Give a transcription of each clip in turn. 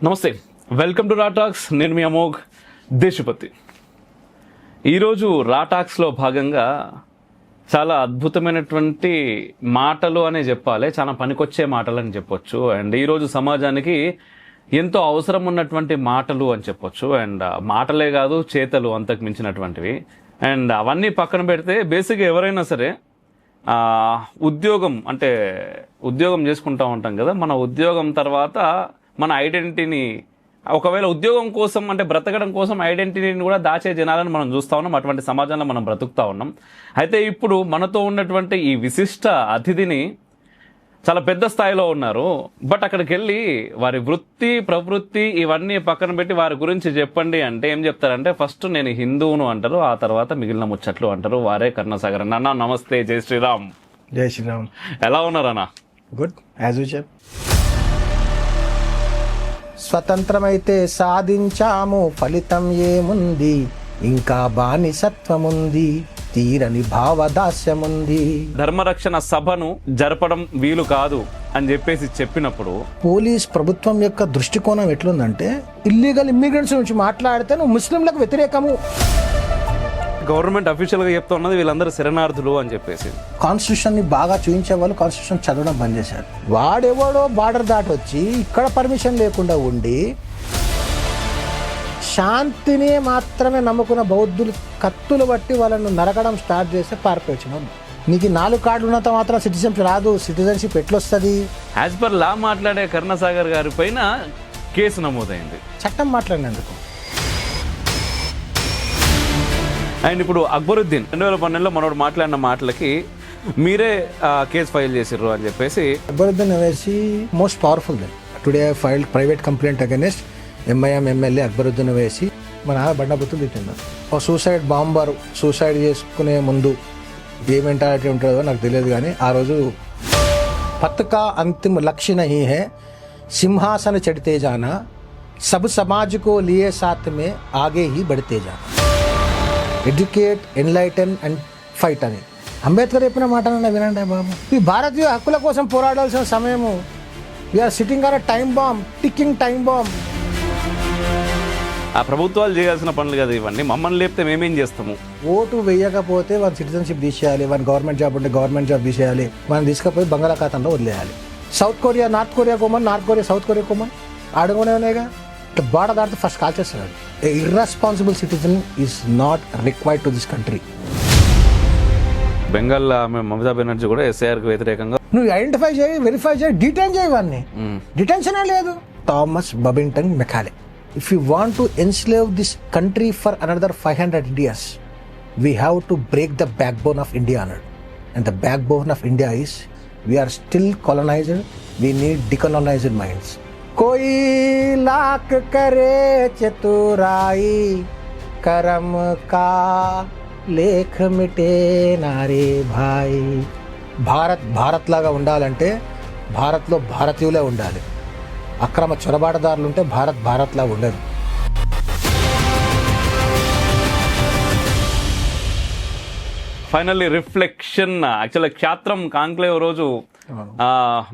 నమస్తే, welcome to రా talks. నేను మీ అమోఘ్ దేశపతి. ఈరోజు రా టాక్స్లో భాగంగా చాలా అద్భుతమైనటువంటి మాటలు అనే చెప్పాలి, చాలా పనికొచ్చే మాటలు అని చెప్పొచ్చు. అండ్ ఈరోజు సమాజానికి ఎంతో అవసరం ఉన్నటువంటి మాటలు అని చెప్పొచ్చు. అండ్ మాటలే కాదు, చేతలు అంతకు మించినటువంటివి. అండ్ అవన్నీ పక్కన పెడితే బేసిక్గా ఎవరైనా సరే ఉద్యోగం చేసుకుంటూ ఉంటాం కదా. మన ఉద్యోగం తర్వాత మన ఐడెంటిటీని, ఒకవేళ ఉద్యోగం కోసం అంటే బ్రతకడం కోసం ఐడెంటిటీని కూడా దాచే జనాలను మనం చూస్తూ ఉన్నాం. అటువంటి సమాజంలో మనం బ్రతుకుతూ ఉన్నాం. అయితే ఇప్పుడు మనతో ఉన్నటువంటి ఈ విశిష్ట అతిథిని చాలా పెద్ద స్థాయిలో ఉన్నారు. బట్ అక్కడికి వెళ్ళి వారి వృత్తి ప్రవృత్తి ఇవన్నీ పక్కన పెట్టి వారి గురించి చెప్పండి అంటే ఏం చెప్తారంటే, ఫస్ట్ నేను హిందువును అంటారు, ఆ తర్వాత మిగిలిన ముచ్చట్లు అంటారు. వారే కరుణసాగర్ అన్న. నమస్తే. జై శ్రీరామ్. జై శ్రీరామ్. ఎలా ఉన్నారన్నా? Good as usual. స్వతంత్రమైతే సాధించాము, ఫలితం ఏముంది, ఇంకా బానిసత్వముంది, తీరని భావదాస్యముంది. ధర్మరక్షణ సభను జరపడం వీలు కాదు అని చెప్పినప్పుడు పోలీస్ ప్రభుత్వం యొక్క దృష్టికోణం ఎట్లుందంటే, ఇల్లీగల్ ఇమ్మిగ్రెంట్స్ నుంచి మాట్లాడితే నువ్వు ముస్లింలకు వ్యతిరేకము. గవర్నమెంట్ అఫీషియల్ గా చెప్తా ఉన్నది వీళ్ళందరూ శరణార్థులు అని చెప్పేసి. కాన్స్టిట్యూషన్ ని బాగా చూపించే వాళ్ళు కాన్స్టిట్యూషన్ చదవడం బంద్ చేశారు. వాడెవడో బార్డర్ దాటి వచ్చి ఇక్కడ పర్మిషన్ లేకుండా ఉండి శాంతిని మాత్రమే నమ్ముకున్న బౌద్ధులు కత్తులు బట్టి వాళ్ళను నరకడం స్టార్ట్ చేస్తే పారిపోవచ్చు. నీకు 4 కార్డులు ఉన్నంత మాత్రం సిటిజన్షిప్ రాదు. సిటిజన్షిప్ ఎట్లొస్తుంది? యాజ్ పర్ లా మాట్లాడే కరుణసాగర్ గారి పైన కేసు నమోదైంది, చట్టం మాట్లాడినందుకు. అండ్ ఇప్పుడు అక్బరుద్దీన్ 2012లో మనోడు మాట్లాడిన మాటలకి మీరే కేసు ఫైల్ చేసిర్రు అని చెప్పేసి. Akbaruddin Owaisi most powerful then. Today I filed private complaint against MIM MLA Akbaruddin Owaisi. మన బండబుద్ధులు తిట్టింది. ఒక సూసైడ్ బాంబర్ సూసైడ్ చేసుకునే ముందు ఏ మెంటాలిటీ ఉంటుందో నాకు తెలియదు, కానీ ఆ రోజు పత్కా అంతిమ లక్ష్య నహీ హై, సింహాసన చడితే జానా, సబ్ సమాజ్ కో లియే సాత్ మే ఆగే హీ బడితే జానా, ఎడ్యుకేట్, ఎన్లైటన్ అండ్ ఫైట్ అని అంబేద్కర్ చెప్పిన మాట వినండి బాబు. ఈ భారతీయ హక్కుల కోసం పోరాడాల్సిన సమయము. We're sitting on time bomb, ticking time bomb. ఆ ప్రభుత్వాలు చేయాల్సిన పనులు కదా ఇవన్నీ. మమ్మల్ని లేపితే మేమేం చేస్తాము? ఓటు వేయకపోతే వాళ్ళ సిటిజన్షిప్ తీసేయాలి, వాళ్ళ గవర్నమెంట్ జాబ్ ఉంటే గవర్నమెంట్ జాబ్ తీసేయాలి, మనం తీసుకుపోయి బంగాళాఖాతంలో వదిలేయాలి. సౌత్ కొరియా నార్త్ కొరియా కోమన్, నార్త్ కొరియా సౌత్ కొరియా కోమన్ ఆడుకునేగా. బాడ దాటితే ఫస్ట్ కాల్ చేస్తున్నాడు. A irresponsible citizen is not required to this country. బెంగాల్లో మమతా బెనర్జీ కూడా ఎస్ఐఆర్కి వ్యతిరేకంగా నువ్వు ఐడెంటిఫై చేయి, వెరిఫై చేయి, డిటైన్ చేయి. వాడిని డిటెన్షనే లేదు. Thomas Babington Macaulay. If you want to enslave this country for another 500 years, we have to break the backbone of India అన్నాడు. And the backbone of India is we are still colonized. We need decolonized minds. कोई लाख करे चतुराई, करम का లేఖ మిటే నారే భాయ్. భారత్ లాగా ఉండాలంటే భారత్లో భారతీయులే ఉండాలి. అక్రమ చొరబాటుదారులు ఉంటే భారత్ లాగా ఉండదు. Finally reflection. యాక్చువల్గా క్షేత్రం కాంక్లేవ్ రోజు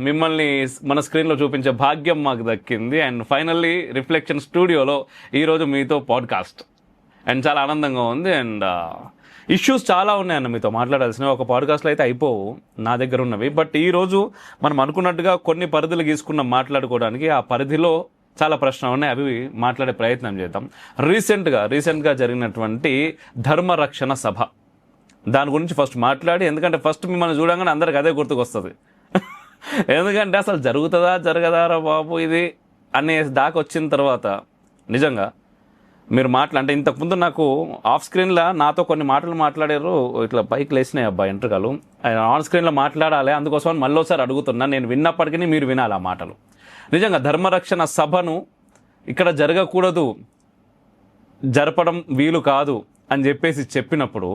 మిమ్మల్ని మన స్క్రీన్లో చూపించే భాగ్యం మాకు దక్కింది. అండ్ ఫైనల్లీ రిఫ్లెక్షన్ స్టూడియోలో ఈరోజు మీతో పాడ్కాస్ట్. అండ్ చాలా ఆనందంగా ఉంది. అండ్ ఇష్యూస్ చాలా ఉన్నాయన్న మీతో మాట్లాడాల్సినవి. ఒక పాడ్కాస్ట్లో అయితే అయిపోవు నా దగ్గర ఉన్నవి. బట్ ఈరోజు మనం అనుకున్నట్టుగా కొన్ని పరిధులు గీసుకున్న మాట్లాడుకోవడానికి, ఆ పరిధిలో చాలా ప్రశ్నలు ఉన్నాయి, అవి మాట్లాడే ప్రయత్నం చేద్దాం. రీసెంట్గా జరిగినటువంటి ధర్మరక్షణ సభ, దాని గురించి ఫస్ట్ మాట్లాడి, ఎందుకంటే ఫస్ట్ మిమ్మల్ని చూడంగానే అందరికి అదే గుర్తుకొస్తుంది. ఎందుకంటే అసలు జరుగుతుందా జరగదారా బాబు ఇది అనే దాకా వచ్చిన తర్వాత నిజంగా మీరు అంటే ఇంతకుముందు నాకు ఆఫ్ స్క్రీన్లో నాతో కొన్ని మాటలు మాట్లాడారు, ఇట్లా పైకి లేసినాయి అబ్బాయి ఎంట్రుకలు. ఆన్ స్క్రీన్లో మాట్లాడాలి, అందుకోసం మళ్ళీసారి అడుగుతున్నా. నేను విన్నప్పటికీ మీరు వినాలి ఆ మాటలు. నిజంగా ధర్మరక్షణ సభను ఇక్కడ జరగకూడదు, జరపడం వీలు కాదు అని చెప్పినప్పుడు,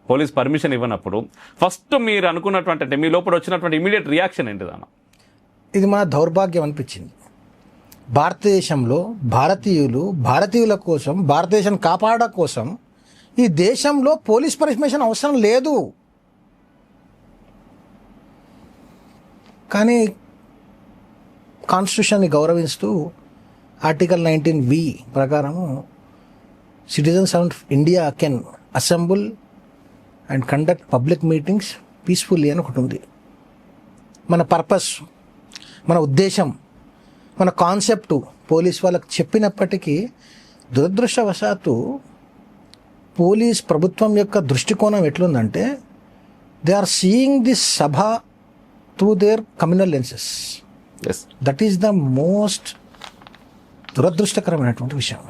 పోలీస్ పర్మిషన్ ఇవ్వనప్పుడు ఫస్ట్ మీరు అనుకున్నటువంటి, అంటే మీ లోపల వచ్చినటువంటి ఇమీడియట్ రియాక్షన్ ఏంటిదన్న? ఇది మన దౌర్భాగ్యం అనిపించింది. భారతదేశంలో భారతీయుల కోసం, భారతదేశం కాపాడడం కోసం ఈ దేశంలో పోలీస్ పర్మిషన్ అవసరం లేదు. కానీ కాన్స్టిట్యూషన్ని గౌరవిస్తూ ఆర్టికల్ 19V ప్రకారము citizens of India can assemble and conduct public meetings peacefully అని ఒకటి ఉంది. మన పర్పస్, మన ఉద్దేశం, మన కాన్సెప్టు పోలీస్ వాళ్ళకి చెప్పినప్పటికీ దురదృష్టవశాత్తు పోలీస్ ప్రభుత్వం యొక్క దృష్టికోణం ఎట్లుందంటే they are seeing this Sabha through their communal lenses. Yes, that is the most దురదృష్టకరమైనటువంటి విషయం.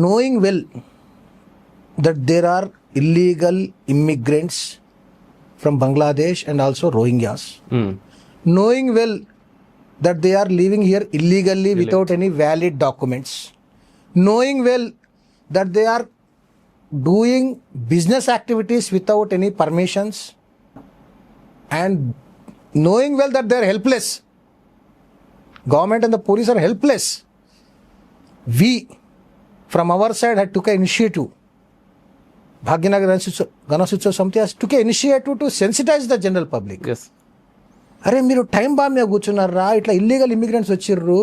knowing well that there are illegal immigrants from Bangladesh and also Rohingyas, knowing well that they are living here illegally without any valid documents, knowing well that they are doing business activities without any permissions, and knowing well that they are helpless. Government and the police are helpless. We from our side had took an initiative. Bhagyanagar Ganasutsav Samiti has took an initiative to sensitize the general public. yes. అరే మీరు time bomb మీద కూర్చున్నారా, ఇట్లా illegal immigrants వచ్చిర్రు,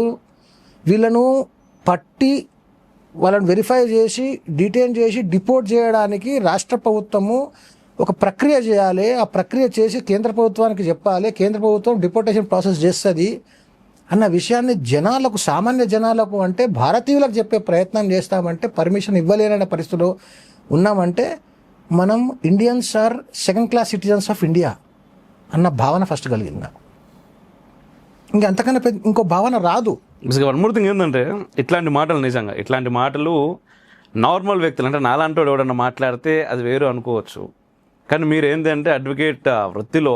వీళ్ళను పట్టి వాళ్ళని verify చేసి డిటైన్ చేసి డిపోర్ట్ చేయడానికి రాష్ట్ర ప్రభుత్వము ఒక ప్రక్రియ చేయాలి. ఆ ప్రక్రియ చేసి కేంద్ర ప్రభుత్వానికి చెప్పాలి, కేంద్ర ప్రభుత్వం డిపోర్టేషన్ ప్రాసెస్ చేస్తుంది అన్న విషయాన్ని జనాలకు, సామాన్య జనాలకు అంటే భారతీయులకు చెప్పే ప్రయత్నం చేస్తామంటే పర్మిషన్ ఇవ్వలేనన్న పరిస్థితిలో ఉన్నామంటే మనం Indians are second class citizens of India అన్న భావన ఫస్ట్ కలిగింది నాకు. ఇంకా అంతకన్నా ఇంకో భావన రాదు. వన్ మోర్ థింగ్ ఏంటంటే ఇట్లాంటి మాటలు నిజంగా ఇట్లాంటి మాటలు నార్మల్ వ్యక్తులు అంటే నాలాంటి ఎవడన్నా మాట్లాడితే అది వేరు అనుకోవచ్చు. కానీ మీరు ఏంటంటే అడ్వకేట్ వృత్తిలో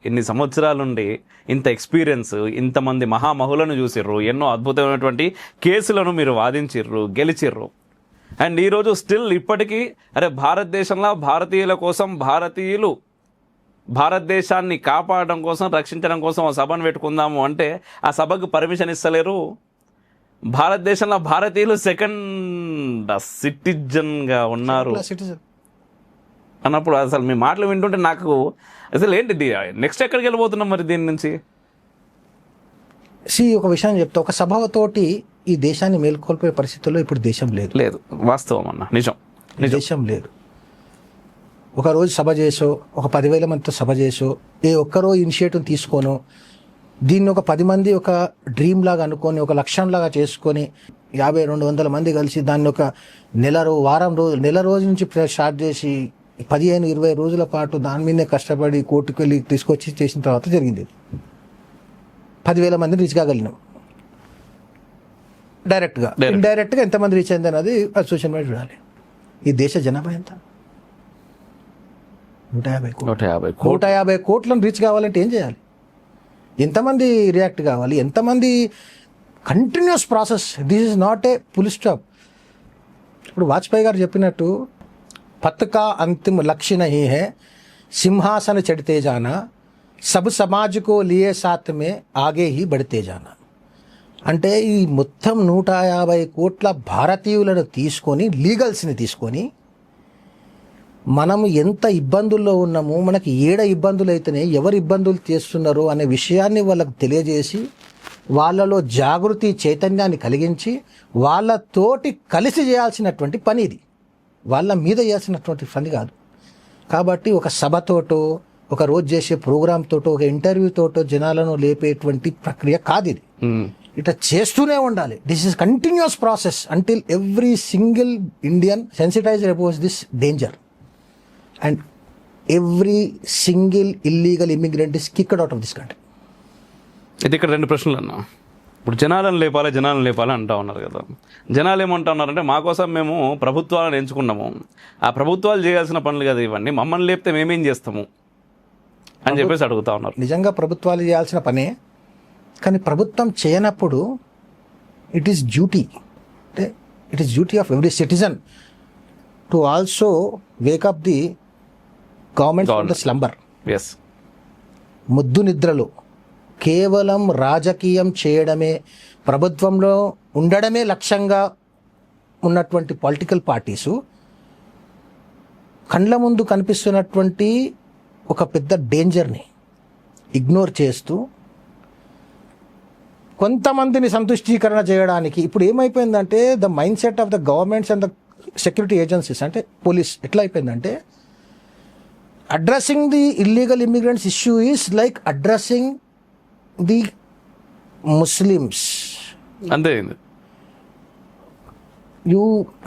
ఇన్ని సంవత్సరాల నుండి ఇంత ఎక్స్పీరియన్స్, ఇంతమంది మహామహులను చూసిర్రు, ఎన్నో అద్భుతమైనటువంటి కేసులను మీరు వాదించిర్రు, గెలిచిర్రు. అండ్ ఈరోజు స్టిల్ ఇప్పటికీ అరే భారతదేశంలో భారతీయుల కోసం, భారతీయులు భారతదేశాన్ని కాపాడడం కోసం, రక్షించడం కోసం ఆ సభను పెట్టుకుందాము అంటే ఆ సభకు పర్మిషన్ ఇస్తలేరు. భారతదేశంలో భారతీయులు సెకండ్ సిటిజన్గా ఉన్నారు సిటిజన్ అన్నప్పుడు అసలు మీ మాటలు వింటుంటే నాకు అసలు ఏంటిది, నెక్స్ట్ ఎక్కడికి వెళ్ళిపోతున్నాం మరి దీని నుంచి? ఒక విషయం చెప్తా, ఒక సభతోటి ఈ దేశాన్ని మేల్కొల్పే పరిస్థితుల్లో ఇప్పుడు దేశం లేదు. లేదు, వాస్తవం అన్న, నిజం. దేశం లేదు. ఒక రోజు సభ చేసో, ఒక 10,000 మందితో సభ చేసో, ఏ ఒక్కరో ఇనిషియేటివ్ తీసుకోను, దీన్ని ఒక 10 మంది ఒక డ్రీమ్ లాగా అనుకొని, ఒక లక్ష్యంలాగా చేసుకొని 50-200 మంది కలిసి దాన్ని ఒక నెల రోజు నుంచి స్టార్ట్ చేసి 15-20 రోజుల పాటు దాని మీదే కష్టపడి కోర్టుకు వెళ్ళి తీసుకొచ్చి చేసిన తర్వాత జరిగింది. 10,000 మందిని రీచ్ కాగలిగినాం డైరెక్ట్గా. ఇండైరెక్ట్గా ఎంతమంది రీచ్ అయింది అన్నది సోషల్ మీడియా చూడాలి. ఈ దేశ జనాభా ఎంత? 150 కోట్లను రీచ్ కావాలంటే ఏం చేయాలి? ఎంతమంది రియాక్ట్ కావాలి? ఎంతమంది? Continuous process. This is not a full stop. ఇప్పుడు వాజ్పేయి గారు చెప్పినట్టు पथ का अंतिम लक्ष्य नहीं है सिंहासन चढ़ते जाना, सब समाज को लिए साथ में आगे ही बढ़ते जाना. అంటే ఈ మొత్తం 150 కోట్ల భారతీయులను తీసుకొని, లీగల్స్ని తీసుకొని మనము ఎంత ఇబ్బందుల్లో ఉన్నామో, మనకి ఏడ ఇబ్బందులు అయితేనే ఎవరు ఇబ్బందులు చేస్తున్నారో అనే విషయాన్ని వాళ్ళకు తెలియజేసి వాళ్ళలో జాగృతి చైతన్యాన్ని కలిగించి వాళ్ళతోటి కలిసి చేయాల్సినటువంటి పని ఇది. వాళ్ళ మీద చేయాల్సినటువంటి పని కాదు. కాబట్టి ఒక సభతోటో, ఒక రోజు చేసే ప్రోగ్రామ్తోటో, ఒక ఇంటర్వ్యూతోటో జనాలను లేపేటువంటి ప్రక్రియ కాదు ఇది. ఇట్లా చేస్తూనే ఉండాలి. This is continuous process until every single Indian sensitised about this danger and every single illegal immigrant is kicked out of this country. ఇది ఇక్కడ 2 ప్రశ్నలు అన్నా. ఇప్పుడు జనాలను లేపాలి అంటా ఉన్నారు కదా. జనాలు ఏమంటా ఉన్నారంటే మా కోసం మేము ప్రభుత్వాలను ఎంచుకున్నాము, ఆ ప్రభుత్వాలు చేయాల్సిన పనులు కదా ఇవన్నీ, మమ్మల్ని లేపితే మేమేం చేస్తాము అని చెప్పేసి అడుగుతా ఉన్నారు. నిజంగా ప్రభుత్వాలు చేయాల్సిన పనే, కానీ ప్రభుత్వం చేయనప్పుడు ఇట్ ఈస్ డ్యూటీ, అంటే it is duty of every citizen to also wake up the government from the slumber. Yes, ముద్దు నిద్రలో కేవలం రాజకీయం చేయడమే, ప్రభుత్వంలో ఉండడమే లక్ష్యంగా ఉన్నటువంటి పొలిటికల్ పార్టీసు కండ్ల ముందు కనిపిస్తున్నటువంటి ఒక పెద్ద డేంజర్ని ఇగ్నోర్ చేస్తూ కొంతమందిని సంతుష్టీకరణ చేయడానికి ఇప్పుడు ఏమైపోయిందంటే the mind set of the governments and the security agencies అంటే పోలీస్ ఎట్లా అయిపోయిందంటే addressing the illegal immigrants issue is like addressing the Muslims. అంతే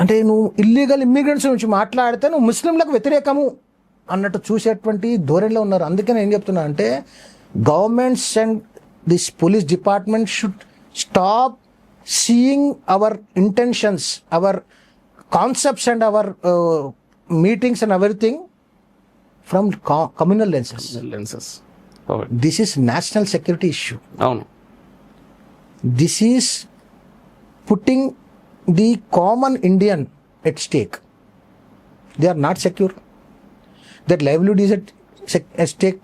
అంటే నువ్వు ఇల్లీగల్ ఇమ్మిగ్రెంట్స్ గురించి మాట్లాడితే నువ్వు ముస్లింలకు వ్యతిరేకము అన్నట్టు చూసేటువంటి ధోరణిలో ఉన్నారు. అందుకే నేను ఏం చెప్తున్నా అంటే governments and this police department should stop seeing our intentions, our concepts and our meetings and everything from communal lenses. This is national security issue. అవును, this is putting the common Indian at stake. They are not secure. Their livelihood is at stake.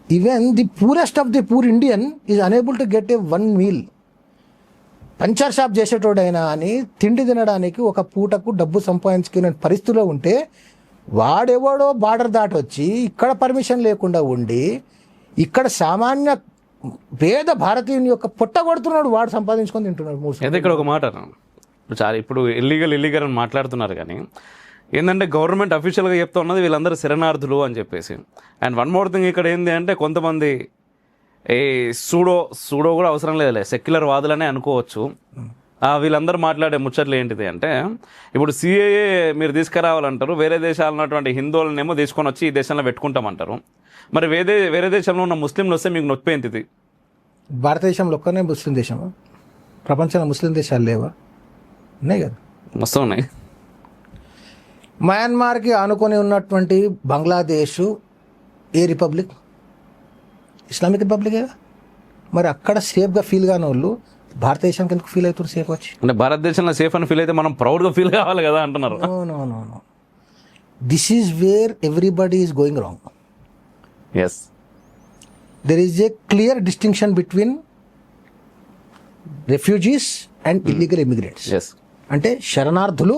Even the poorest of the poor Indian is unable to get a one meal. Puncture shop చేసేటోడైనా అని తిండి తినడానికి ఒక పూటకు డబ్బు సంపాదించుకునే పరిస్థితిలో ఉంటే వాడెవడో బార్డర్ దాటి వచ్చి ఇక్కడ పర్మిషన్ లేకుండా ఉండి ఇక్కడ సామాన్య పేద భారతీయుని యొక్క పొట్ట కొడుతున్నాడు, వాడు సంపాదించుకొని తింటున్నాడు. అయితే ఇక్కడ ఒక మాట చాలా ఇప్పుడు ఇల్లీగల్ అని మాట్లాడుతున్నారు కానీ ఏంటంటే గవర్నమెంట్ అఫీషియల్గా చెప్తా ఉన్నది వీళ్ళందరూ శరణార్థులు అని చెప్పేసి. అండ్ వన్ మోర్ థింగ్ ఇక్కడ ఏంది అంటే కొంతమంది ఈ సూడో కూడా అవసరం లేదులే, సెక్యులర్ వాదులనే అనుకోవచ్చు. వీళ్ళందరూ మాట్లాడే ముచ్చట్లు ఏంటిది అంటే ఇప్పుడు సిఏఏ మీరు తీసుకురావాలంటారు, వేరే దేశాలు ఉన్నటువంటి హిందువులనేమో తీసుకొని వచ్చి ఈ దేశంలో పెట్టుకుంటామంటారు. మరి వేరే దేశంలో ఉన్న ముస్లింలు వస్తే మీకు నొప్పి ఏంటిది? భారతదేశంలో ఒక్కనే ముస్లిం దేశమా? ప్రపంచంలో ముస్లిం దేశాలు లేవా? ఉన్నాయి కదా, మస్తు ఉన్నాయి. మయన్మార్కి ఆనుకొని ఉన్నటువంటి బంగ్లాదేశ్ ఏ రిపబ్లిక్? ఇస్లామిక్ రిపబ్లికే. మరి అక్కడ సేఫ్గా ఫీల్ కాని వాళ్ళు భారతదేశానికి ఎందుకు ఫీల్ అవుతారు సేఫ్ వచ్చి? అంటే భారతదేశంలో సేఫ్ అని ఫీల్ అయితే మనం ప్రౌడ్గా ఫీల్ కావాలి కదా అంటున్నారు. No, this is where everybody is going wrong. Yes. There is a clear distinction between refugees and illegal immigrants. Yes. అంటే శరణార్థులు,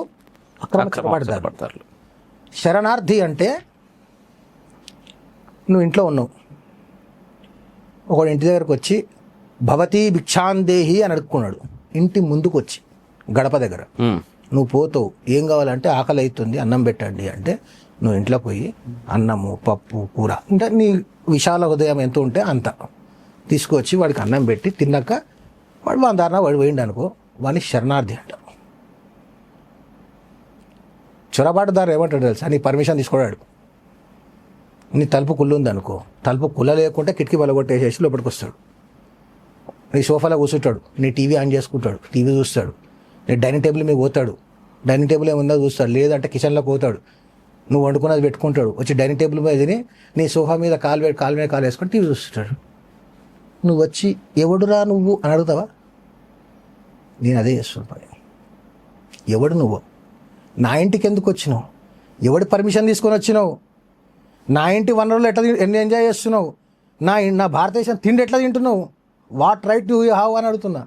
అక్రమ చొరబాటుదారులు. శరణార్థి అంటే నువ్వు ఇంట్లో ఉన్నావు, ఒకడు ఇంటి దగ్గరకు వచ్చి భవతీ భిక్షాందేహి అని అడుక్కున్నాడు. ఇంటి ముందుకు వచ్చి గడప దగ్గర నువ్వు పోతావు, ఏం కావాలంటే ఆకలి అవుతుంది అన్నం పెట్టండి అంటే నువ్వు ఇంట్లో పోయి అన్నము పప్పు కూర అంటే నీ విశాల హృదయం ఎంత ఉంటే అంత తీసుకొచ్చి వాడికి అన్నం పెట్టి తిన్నాక వాడు వందారణ వాడు పోయిండు అనుకో, వాడిని శరణార్థి అంట. చొరబాటుదారు ఏమంటాడు తెలుసా? నీ పర్మిషన్ తీసుకోడాడు, నీ తలుపు కుళ్ళు ఉంది అనుకో, తలుపు కుల్ల లేకుంటే కిటికీ బలగొట్టేసేసి లోపలికి వస్తాడు. నీ సోఫాలో కూర్చుంటాడు, నీ టీవీ ఆన్ చేసుకుంటాడు, టీవీ చూస్తాడు. నీ డైనింగ్ టేబుల్ మీద పోతాడు, డైనింగ్ టేబుల్ ఏముందో చూస్తాడు, లేదంటే కిచెన్లోకి పోతాడు, నువ్వు వండుకున్నది పెట్టుకుంటాడు, వచ్చి డైనింగ్ టేబుల్ మీద తిని నీ సోఫా మీద కాలు మీద కాలు వేసుకొని టీవీ చూస్తుంటాడు. నువ్వు వచ్చి ఎవడురా నువ్వు అని అడుగుతావా? నేను అదే చేస్తున్నాను. ఎవడు నువ్వు? నా ఇంటికి ఎందుకు వచ్చినావు? ఎవడి పర్మిషన్ తీసుకొని వచ్చినావు? నా ఇంటి వనరులు ఎన్ని ఎంజాయ్ చేస్తున్నావు? నా భారతదేశం తిండి ఎట్లా తింటున్నావు? What right do you have అని అడుగుతున్నా.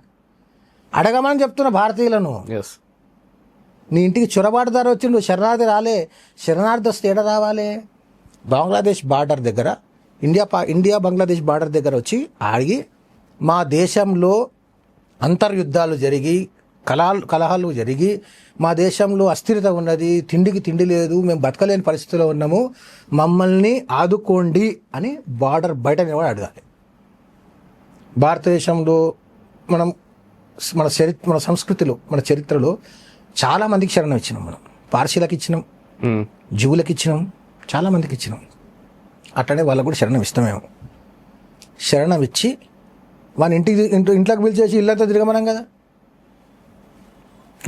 అడగమని చెప్తున్నా భారతీయులను. నీ ఇంటికి చొరబాటుదారు వచ్చిండు, శరణార్థి రాలే. శరణార్థి వస్తే ఏడ రావాలి? బంగ్లాదేశ్ బార్డర్ దగ్గర, ఇండియా బంగ్లాదేశ్ బార్డర్ దగ్గర వచ్చి ఆగి మా దేశంలో అంతర్యుద్ధాలు జరిగి కలహాలు జరిగి మా దేశంలో అస్థిరత ఉన్నది, తిండికి తిండి లేదు, మేము బతకలేని పరిస్థితిలో ఉన్నాము, మమ్మల్ని ఆదుకోండి అని బార్డర్ బయట నిలబడి అడగాలి. భారతదేశంలో మన సంస్కృతిలో మన చరిత్రలో చాలా మందికి శరణం ఇచ్చినాం. మనం పార్సీలకు ఇచ్చినాం, జీవులకు ఇచ్చినాం, చాలా మందికి ఇచ్చినాం. అట్లనే వాళ్ళకు కూడా శరణం ఇస్తామేమో. శరణం ఇచ్చి వాని ఇంట్లోకి పిలిచేసి ఇల్లంతా తిరగమనం కదా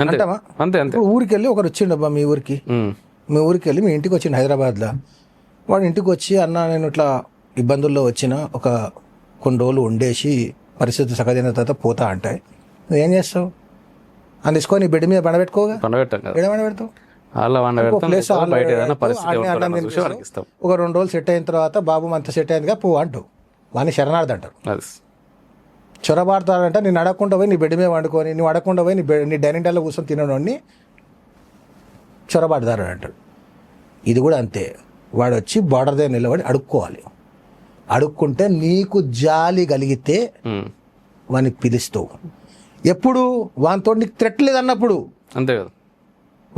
అంటామా? అంతే. ఊరికి వెళ్ళి ఒకరు వచ్చిండబ్బా మీ ఊరికి వెళ్ళి మీ ఇంటికి వచ్చిండు హైదరాబాద్లో. వాడు ఇంటికి వచ్చి అన్న నేను ఇట్లా ఇబ్బందుల్లో వచ్చిన కొన్ని రోజులు ఉండేసి పరిస్థితి సగదిన తర్వాత పోతా అంటే నువ్వేం చేస్తావు? అని తీసుకొని బెడ్ మీద బండబెట్టుకోగా బండబెడతావు. ఒక 2 రోజులు సెట్ అయిన తర్వాత బాబు అంత సెట్ అయిందిగా పో అంటావు. వాడిని శరణార్థి అంటారు. చొరబాడతారంటే నేను అడగకుండా పోయి నీ బెడ్ మీద వండుకొని, నువ్వు అడగకుండా పోయి నీ డైనింగ్ టేబుల్లో కూర్చొని తినడాన్ని చొరబాటుదారు అంటాడు. ఇది కూడా అంతే. వాడు వచ్చి బార్డర్ దగ్గర నిలబడి అడుక్కోవాలి. అడుక్కుంటే నీకు జాలి కలిగితే వాడిని పిలుస్తావు. ఎప్పుడు వానితో నీకు థ్రెట్ లేదన్నప్పుడు. అంతే కదా.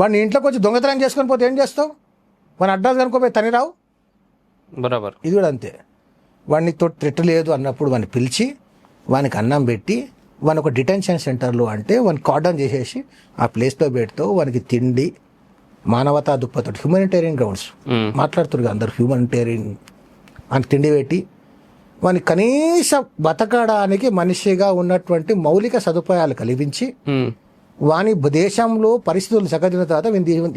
వాడిని ఇంట్లోకి వచ్చి దొంగతనం చేసుకొని పోతే ఏం చేస్తావు? వాని అడ్డాలు కనుకోపోయి తని రావు. బరాబర్. ఇది కూడా అంతే. వాడిని తోటి థ్రెట్ లేదు అన్నప్పుడు వాడిని పిలిచి వానికి అన్నం పెట్టి వాని ఒక డిటెన్షన్ సెంటర్లో అంటే వాని కార్డన్ చేసేసి ఆ ప్లేస్లో పెడతావు. వానికి తిండి, మానవతా దృక్పథం, హ్యూమనిటేరియన్ గ్రౌండ్స్ మాట్లాడుతున్నారు అందరు, హ్యూమనిటేరియన్ అని తిండి పెట్టి వాని కనీస బతకడానికి మనిషిగా ఉన్నటువంటి మౌలిక సదుపాయాలు కల్పించి వాని దేశంలో పరిస్థితులు చక్కదిన తర్వాత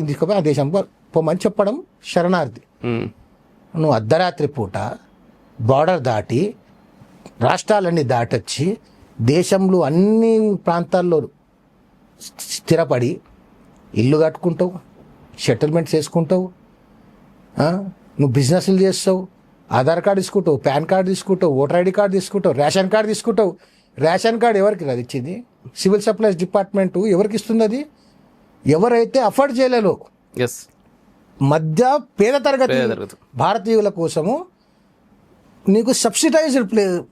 తీసుకుపోయి ఆ దేశం పోమని చెప్పడం శరణార్థి. నువ్వు అర్ధరాత్రి పూట బార్డర్ దాటి రాష్ట్రాలన్నీ దాటొచ్చి దేశంలో అన్ని ప్రాంతాల్లో స్థిరపడి ఇల్లు కట్టుకుంటావు, సెటిల్మెంట్స్ చేసుకుంటావు, నువ్వు బిజినెస్లు చేస్తావు, ఆధార్ కార్డు తీసుకుంటావు, పాన్ కార్డు తీసుకుంటావు, ఓటర్ ఐడి కార్డు తీసుకుంటావు, రేషన్ కార్డు తీసుకుంటావు. రేషన్ కార్డు ఎవరికి అది ఇచ్చింది? సివిల్ సప్లైస్ డిపార్ట్మెంట్ ఎవరికి ఇస్తుంది? అది ఎవరైతే అఫోర్డ్ చేయలేరు, మధ్య పేద తరగతి భారతీయుల కోసము నీకు సబ్సిడైజ్డ్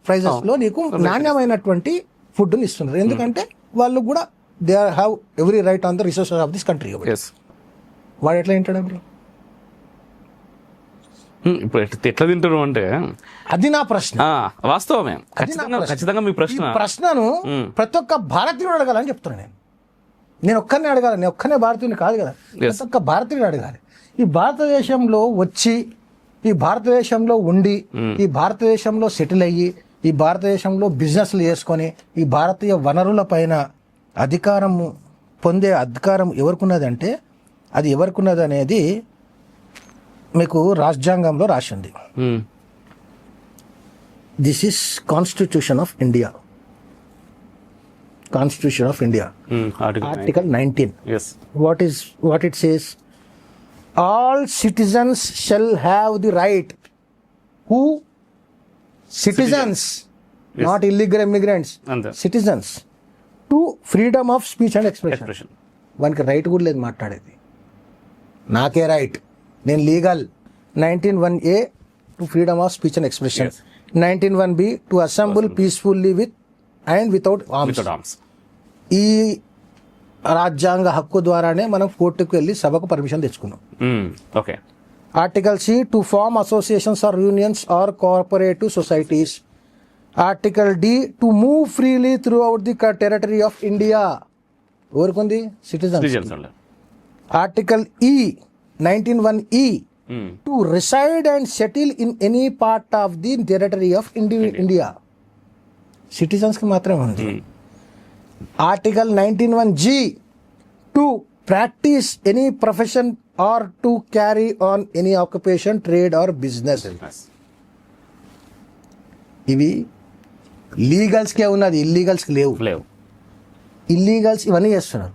ప్రైజెస్లో నీకు నాణ్యమైనటువంటి ఫుడ్ని ఇస్తున్నారు. ఎందుకంటే వాళ్ళు కూడా they have every right on the resources of this country. వాడు ఎట్లా తింటాడు బ్రో? ఇప్పుడు ఎట్లా తింటారు అంటే అది నా ప్రశ్న. వాస్తవమే, ఖచ్చితంగా మీ ప్రశ్నను ప్రతి ఒక్క భారతీయుడు అడగాలని చెప్తున్నాను. నేను ఒక్కరిని అడగాలి, నేను ఒక్కనే భారతీయుని కాదు కదా, ప్రతి ఒక్క భారతీయుడు అడగాలి. ఈ భారతదేశంలో వచ్చి, ఈ భారతదేశంలో ఉండి, ఈ భారతదేశంలో సెటిల్ అయ్యి, ఈ భారతదేశంలో బిజినెస్లు చేసుకొని ఈ భారతీయ వనరుల పైన అధికారము పొందే అధికారం ఎవరికున్నది అంటే అది ఎవరికున్నది అనేది మీకు రాజ్యాంగంలో రాసింది. This is constitution of India. Constitution of India, article 19. What it says? All citizens shall have the right. Who? Citizens, not illegal immigrants. Citizens to freedom of speech and expression. వానికి రైట్ కూడా లేదు మాట్లాడేది. నాకే right, నేను legal. 19(1)(a) to freedom of speech and expression. 19(1)(b) to assemble peacefully with and without arms. ఈ రాజ్యాంగ హక్కు ద్వారానే మనం కోర్టుకు వెళ్ళి సభకు పర్మిషన్ తెచ్చుకున్నాం. Article C to form associations or unions or cooperative societies. Article D to move freely throughout the territory of India. ఎవరికి? Citizens. Article E 19(1)(e) to reside and settle in any part of the territory of India. Citizens కి మాత్రమే ఉంది. Article 19(1)(g) to practise any profession or to carry on any occupation, trade or business. ఇవి లీగల్స్కే ఉన్నది, ఇల్లీగల్స్కి లేవు. Illegals ఇవన్నీ చేస్తున్నారు.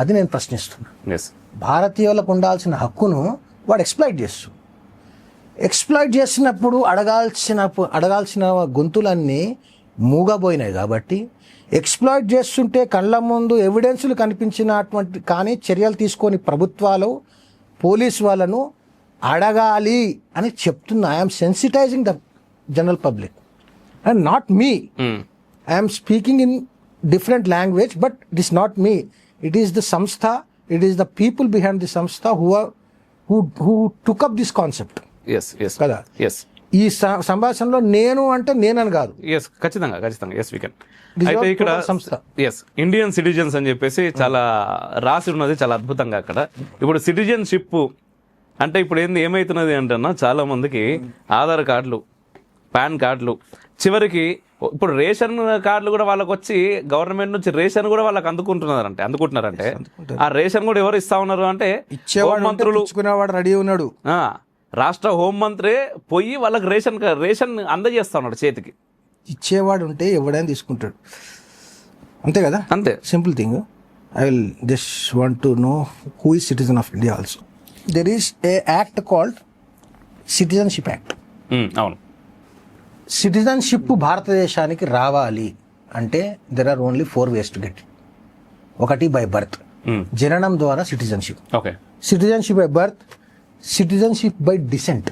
అది నేను ప్రశ్నిస్తున్నాను. భారతీయులకు ఉండాల్సిన హక్కును వాడు ఎక్స్ప్లాయిట్ చేస్తున్నప్పుడు అడగాల్సిన గొంతులన్నీ మూగబోయినాయి. కాబట్టి ఎక్స్ప్లాయిట్ చేస్తుంటే కళ్ళ ముందు ఎవిడెన్స్లు కనిపించినటువంటి కానీ చర్యలు తీసుకొని ప్రభుత్వాలు, పోలీస్ వాళ్ళను అడగాలి అని చెప్తున్నా. I'm sensitising the general public and not me. I'm speaking in different language, but it is not me. It is the సంస్థ, it is the people behind the samstha who took up this concept. కదా. ఈ సంభాషణలో నేను అంటే నేనని కాదు. ఖచ్చితంగా we can. అయితే ఇక్కడ ఇండియన్ సిటిజన్స్ అని చెప్పేసి చాలా రాసి ఉన్నది, చాలా అద్భుతంగా అక్కడ. ఇప్పుడు సిటిజన్షిప్ అంటే ఇప్పుడు ఏమైతున్నది అంటే చాలా మందికి ఆధార్ కార్డులు, పాన్ కార్డులు, చివరికి ఇప్పుడు రేషన్ కార్డులు కూడా వాళ్ళకి వచ్చి గవర్నమెంట్ నుంచి రేషన్ కూడా వాళ్ళకి అందుకుంటున్నారంటే ఆ రేషన్ కూడా ఎవరు ఇస్తా ఉన్నారు అంటే మంత్రులు రెడీ ఉన్నాడు. రాష్ట్ర హోంమంత్రి పోయి వాళ్ళకి రేషన్ అందజేస్తా ఉన్నాడు చేతికి. ఇచ్చేవాడు ఉంటే ఎవడైనా తీసుకుంటాడు, అంతే కదా. అంతే simple thing. I will just want to know who is citizen of India also. There is a act called citizenship act. అవును. సిటిజన్షిప్ భారతదేశానికి రావాలి అంటే there are only 4 ways to get. ఒకటి బై బర్త్, జననం ద్వారా citizenship. Citizenship by birth, citizenship by descent,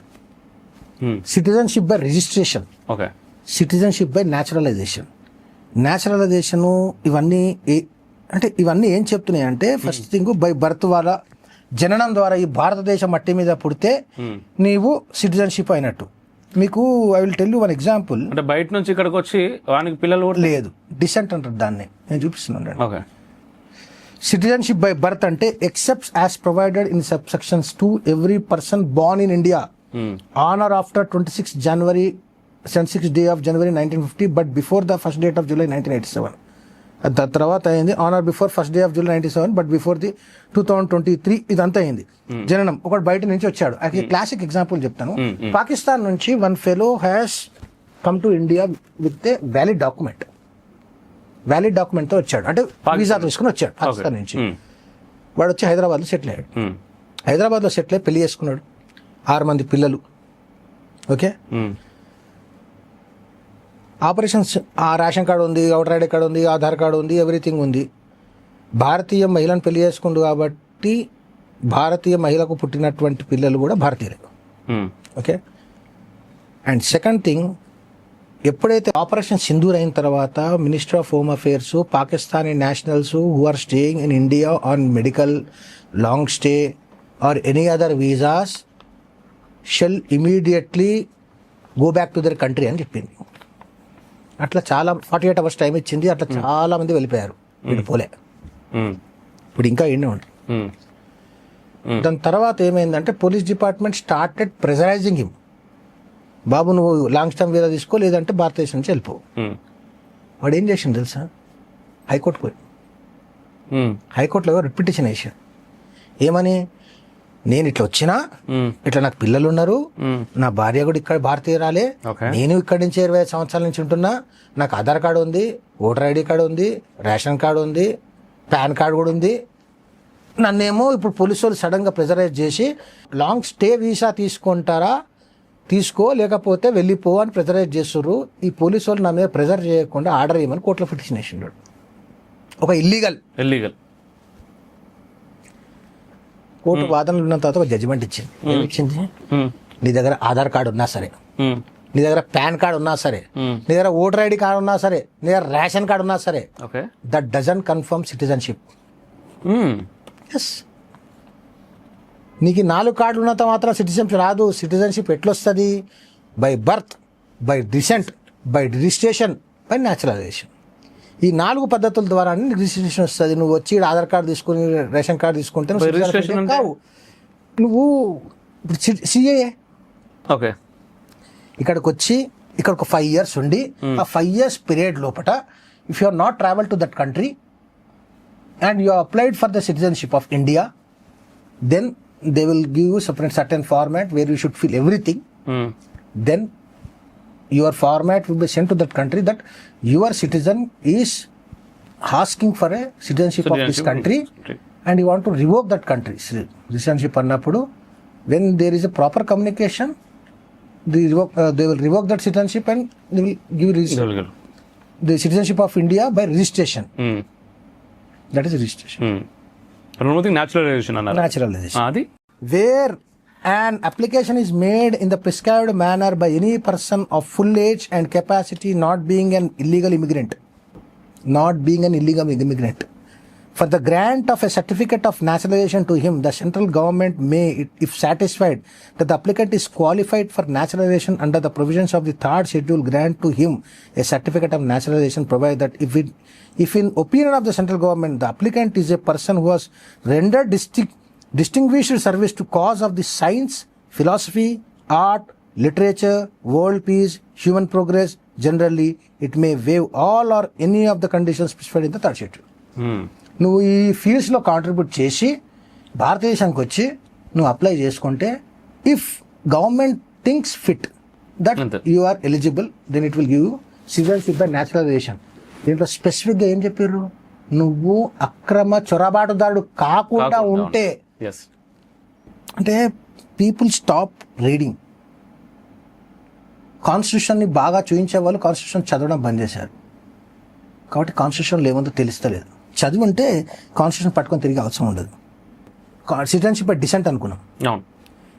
citizenship by registration, citizenship by naturalisation. Naturalisation ఇవన్నీ అంటే ఇవన్నీ ఏం చెప్తున్నాయి అంటే ఫస్ట్ థింగ్ బై బర్త్ వాళ్ళ జననం ద్వారా ఈ భారతదేశం మట్టి మీద పుడితే నీవు సిటిజన్షిప్ అయినట్టు. మీకు I will tell you one example. అంటే బయట నుంచి ఇక్కడికి వచ్చి వానికి పిల్లలు కూడా లేదు, డిసెంట్ అంటారు దాన్ని, నేను చూపిస్తున్నాను. ఓకే. సిటిజన్షిప్ బై బర్త్ అంటే excepts as provided in subsections 2 every person born in India on or after 26th day of January 1950 but before the first date of July 1987. తర్వాత అయింది on or before first day of July 1997 but before the 2023. ఇదంతా అయింది జననం. ఒకటి బయట నుంచి వచ్చాడు. అది క్లాసిక్ ఎగ్జాంపుల్ చెప్తాను. పాకిస్తాన్ నుంచి one fellow has come to India with a valid document తో వచ్చాడు, అంటే వీసా తీసుకుని వచ్చాడు పాకిస్తాన్ నుంచి. వాడు వచ్చి హైదరాబాద్లో సెటిల్ అయ్యాడు. హైదరాబాద్లో సెటిల్ అయ్యి పెళ్లి చేసుకున్నాడు, 6 మంది పిల్లలు. ఓకే. ఆపరేషన్స్, ఆ రేషన్ కార్డు ఉంది, ఓటర్ ఐడి కార్డు ఉంది, ఆధార్ కార్డు ఉంది, ఎవ్రీథింగ్ ఉంది. భారతీయ మహిళను పెళ్లి చేసుకుండు కాబట్టి భారతీయ మహిళకు పుట్టినటువంటి పిల్లలు కూడా భారతీయులే. ఓకే. అండ్ సెకండ్ థింగ్, ఎప్పుడైతే ఆపరేషన్ సింధూర్ అయిన తర్వాత minister of home affairs Pakistani nationals who are staying in India on medical, long stay or any other visas shall immediately go back to their country అని చెప్పింది. అట్లా చాలా 48 hours టైం ఇచ్చింది. అట్లా చాలా మంది వెళ్ళిపోయారు, వీడు పోలే. ఇప్పుడు ఇంకా ఎన్నో ఉంటారు. దాని తర్వాత ఏమైందంటే పోలీస్ డిపార్ట్మెంట్ స్టార్టెడ్ ప్రెజరైజింగ్ హిమ్. బాబు నువ్వు లాంగ్ టర్మ్ వీసా తీసుకో, లేదంటే భారతదేశం నుంచి వెళ్ళిపో. వాడు ఏం చేసిండు తెలుసా? హైకోర్టు పోయి హైకోర్టులో రిపిటిషన్ వేసాడు. ఏమని? నేను ఇట్లా వచ్చినా, ఇట్లా నాకు పిల్లలు ఉన్నారు, నా భార్య కూడా ఇక్కడ భారతీయురాలే, నేను ఇక్కడి నుంచి 25 సంవత్సరాల నుంచి ఉంటున్నా, నాకు ఆధార్ కార్డు ఉంది, ఓటర్ ఐడి కార్డు ఉంది, రేషన్ కార్డు ఉంది, పాన్ కార్డు కూడా ఉంది. నన్నేమో ఇప్పుడు పోలీసు వాళ్ళు సడన్గా ప్రెజరైజ్ చేసి లాంగ్ స్టే వీసా తీసుకుంటారా, తీసుకో, లేకపోతే వెళ్ళిపో అని ప్రెజరైజ్ చేస్తున్నారు. ఈ పోలీసు వాళ్ళు నా మీద ప్రెజర్ చేయకుండా ఆర్డర్ చేయమని కోర్టులో పిటిషన్ వేసిండు. ఒక ఇల్లీగల్ కోర్టు వాదనలు ఉన్న తర్వాత ఒక జడ్జిమెంట్ ఇచ్చింది. ఏమిచ్చింది? నీ దగ్గర ఆధార్ కార్డు ఉన్నా సరే, నీ దగ్గర పాన్ కార్డు ఉన్నా సరే, నీ దగ్గర ఓటర్ ఐడి కార్డు ఉన్నా సరే, నీ దగ్గర రేషన్ కార్డు ఉన్నా సరే, that doesn't confirm citizenship. Yes, నీకు 4 కార్డులు ఉన్నంత మాత్రం సిటిజన్షిప్ రాదు. సిటిజన్షిప్ ఎట్లొస్తుంది? By birth, by descent, by registration, by naturalisation. ఈ 4 పద్ధతుల ద్వారా రిజిస్ట్రేషన్ వస్తుంది. నువ్వు వచ్చి ఆధార్ కార్డు తీసుకుని రేషన్ కార్డు తీసుకుంటే కావు. నువ్వు ఇప్పుడు సిఏఏ ఇక్కడికి వచ్చి ఇక్కడ ఒక 5 years ఉండి, ఆ 5 years పీరియడ్ లోపల if you are not travel to that country and you applied for the citizenship of India, then they will give you certain format where you should fill everything. Then your format will be sent to that country that your citizen is asking for a citizenship of this country and you want to revoke that country citizenship annappudu, when there is a proper communication, they will revoke that citizenship and they will give the citizenship of India by registration. That is registration. Naturalization. Where an application is made in the prescribed manner by any person of full age and capacity, not being an illegal immigrant. For the grant of a certificate of naturalization to him, the central government may, if satisfied that the applicant is qualified for naturalization under the provisions of the 3rd schedule, grant to him a certificate of naturalization, provided that if in opinion of the central government the applicant is a person who has rendered distinguished service to cause of the science, philosophy, art, literature, world peace, human progress, generally it may waive all or any of the conditions specified in the 3rd schedule. నువ్వు ఈ ఫీల్డ్స్లో contribute చేసి భారతదేశానికి వచ్చి నువ్వు apply చేసుకుంటే, if government thinks fit that you are eligible, then it will give citizenship by naturalisation. దీంట్లో స్పెసిఫిక్గా ఏం చెప్పారు? నువ్వు అక్రమ చొరబాటుదారుడు కాకుండా ఉంటే, అంటే పీపుల్ స్టాప్ రీడింగ్. కాన్స్టిట్యూషన్ని బాగా చూపించే వాళ్ళు కాన్స్టిట్యూషన్ చదవడం బంద్ చేశారు. కాబట్టి కాన్స్టిట్యూషన్లో ఏముందో తెలుస్తలేదు. చదివి ఉంటే కాన్స్టిట్యూషన్ పట్టుకొని తిరిగి అవసరం ఉండదు. సిటిజన్షిప్ బై డిసెంట్ అనుకున్నాం.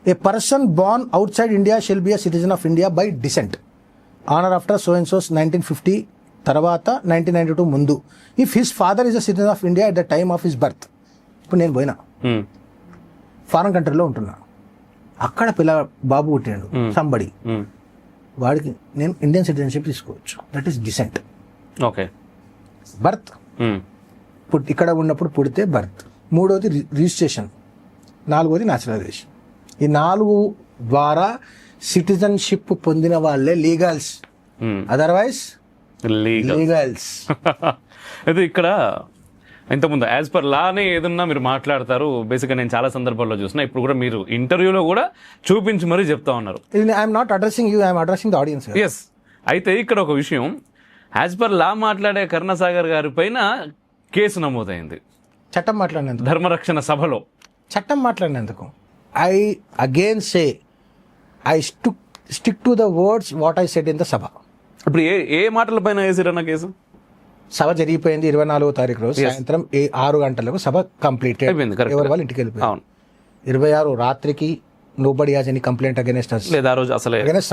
A person born outside India shall be a citizen of India by descent on or after so and so's 1950 తర్వాత 1992 ముందు. If his father is a citizen of India at the time of his birth, ఇప్పుడు నేను పోయినా foreign కంట్రీలో ఉంటున్నా, అక్కడ బాబు పుట్టినాడు somebody, వాడికి నేను ఇండియన్ సిటిజన్షిప్ తీసుకోవచ్చు. That is descent. Okay, birth ఇక్కడ ఉన్నప్పుడు పుడితే బర్త్, మూడోది రిజిస్ట్రేషన్, నాలుగోది న్యాచురలైజేషన్. ఈ 4 ద్వారా సిటిజన్షిప్ పొందిన వాళ్ళే లీగల్స్, అదర్వైజ్ లీగల్స్. అయితే ఇక్కడ ఇంతకుముందు యాజ్ పర్ లానే ఏదన్నా మీరు మాట్లాడతారు. బేసిక్గా నేను చాలా సందర్భాల్లో చూసిన, ఇప్పుడు కూడా మీరు ఇంటర్వ్యూలో కూడా చూపించి మరీ చెప్తా ఉన్నారు. I'm not addressing you, I'm addressing the audience. Yes. అయితే ఇక్కడ ఒక విషయం, యాజ్ పర్ లా మాట్లాడే కరుణాసాగర్ గారి పైన కేసు నమోదైంది చట్టం మాట్లాడినందుకు, ధర్మరక్షణ సభలో చట్టం మాట్లాడినందుకు. I again say I stick to the words what I said in the సభ. ఇప్పుడు ఏ మాటల పైన వేసిరన్న కేసు? సభ జరిగిపోయింది 24వ తారీఖు రోజు సాయంత్రం 6 గంటలకు సభ కంప్లీటెడ్. ఎవరి వాళ్ళు ఇంటికి వెళ్ళిపోయారు. 26 రాత్రికి nobody has any complaint against us. లేదా ఆ రోజు అసలే అగైనెస్ట్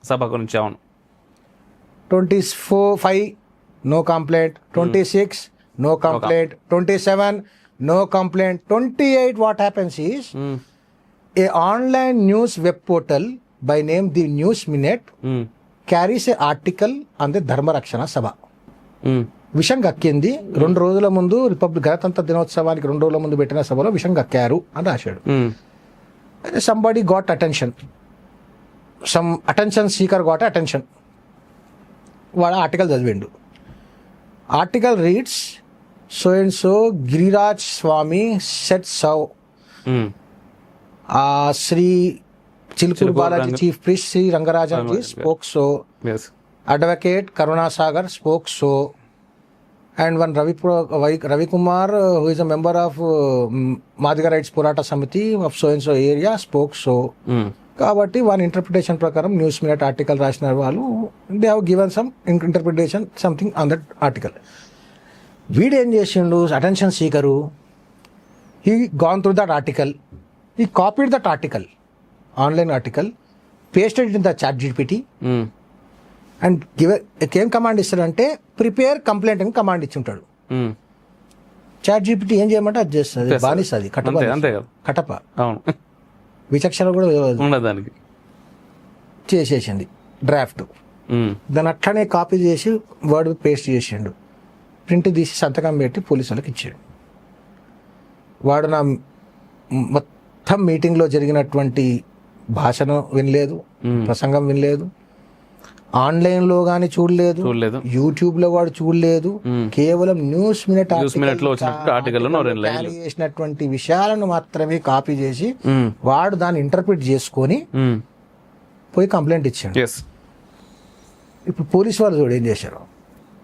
సభ గురించి. అవును. 25 no complaint, 26 no complaint, 27 no complaint, 28 what happens is a online news web portal by name the News Minute carries a article on the Dharmarakshana Sabha. విషం గక్కింది 2 రోజుల ముందు గణతంత్ర దినోత్సవానికి 2 రోజుల ముందు పెట్టిన సభలో విషం గక్కారు అని రాశాడు. Somebody got attention, some attention seeker got attention. వాడు ఆర్టికల్ చదివిండు. Article reads so and so Giriraj Swamy said so Shri Chilkur Balaji chief priest Shri Rangarajan ji spoke so, advocate Karunasagar spoke so, and one Ravi Kumar, who is a member of Madiga Rights Porata Samiti of so and so area, spoke so. కాబట్టి one interpretation ప్రకారం News Minute article రాసిన వాళ్ళు they have given some interpretation something on that article. వీడేం చేసిండు, attention seeker, he gone through that article, he copied that article, online article, pasted in the ChatGPT and ఏం command ఇస్తాడంటే prepare complaint అని command ఇచ్చి ఉంటాడు. Chat GPT ఏం చేయమంటే అది చేస్తుంది, బానిస్తుంది, కటప విచక్షణ కూడా దానికి చేసేసింది డ్రాఫ్ట్. దాన్ని అట్లనే కాపీ చేసి వర్డ్ పేస్ట్ చేసిండు, ప్రింట్ తీసి సంతకం పెట్టి పోలీసు వాళ్ళకి ఇచ్చాడు. వాడు నా మొత్తం మీటింగ్లో జరిగినటువంటి భాషను వినలేదు, ప్రసంగం వినలేదు, ఆన్లైన్ లో గానీ చూడలేదు, యూట్యూబ్ లో వాడు చూడలేదు, కేవలం న్యూస్ మినిట్ చేసినటువంటి విషయాలను మాత్రమే కాపీ చేసి వాడు దాన్ని ఇంటర్ప్రిట్ చేసుకొని పోయి కంప్లైంట్ ఇచ్చాడు. ఇప్పుడు పోలీసు వాళ్ళు చూడు ఏం చేశారు,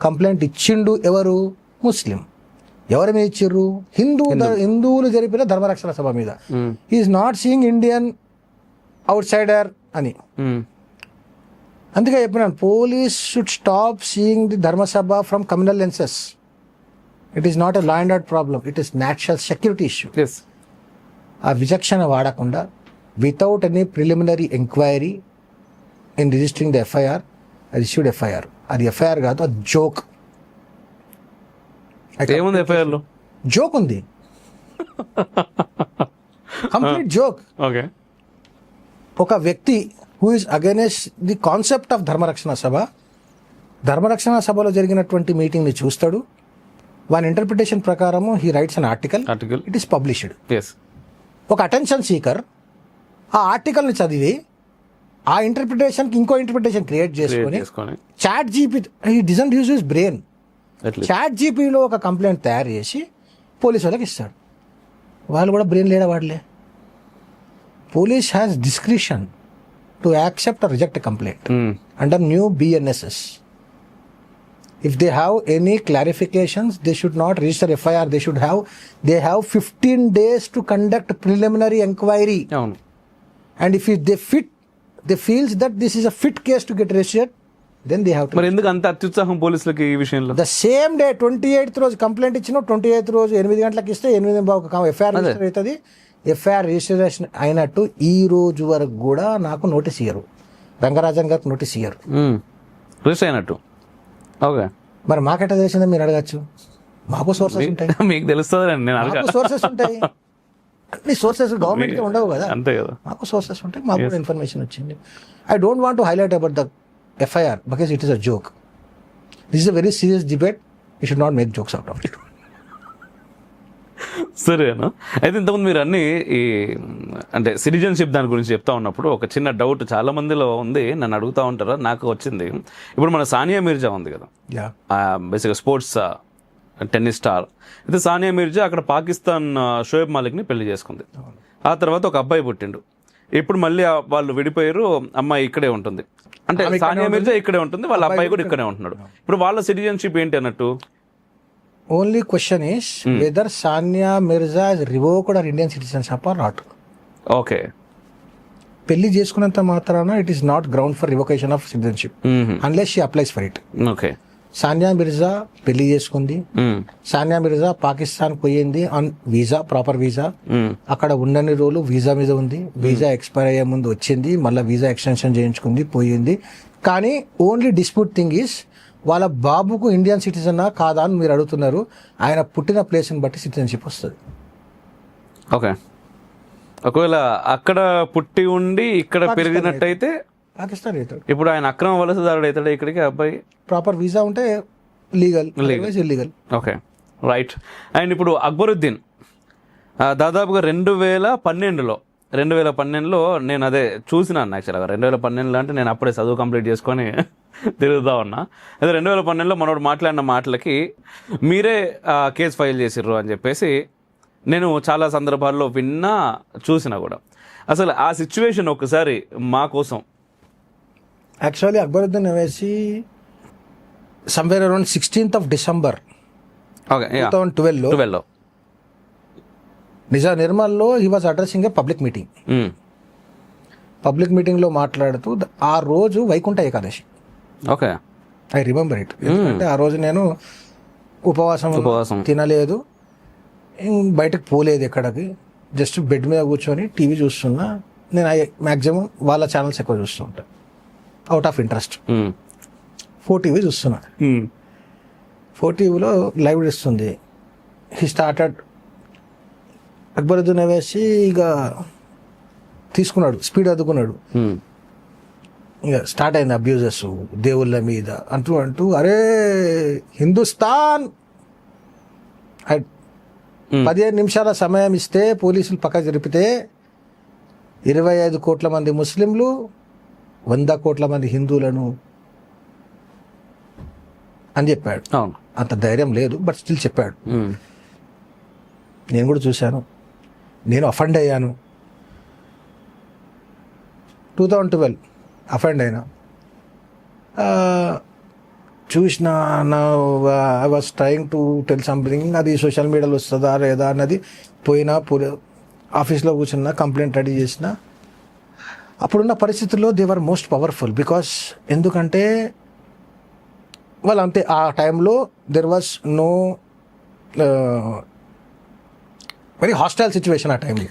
కంప్లైంట్ ఇచ్చిండు ఎవరు, ముస్లిం. ఎవరి మీద ఇచ్చిర్రు, హిందువులు జరిపిన ధర్మరక్షణ సభ మీద. Is not seeing Indian out cider అని. అందుకే చెప్పినాను, police should stop seeing the Dharma Sabha from communal lenses. It is not a law and order problem, it is national security issue. ఆ విచక్షణ వాడకుండా without any preliminary enquiry in registering the FIR, అది issued FIR. అది FIR కాదు, అది joke. ఏముంది ఎఫ్ఐఆర్లో? Joke ఉంది, కంప్లీట్ జోక్. ఒక వ్యక్తి who is against the concept of ధర్మరక్షణ సభ, ధర్మరక్షణ సభలో జరిగినటువంటి మీటింగ్ని చూస్తాడు, వాని ఇంటర్ప్రిటేషన్ ప్రకారము he writes an article, it is published. ఒక అటెన్షన్ సీకర్ ఆ ఆర్టికల్ని చదివి ఆ ఇంటర్ప్రిటేషన్కి ఇంకో ఇంటర్ప్రిటేషన్ క్రియేట్ చేసుకొని ChatGPT, he doesn't use his brain, చాట్ జీపీలో ఒక కంప్లైంట్ తయారు చేసి పోలీసు వాళ్ళకి ఇస్తాడు. వాళ్ళు కూడా బ్రెయిన్ లేడా వాడలే. Police has discretion to accept or reject a complaint under new BNSS. If they have any clarifications, they should not register FIR. They have 15 days to conduct preliminary inquiry. And if they feels that this is a fit case to get registered, then they have to. మరి ఎందుకు అంత అత్యుత్సాహం పోలీసులకి ఈ విషయంలో? The same day 28th రోజు complaint ఇచ్చినా 28th రోజు 8 గంటలకు ఇస్తే 8 FIR రిజిస్టర్ అవుతుంది. ఎఫ్ఐఆర్ రిజిస్ట్రేషన్ అయినట్టు ఈ రోజు వరకు కూడా నాకు నోటీస్ ఇయ్యరు, రంగరాజన్ గారికి నోటీస్ ఇయ్యరు. రిజిస్టర్ అయినట్టు. ఓకే, మరి మాకెట్లా తెలిసిందో మీరు అడగచ్చు. మాకు సోర్సెస్ ఉంటాయి, మీకు తెలుస్తుంది, నేను అడగా. మాకు సోర్సెస్ ఉంటాయి. అన్ని సోర్సెస్ గవర్నమెంట్కి ఉండవు కదా, అంతే కదా. మాకు సోర్సెస్ ఉంటాయి, మాకు కూడా ఇన్ఫర్మేషన్ వచ్చింది. I don't want to highlight about the FIR because it is a joke. This is a very serious debate. You should not make jokes out of it. సరేనా. అయితే ఇంతకుముందు మీరు అన్ని ఈ అంటే సిటిజన్షిప్ దాని గురించి చెప్తా ఉన్నప్పుడు ఒక చిన్న డౌట్ చాలా మందిలో ఉంది, నన్ను అడుగుతూ ఉంటారా, నాకు వచ్చింది. ఇప్పుడు మన సానియా మీర్జా ఉంది కదా, బేసిక్గా స్పోర్ట్స్ టెన్నిస్ స్టార్. అయితే సానియా మీర్జా అక్కడ పాకిస్తాన్ షోయబ్ మాలిక్ని పెళ్లి చేసుకుంది. ఆ తర్వాత ఒక అబ్బాయి పుట్టిండు. ఇప్పుడు మళ్ళీ వాళ్ళు విడిపోయారు, అమ్మాయి ఇక్కడే ఉంటుంది. అంటే సానియా మీర్జా ఇక్కడే ఉంటుంది, వాళ్ళ అబ్బాయి కూడా ఇక్కడే ఉంటున్నాడు. ఇప్పుడు వాళ్ళ సిటిజన్షిప్ ఏంటి అన్నట్టు? Only question is whether Sania Mirza is revoked or Indian citizenship or not. Okay. పెళ్లి చేసుకున్నంత మాత్రాన it is not ground for revocation of citizenship unless she applies for it. Okay. Sania Mirza పెళ్లి చేసుకుంది. సానియా మిర్జా పాకిస్తాన్ పోయింది ఆన్ వీసా, ప్రాపర్ వీసా. అక్కడ ఉన్నన్ని రోజులు వీసా మీద ఉంది. వీసా ఎక్స్పైర్ అయ్యే ముందు వచ్చింది, మళ్ళీ వీసా ఎక్స్టెన్షన్ చేయించుకుంది, పోయింది. కానీ ఓన్లీ డిస్ప్యూట్ థింగ్ ఈస్ వాళ్ళ బాబుకు ఇండియన్ సిటిజనా కాదా అని మీరు అడుగుతున్నారు. ఆయన పుట్టిన ప్లేస్ని బట్టి సిటిజన్షిప్ వస్తుంది. ఓకే. ఒకవేళ అక్కడ పుట్టి ఉండి ఇక్కడ పెరిగినట్టయితే పాకిస్తాన్ అవుతాడు. ఇప్పుడు ఆయన అక్రమ వలసదారుడు అవుతాడు ఇక్కడికి అబ్బాయి. ప్రాపర్ వీసా ఉంటే legal, illegal. Okay, right. And ఇప్పుడు అక్బరుద్దీన్ దాదాపుగా 2012లో నేను అదే చూసినాను. యాక్చువల్గా 2012 అంటే నేను అప్పుడే చదువు కంప్లీట్ చేసుకొని తిరుగుతా ఉన్నా. అదే 2012లో మనోడు మాట్లాడిన మాటలకి మీరే కేసు ఫైల్ చేసిర్రు అని చెప్పేసి నేను చాలా సందర్భాల్లో విన్నా, చూసినా కూడా. అసలు ఆ సిచ్యువేషన్ ఒకసారి మా కోసం. Actually Akbaruddin Owaisi somewhere around 16th of December 2012లో నిర్మల్లో he was addressing a public meeting. Public మీటింగ్లో మాట్లాడుతూ ఆ రోజు Vaikuntha Ekadashi. Okay, I remember it. ఎందుకంటే ఆ రోజు నేను ఉపవాసం తినలేదు, బయటకు పోలేదు ఎక్కడికి, జస్ట్ బెడ్ మీద కూర్చొని టీవీ చూస్తున్నా. నేను మ్యాక్సిమం వాళ్ళ ఛానల్స్ ఎక్కువ చూస్తూ ఉంటాను అవుట్ ఆఫ్ ఇంట్రెస్ట్. 4TV చూస్తున్నా. 4TVలో లైవ్ ఇస్తుంది. హీ స్టార్టెడ్ అక్బరుద్దీన్ అవేసి ఇక తీసుకున్నాడు, స్పీడ్ అద్దుకున్నాడు. ఇక స్టార్ట్ అయింది అబ్యూజెస్ దేవుళ్ళ మీద అంటూ అరే హిందుస్థాన్ 15 నిమిషాల సమయం ఇస్తే పోలీసులు పక్క జరిపితే 25 కోట్ల మంది ముస్లింలు 100 కోట్ల మంది హిందువులను అని చెప్పాడు. అంత ధైర్యం లేదు, బట్ స్టిల్ చెప్పాడు. నేను కూడా చూశాను, నేను అఫెండ్ అయ్యాను. 2012 అఫెండ్ అయినా, చూసిన. I was trying to tell something. అది సోషల్ మీడియాలో వస్తుందా లేదా అన్నది. పోయినా ఆఫీస్లో కూర్చున్నా, కంప్లైంట్ రెడీ చేసిన. అప్పుడున్న పరిస్థితుల్లో they were most powerful. Because ఎందుకంటే వాళ్ళు అంతే, ఆ టైంలో there was no very hostile situation ఆ టైంలో.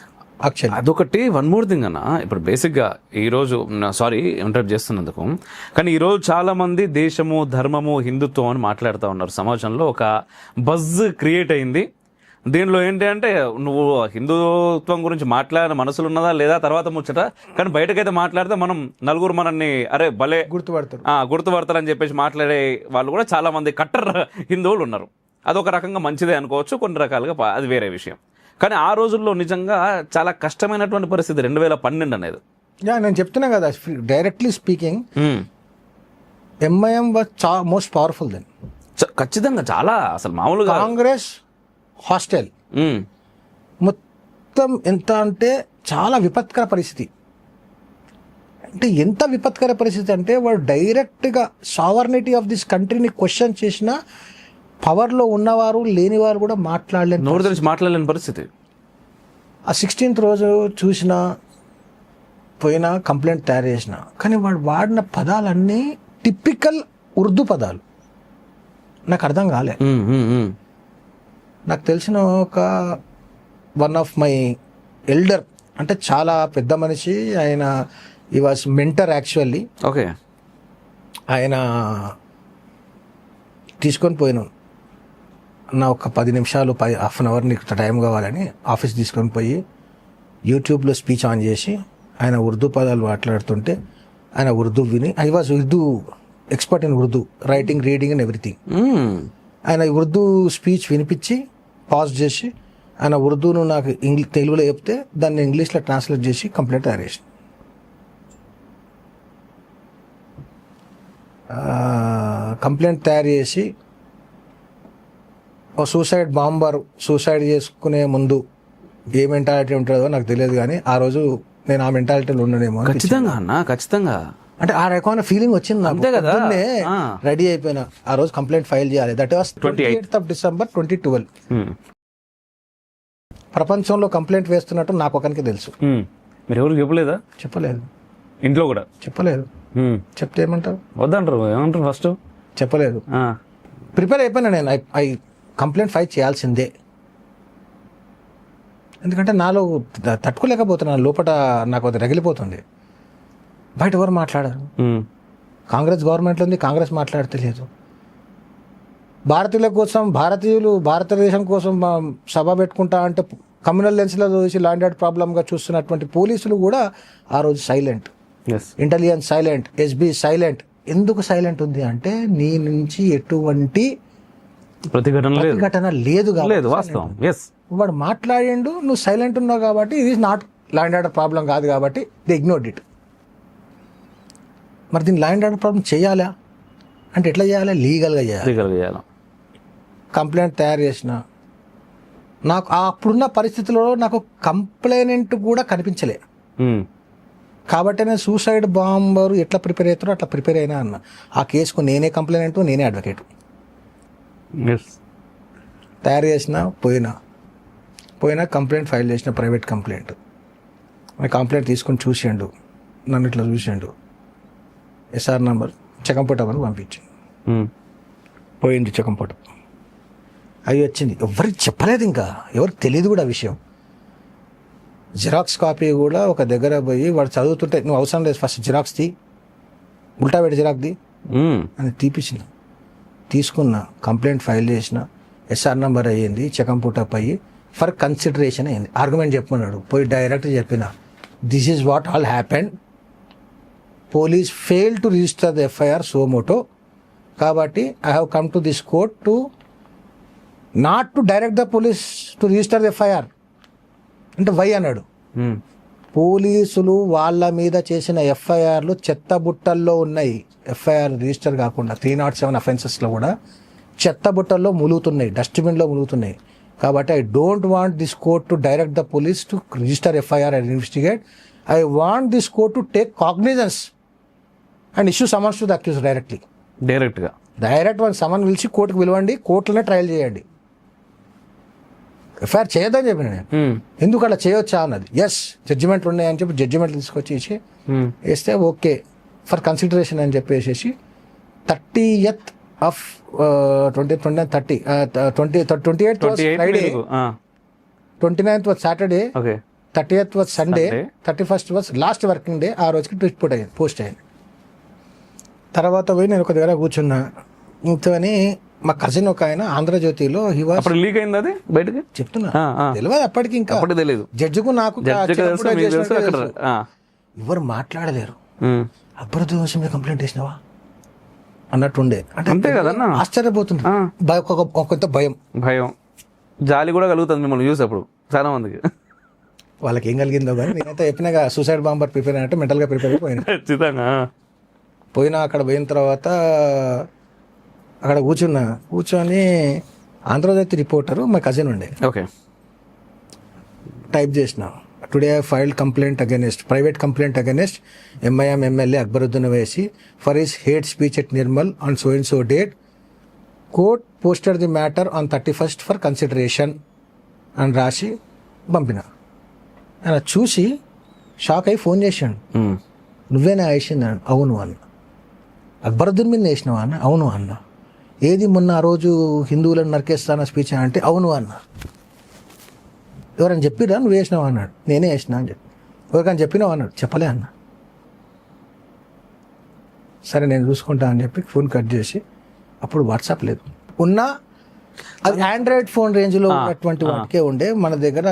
యాక్చువల్లీ అదొకటి. వన్ మోర్ థింగ్ అన్న, ఇప్పుడు బేసిక్గా ఈరోజు సారీ ఇంటరప్ట్ చేస్తున్నందుకు, కానీ ఈరోజు చాలా మంది దేశము, ధర్మము, హిందుత్వం అని మాట్లాడుతూ ఉన్నారు. సమాజంలో ఒక బజ్ క్రియేట్ అయింది. దీనిలో ఏంటి అంటే నువ్వు హిందుత్వం గురించి మాట్లాడిన మనసులు ఉన్నదా లేదా తర్వాత ముచ్చట, కానీ బయటకైతే మాట్లాడితే మనం నలుగురు మనల్ని అరే భలే గుర్తుపడతారని చెప్పేసి మాట్లాడే వాళ్ళు కూడా చాలా మంది కట్టర్ హిందువులు ఉన్నారు. అదొక రకంగా మంచిదే అనుకోవచ్చు, కొన్ని రకాలుగా అది వేరే విషయం. కానీ ఆ రోజుల్లో నిజంగా చాలా కష్టమైనటువంటి పరిస్థితి 2012 అనేది. నేను చెప్తున్నా కదా, directly speaking MIM was most powerful then. ఖచ్చితంగా చాలా, అసలు మామూలుగా కాంగ్రెస్ హాస్టల్ మొత్తం ఎంత అంటే చాలా విపత్కర పరిస్థితి. అంటే ఎంత విపత్కర పరిస్థితి అంటే వాడు డైరెక్ట్గా సావర్నిటీ ఆఫ్ దిస్ కంట్రీని క్వశ్చన్ చేసిన పవర్లో ఉన్నవారు లేనివారు కూడా మాట్లాడలేని పరిస్థితి. ఆ 16th రోజు చూసిన, పోయినా, కంప్లైంట్ తయారు చేసిన. కానీ వాడు వాడిన పదాలన్నీ టిపికల్ ఉర్దూ పదాలు. నాకు అర్థం కాలే. నాకు తెలిసిన ఒక వన్ ఆఫ్ మై ఎల్డర్, అంటే చాలా పెద్ద మనిషి ఆయన, ఈ వాజ్ మెంటర్ యాక్చువల్లీ. ఓకే. ఆయన తీసుకొని పోయినాం. నా ఒక 10 నిమిషాలు హాఫ్ అన్ అవర్ నీకు టైం కావాలని ఆఫీస్ తీసుకొని పోయి యూట్యూబ్లో స్పీచ్ ఆన్ చేసి ఆయన ఉర్దూ పదాలు మాట్లాడుతుంటే ఆయన ఉర్దూ విని I was Urdu expert in Urdu, writing, reading and everything. ఆయన ఉర్దూ స్పీచ్ వినిపించి పాజ్ చేసి ఆయన ఉర్దూను నాకు తెలుగులో చెప్తే దాన్ని ఇంగ్లీష్లో ట్రాన్స్లేట్ చేసి కంప్లైంట్ తయారు చేసి కంప్లైంట్ తయారు చేసి ఓ సూసైడ్ బాంబర్ సూసైడ్ చేసుకునే ముందు ఏ మెంటాలిటీ ఉంటుందో నాకు తెలియదు, కానీ ఆ రోజు నేను ఆ మెంటాలిటీలో ఉండనేమో. ఖచ్చితంగా అన్న, ఖచ్చితంగా. అంటే ఆ రకమైన ఫీలింగ్ వచ్చింది నాకు. అంతే కదా. రెడీ అయిపోయినా ఆ రోజు కంప్లైంట్ ఫైల్ చేయాలి. That was 28th of December 2012. ప్రపంచంలో కంప్లైంట్ వేస్తున్నట్టు నాకు ఒకరికి తెలుసు. మీరు ఎవరు చెప్పలేదా? చెప్పలేదు. ఇంట్లో కూడా చెప్పలేదు. చెప్తే ఏమంటారు? వద్దంటారు. ఏమంటారు? ఫస్ట్ చెప్పలేదు. ప్రిపేర్ అయిపోయినా నేను. ఐ కంప్లైంట్ ఫైల్ చేయాల్సిందే, ఎందుకంటే నాలో తట్టుకోలేకపోతున్నాను. లోపల నాకు అది రగిలిపోతుంది. బయట ఎవరు మాట్లాడారు? కాంగ్రెస్ గవర్నమెంట్లో ఉంది, కాంగ్రెస్ మాట్లాడితే లేదు. భారతీయుల కోసం, భారతదేశం కోసం సభ పెట్టుకుంటా అంటే కమ్యూనల్ లెన్స్లో చూసి ల్యాండెడ్ ప్రాబ్లంగా చూస్తున్నటువంటి పోలీసులు కూడా ఆ రోజు silent, intelligence silent, SB silent. ఎందుకు సైలెంట్ ఉంది అంటే నీ నుంచి ఎటువంటి ప్రతిఘటన లేదు. వాస్తవం. వాడు మాట్లాడిండు, నువ్వు సైలెంట్ ఉన్నావు కాబట్టి ఇది నాట్ ల్యాండ్ ఆర్డర్ ప్రాబ్లం కాదు కాబట్టి ది ఇగ్నోర్డ్ ఇట్. మరి దీన్ని ల్యాండ్ ఆర్డర్ ప్రాబ్లం చేయాలా అంటే ఎట్లా చేయాలి? లీగల్గా చేయాలి. కంప్లైంట్ తయారు చేసిన నాకు అప్పుడున్న పరిస్థితుల్లో నాకు కంప్లైనెంట్ కూడా కనిపించలే. కాబట్టి నేను సూసైడ్ బాంబర్ ఎట్లా ప్రిపేర్ అవుతారో అట్లా ప్రిపేర్ అయినా అన్న. ఆ కేసుకు నేనే కంప్లైనెంట్, నేనే అడ్వకేట్. తయారు చేసిన పోయినా కంప్లైంట్ ఫైల్ చేసిన, ప్రైవేట్ కంప్లైంట్. కంప్లైంట్ తీసుకొని చూసిండు, నన్ను ఇట్లా చూసిండు, ఎస్ఆర్ నంబర్ చెకంపూట అని పంపించింది. పోయింది చెకంపూట. అవి వచ్చింది. ఎవరికి చెప్పలేదు, ఇంకా ఎవరికి తెలియదు కూడా విషయం. జిరాక్స్ కాపీ కూడా ఒక దగ్గర పోయి వాడు చదువుతుంటే నువ్వు అవసరం లేదు ఫస్ట్ జిరాక్స్ తీ, ఉల్టా పెట్టి జిరాక్స్ ది అని తీపించిన. తీసుకున్న, కంప్లైంట్ ఫైల్ చేసిన, ఎస్ఆర్ నంబర్ అయ్యింది, చెకంపూటప్ అయ్యి ఫర్ కన్సిడరేషన్ అయింది. ఆర్గ్యుమెంట్ చెప్పమన్నాడు. పోయి డైరెక్ట్ చెప్పిన this is what all happened, police fail to register the FIR suo motu, కాబట్టి I have come to this court to not to direct the police to register the FIR అంటే why అన్నాడు. పోలీసులు వాళ్ళ మీద చేసిన ఎఫ్ఐఆర్లు చెత్తబుట్టల్లో ఉన్నాయి. ఎఫ్ఐఆర్ రిజిస్టర్ కాకుండా 307 అఫెన్సెస్లో కూడా చెత్తబుట్టల్లో ములుగుతున్నాయి, డస్ట్బిన్లో ములుగుతున్నాయి. కాబట్టి I don't want this court to direct the police to register FIR and investigate. I want this court to take cognizance and issue summons to the accused direct వాళ్ళ సమన్ పిలిచి కోర్టుకు పిలవండి, కోర్టులోనే trial చేయండి. ఎఫ్ఐఆర్ చేయొద్దని చెప్పిన నేను. ఎందుకు అలా చేయొచ్చా అన్నది. ఎస్ జడ్జిమెంట్లు ఉన్నాయని చెప్పి జడ్జిమెంట్లు తీసుకొచ్చి ఇచ్చి వేస్తే ఓకే ఫర్ కన్సిడరేషన్ అని చెప్పేసి 30th of 28th Friday, 29th was Saturday, 30th was Sunday, 31st was last working day. ఆ రోజుకి ట్విట్ పోస్ట్ అయ్యింది. తర్వాత పోయి నేను ఒక దగ్గర కూర్చున్నా. ఇంతని మా కజిన్ ఒక ఆయన ఆంధ్రజ్యోతిలో లీక్ అయింది, అది బయటకి చెప్తున్నా. తెలియదు అప్పటికి, ఇంకా తెలియదు. జడ్జికు నాకు ఎవరు మాట్లాడలేరు. అక్బరుద్దీన్ విషయం మీద కంప్లైంట్ చేసినావా అన్నట్టుండే. అంటే ఆశ్చర్యపోతుంది. కొంత భయం జాలి కూడా కలుగుతుంది మిమ్మల్ని చూసేప్పుడు చాలా మందికి. వాళ్ళకి ఏం కలిగిందో కానీ నేనైతే చెప్పినాగా సూసైడ్ బాంబర్ ప్రిపేర్ అయినట్టు మెంటల్గా ప్రిపేర్ అయిపోయినా. పోయినా అక్కడ పోయిన తర్వాత అక్కడ కూర్చొని ఆంధ్రజ్యోతి రిపోర్టరు మా కజిన్ ఉండే. టైప్ చేసిన today I filed complaint against private complaint against MIM MLA Akbaruddin Owaisi for his hate speech at Nirmal on so and so date. Court posted the matter on 31st for consideration అని రాసి పంపిన. ఆయన చూసి shock అయి phone చేశాడు. నువ్వేనా వేసింది? అవును అన్న. అక్బరుద్దీన్ మీద వేసినావా అన్న? అవును అన్న. ఏది మొన్న ఆ రోజు హిందువులను నరికేస్తాన స్పీచ్ అంటే అవును అన్న. ఎవరైనా చెప్పిరా నువ్వు వేసినావా అన్నాడు. నేనే వేసినా అని చెప్పి. ఎవరికైనా చెప్పినావా అన్నాడు. చెప్పలే అన్న. సరే నేను చూసుకుంటా అని చెప్పి ఫోన్ కట్ చేసి అప్పుడు వాట్సాప్ లేదు. ఉన్నా అది ఆండ్రాయిడ్ ఫోన్ రేంజ్లో ఉన్నటువంటి వాటికే ఉండే. మన దగ్గర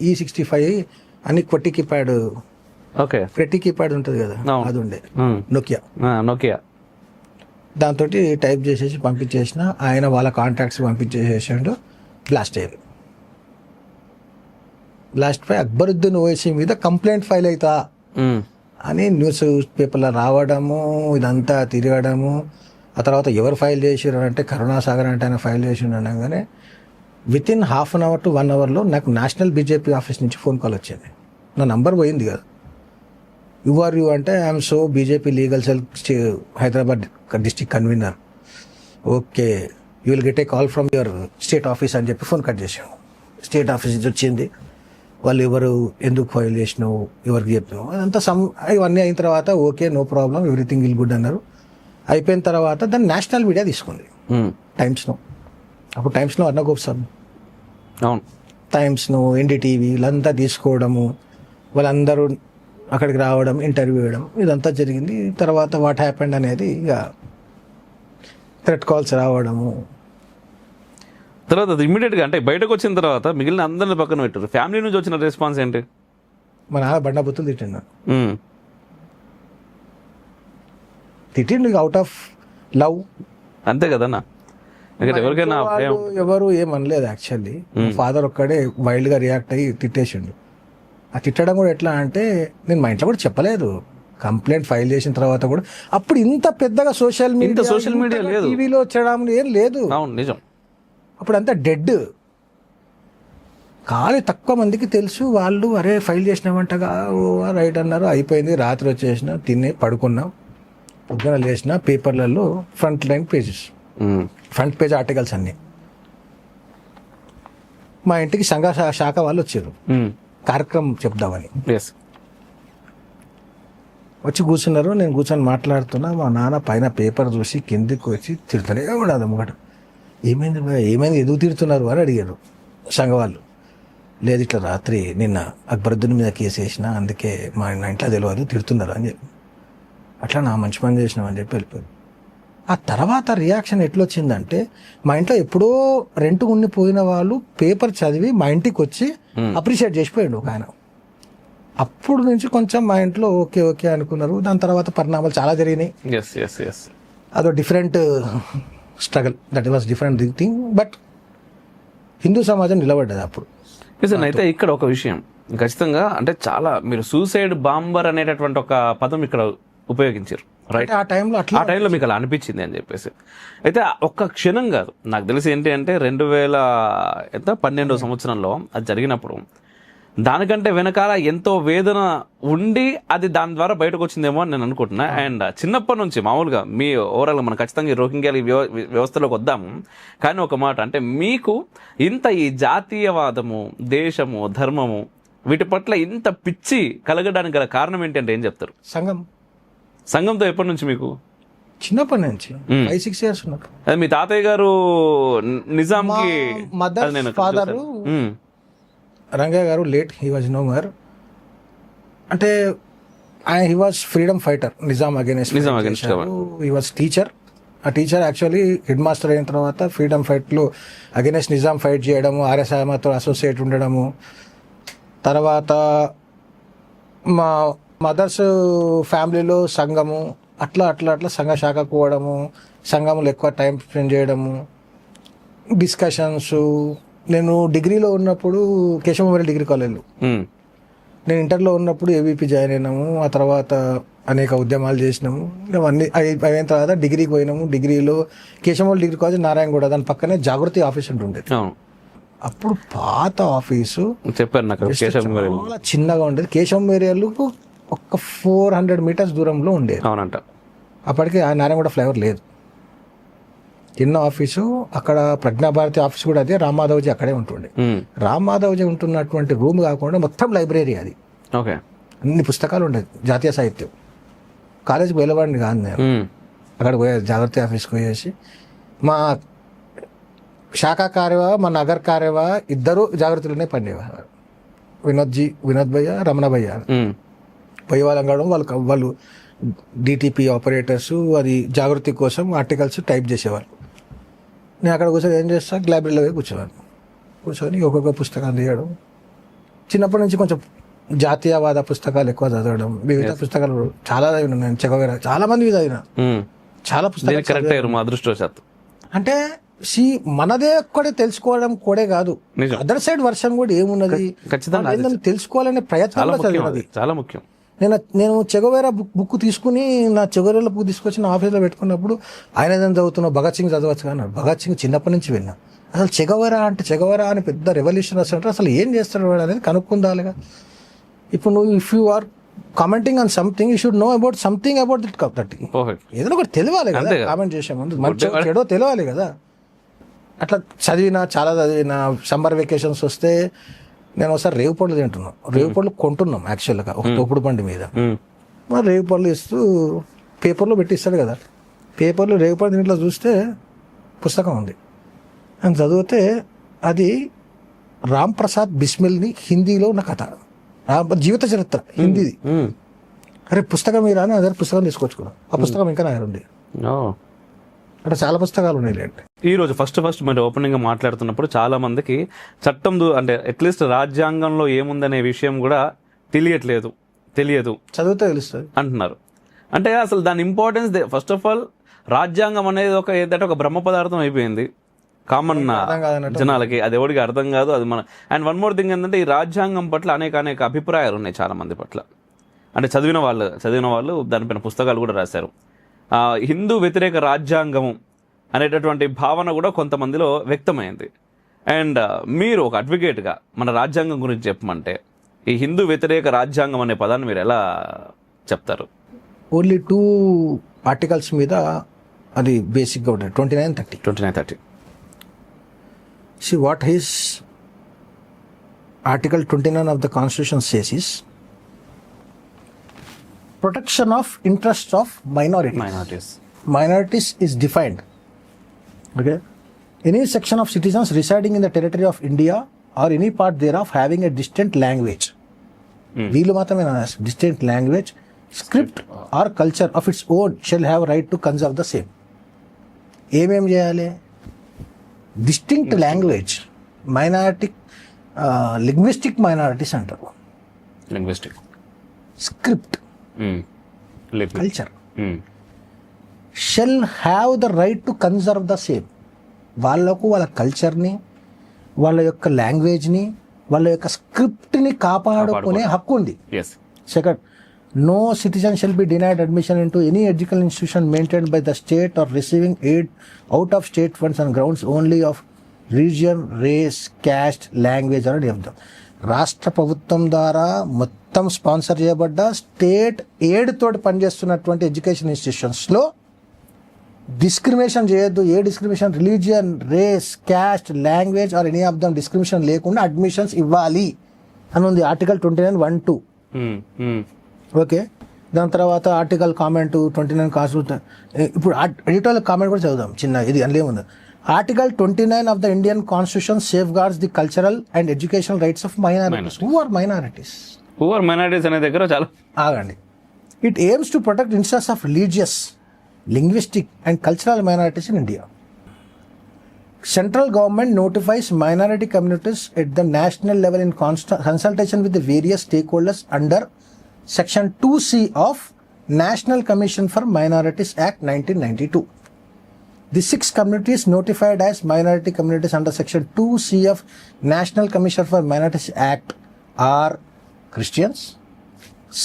E65 అని కొట్టి కీప్యాడ్, ఓకే, పెట్టి కీప్యాడ్ ఉంటుంది కదా, అది ఉండే నోకియా. దాంతో టైప్ చేసేసి పంపించేసిన. ఆయన వాళ్ళ కాంటాక్ట్స్ పంపించేసేసాడు. బ్లాస్ట్ అయ్యారు. బ్లాస్ట్ పై అక్బరుద్దీన్ ఓవైసీ మీద కంప్లైంట్ ఫైల్ అవుతా అని న్యూస్ పేపర్లో రావడము, ఇదంతా తిరగడము. ఆ తర్వాత ఎవరు ఫైల్ చేసారు అంటే కరుణాసాగర్ అంటే ఆయన ఫైల్ చేసిండు అనగానే within half an hour to 1 అవర్లో నాకు నేషనల్ బీజేపీ ఆఫీస్ నుంచి ఫోన్ కాల్ వచ్చింది. నా నంబర్ పోయింది కదా. యు అంటే I'm so BJP legal cell Hyderabad district convenor. Okay, you will get a call from your state office అని చెప్పి ఫోన్ కట్ చేసాను. స్టేట్ ఆఫీస్ నుంచి వచ్చింది. వాళ్ళు ఎవరు, ఎందుకు ఫైల్ చేసినావు, ఎవరికి చెప్పినావు, అదంతా ఇవన్నీ అయిన తర్వాత okay, no problem, everything will good అన్నారు. అయిపోయిన తర్వాత దాన్ని నేషనల్ మీడియా తీసుకుంది. టైమ్స్ను, అప్పుడు టైమ్స్లో అర్ణగోప్ సార్, అవును, టైమ్స్ను, ఎన్డీటీవీ వీళ్ళంతా తీసుకోవడము, వాళ్ళందరూ అక్కడికి రావడం, ఇంటర్వ్యూ ఇవ్వడం, ఇదంతా జరిగింది. తర్వాత వాట్ హ్యాపెండ్ అనేది ఇక థ్రెట్ కాల్స్ రావడము. తర్వాత ఇమీడియట్గా అంటే బయటకు వచ్చిన తర్వాత మిగిలిన అందరిని పక్కన పెట్టారు. ఫ్యామిలీ నుంచి వచ్చిన రెస్పాన్స్ ఏంటి? మా నాన్న బండ బుద్ధులు తిట్టిండు అవుట్ ఆఫ్ లవ్, అంతే కదన్నా. ఎవరికైనా ఎవరు ఏమనలేదు. యాక్చువల్లీ ఫాదర్ ఒక్కడే వైల్డ్ గా రియాక్ట్ అయ్యి తిట్టేసిండు. ఆ తిట్టడం కూడా ఎట్లా అంటే నేను మా ఇంట్లో కూడా చెప్పలేదు. కంప్లైంట్ ఫైల్ చేసిన తర్వాత కూడా అప్పుడు ఇంత పెద్దగా సోషల్ మీడియా లేదు, టీవీలో వచ్చడం ఏం లేదు. అవును, నిజం. అప్పుడు అంతా డెడ్. ఖాళీ తక్కువ మందికి తెలుసు. వాళ్ళు అరే ఫైల్ చేసినామంటగా, ఓ రైట్ అన్నారు. అయిపోయింది. రాత్రి వచ్చేసిన, తిని పడుకున్నాం. పొద్దున లేచిన పేపర్లలో front line pages, front page articles అన్నీ. మా ఇంటికి సంఘ శాఖ వాళ్ళు వచ్చారు కార్యక్రమం చెప్దామని. వచ్చి కూర్చున్నారు. నేను కూర్చొని మాట్లాడుతున్నా. మా నాన్న పైన పేపర్ చూసి కిందికి వచ్చి తిడుతూనే ఉన్నాడు. అమ్మగడు ఏమైంది ఏమైంది, ఎందుకు తిడుతున్నారు అని అడిగారు సంఘ వాళ్ళు. లేదు, ఇట్లా రాత్రి నిన్న అక్బరుద్దీన్ మీద కేసు వేసిన, అందుకే మా ఇంట్లో తెలియదు, తిడుతున్నారు అని చెప్పి. అట్లా నా మంచి పని చేసినాం అని చెప్పి వెళ్ళిపోయారు. ఆ తర్వాత రియాక్షన్ ఎట్లొచ్చిందంటే, మా ఇంట్లో ఎప్పుడో రెంట్ ఉండిపోయిన వాళ్ళు పేపర్ చదివి మా ఇంటికి వచ్చి అప్రిషియేట్ చేసిపోయాడు ఒక ఆయన. అప్పుడు నుంచి కొంచెం మా ఇంట్లో ఓకే ఓకే అనుకున్నారు. దాని తర్వాత పరిణామాలు చాలా జరిగినాయి. అదో different struggle, that was different thing. But Hindu సమాజం నిలబడ్డది అప్పుడు. అయితే ఇక్కడ ఒక విషయం ఖచ్చితంగా, అంటే చాలా మీరు సూసైడ్ బాంబర్ అనేటటువంటి ఒక పదం ఇక్కడ ఉపయోగించారు, రైట్? ఆ టైంలో మీకు అలా అనిపించింది అని చెప్పేసి. అయితే ఒక్క క్షణం కాదు, నాకు తెలిసి ఏంటి అంటే 2012 సంవత్సరంలో అది జరిగినప్పుడు దానికంటే వెనకాల ఎంతో వేదన ఉండి అది దాని ద్వారా బయటకు వచ్చిందేమో అని నేను అనుకుంటున్నా. అండ్ చిన్నప్పటి నుంచి మామూలుగా మీ ఓవరాల్గా మనం ఖచ్చితంగా ఈ రోహింగ్యాల వ్యవస్థలోకి వద్దాము. కానీ ఒక మాట అంటే, మీకు ఇంత ఈ జాతీయవాదము, దేశము, ధర్మము వీటి పట్ల ఇంత పిచ్చి కలగడానికి గల కారణం ఏంటి అంటే ఏం చెప్తారు? సంఘంతో ఎప్పటి నుంచి మీకు? చిన్నప్పటి నుంచి 5-6 years ఉన్నప్పుడు. అది మీ తాతయ్య గారు నిజాంకి father Rangayya garu late, he was no more. అంటే he was freedom fighter Nizam against. He was teacher. ఆ టీచర్ యాక్చువల్లీ హెడ్ మాస్టర్ అయిన తర్వాత ఫ్రీడమ్ ఫైట్లో అగైనెస్ట్ నిజాం ఫైట్ చేయడము, ఆర్ఎస్ఐతో అసోసియేట్ ఉండడము. తర్వాత మా మదర్స్ ఫ్యామిలీలో సంఘము, అట్లా సంఘ శాఖకు పోవడము, సంఘంలో ఎక్కువ టైం స్పెండ్ చేయడము, డిస్కషన్స్. నేను డిగ్రీలో ఉన్నప్పుడు కేశవ మెమోరియల్ డిగ్రీ కాలేజ్లో, నేను ఇంటర్లో ఉన్నప్పుడు ఏబీపీ జాయిన్ అయినాము. ఆ తర్వాత అనేక ఉద్యమాలు చేసినాము. అవన్నీ అయిన తర్వాత డిగ్రీకి పోయినాము. డిగ్రీలో కేశవ డిగ్రీ కాలేజ్ నారాయణగూడ, దాని పక్కనే జాగృతి ఆఫీస్ ఉంటుండేది. అప్పుడు పాత ఆఫీసు చెప్పారు, చాలా చిన్నగా ఉండేది. కేశవ మెమోరియల్కు ఒక 400 meters దూరంలో ఉండేది. అవునంట. అప్పటికి ఆ నారాయణగూడ ఫ్లైఓవర్ లేదు. చిన్న ఆఫీసు. అక్కడ ప్రజ్ఞాభారతి ఆఫీస్ కూడా అదే, రామ్మాధవ్జీ అక్కడే ఉంటుండే. రామ్మాధవ్జీ ఉంటున్నటువంటి రూమ్ కాకుండా మొత్తం లైబ్రరీ అది. అన్ని పుస్తకాలు ఉండేది, జాతీయ సాహిత్యం. కాలేజీకి వెళ్ళేవాడిని కాదు నేను. అక్కడ పోయేది, జాగ్రత్త ఆఫీస్కి పోయేసి. మా శాఖ కార్యవా, మా నగర్ కార్యవా ఇద్దరు జాగ్రత్తలోనే వినోద్ భయ్య, రమణ భయ్య పోయే వాళ్ళం కావడం. వాళ్ళు డిటిపి ఆపరేటర్స్ అది జాగృతి కోసం ఆర్టికల్స్ టైప్ చేసేవారు. నేను అక్కడ కూర్చొని ఏం చేస్తా, లైబ్రరీలో పోయి కూర్చొని ఒక్కొక్క పుస్తకాలు తీయడం. చిన్నప్పటి నుంచి కొంచెం జాతీయవాద పుస్తకాలు ఎక్కువ చదవడం, వివిధ పుస్తకాలు చాలా చదివిన నేను. చెగవేరా చాలా మంది చదివిన, చాలా పుస్తకాలు. కరెక్ట్ అయ్యారు మా అదృష్టవశాత్తు. అంటే మనదే ఒక్కడే తెలుసుకోవడం కూడా కాదు, అదర్ సైడ్ వర్షన్ కూడా ఏమున్నది ఖచ్చితంగా ఏందని తెలుసుకోవాలనే ప్రయత్నం చదివినది చాలా ముఖ్యం. నేను చెగవేరా బుక్ తీసుకుని నా చెగవేరా బుక్ తీసుకొచ్చి నా ఆఫీస్లో పెట్టుకున్నప్పుడు ఆయన ఏదైనా చదువుతున్నా భగత్ సింగ్ చదవచ్చు కానీ భగత్ సింగ్ చిన్నప్పటి నుంచి విన్నా. అసలు చెగవేరా అని పెద్ద రెవల్యూషన్ వస్తుంటే అసలు ఏం చేస్తాడు వాడు అనేది కనుక్కుందాలిగా. ఇప్పుడు నువ్వు if you are commenting on something you should know about something about that. ఏదైనా ఒకటి తెలియాలి కదా కామెంట్ చేసే ముందు, మంచి చెడో తెలియాలి కదా. అట్లా చాలా చదివిన. సమ్మర్ వెకేషన్స్ వస్తే నేను ఒకసారి రేవు పళ్ళు తింటున్నాం, రేవు పళ్ళు కొంటున్నాం యాక్చువల్గా ఒక తోపుడు బండి మీద. మరి రేవు పళ్ళు ఇస్తూ పేపర్లో పెట్టి ఇస్తాడు కదా, పేపర్లో రేవు పళ్ళు దీంట్లో చూస్తే పుస్తకం ఉంది అని చదివితే అది రామ్ ప్రసాద్ బిస్మిల్ని హిందీలో ఉన్న కథ, జీవిత చరిత్ర హిందీది. అరే పుస్తకం మీరు అని అదే పుస్తకం తీసుకొచ్చుకున్నాం. ఆ పుస్తకం ఇంకా నా దగ్గర ఉంది. అక్కడ చాలా పుస్తకాలు ఉన్నాయి. ఈ రోజు ఫస్ట్ మరి ఓపెనింగ్ గా మాట్లాడుతున్నప్పుడు చాలా మందికి చట్టం అంటే అట్లీస్ట్ రాజ్యాంగంలో ఏముందనే విషయం కూడా తెలియదు, చదివితే తెలుస్తుంది అంటున్నారు. అంటే అసలు దాని ఇంపార్టెన్స్ ఫస్ట్ ఆఫ్ ఆల్ రాజ్యాంగం అనేది ఒక బ్రహ్మ పదార్థం అయిపోయింది కామన్ జనాలకి, అది ఎవరికి అర్థం కాదు. అది మన అండ్ వన్ మోర్ థింగ్ ఏంటంటే ఈ రాజ్యాంగం పట్ల అనేక అభిప్రాయాలు ఉన్నాయి చాలా మంది పట్ల. అంటే చదివిన వాళ్ళు దానిపైన పుస్తకాలు కూడా రాశారు. హిందూ వ్యతిరేక రాజ్యాంగము అనేటటువంటి భావన కూడా కొంతమందిలో వ్యక్తమైంది. అండ్ మీరు ఒక అడ్వకేట్గా మన రాజ్యాంగం గురించి చెప్పమంటే ఈ హిందూ వ్యతిరేక రాజ్యాంగం అనే పదాన్ని మీరు ఎలా చెప్తారు? ఓన్లీ 2 ఆర్టికల్స్ మీద అది బేసిక్గా ఉంటుంది, 29-30. See what his Article 29 of the Constitution says is protection of interests of minorities is defined. Okay, any section of citizens residing in the territory of India or any part thereof having a distinct language, వీళ్ళు మాత్రమే distinct language, script or culture of its own shall have right to conserve the same. ఏమేం చేయాలి? Distinct language, minority, linguistic minorities అంటారు. Script, culture shall have the right to conserve the same. వాళ్ళకు వాళ్ళ కల్చర్ని, వాళ్ళ యొక్క లాంగ్వేజ్ని, వాళ్ళ యొక్క స్క్రిప్ట్ని కాపాడుకునే హక్కు ఉంది. Second, no citizen shall be denied admission into any educational institution maintained by the state or receiving aid out of state funds on grounds only of region, race, caste, language or any of them. రాష్ట్ర ప్రభుత్వం ద్వారా మొత్తం sponsor చేయబడ్డ state aid తోటి పనిచేస్తున్నటువంటి education ఇన్స్టిట్యూషన్స్లో discrimination చేయొద్దు. ఏ discrimination, religion, race, caste, language or any of them discrimination లేకుండా అడ్మిషన్స్ ఇవ్వాలి అని ఉంది ఆర్టికల్ 29(1)(2). ఓకే, దాని తర్వాత ఆర్టికల్ కామెంట్ 29 కాన్స్టిట్యూషన్. ఇప్పుడు ఎడిటోరియల్ కామెంట్ కూడా చదువుదాం చిన్న, ఇది అందులో ఏముంది. Article 29 of the Indian constitution safeguards the cultural and educational rights of minorities. Who are minorities అనే దగ్గర చాలా ఆగండి. It aims to protect interests of religious, linguistic and cultural minorities in India. Central government notifies minority communities at the national level in consultation with the various stakeholders under Section 2C of National Commission for Minorities Act 1992. The 6 communities notified as minority communities under Section 2C of National Commission for Minorities Act are Christians,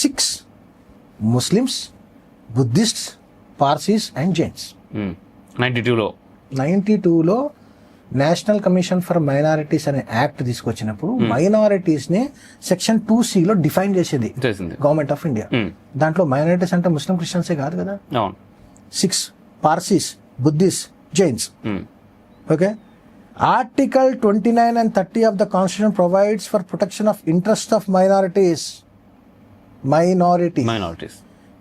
Sikhs, Muslims, Buddhists, Parsis and Jains. 92లో National commission for Minorities అనే యాక్ట్ తీసుకొచ్చినప్పుడు minorities ని section 2C define చేసేది Government of India. దాంట్లో minorities అంటే Muslim క్రిస్టియన్సే కాదు కదా, Sikhs Parsis, Buddhist, Jains. Okay, article 29 and 30 of the Constitution provides for protection of interests of minorities,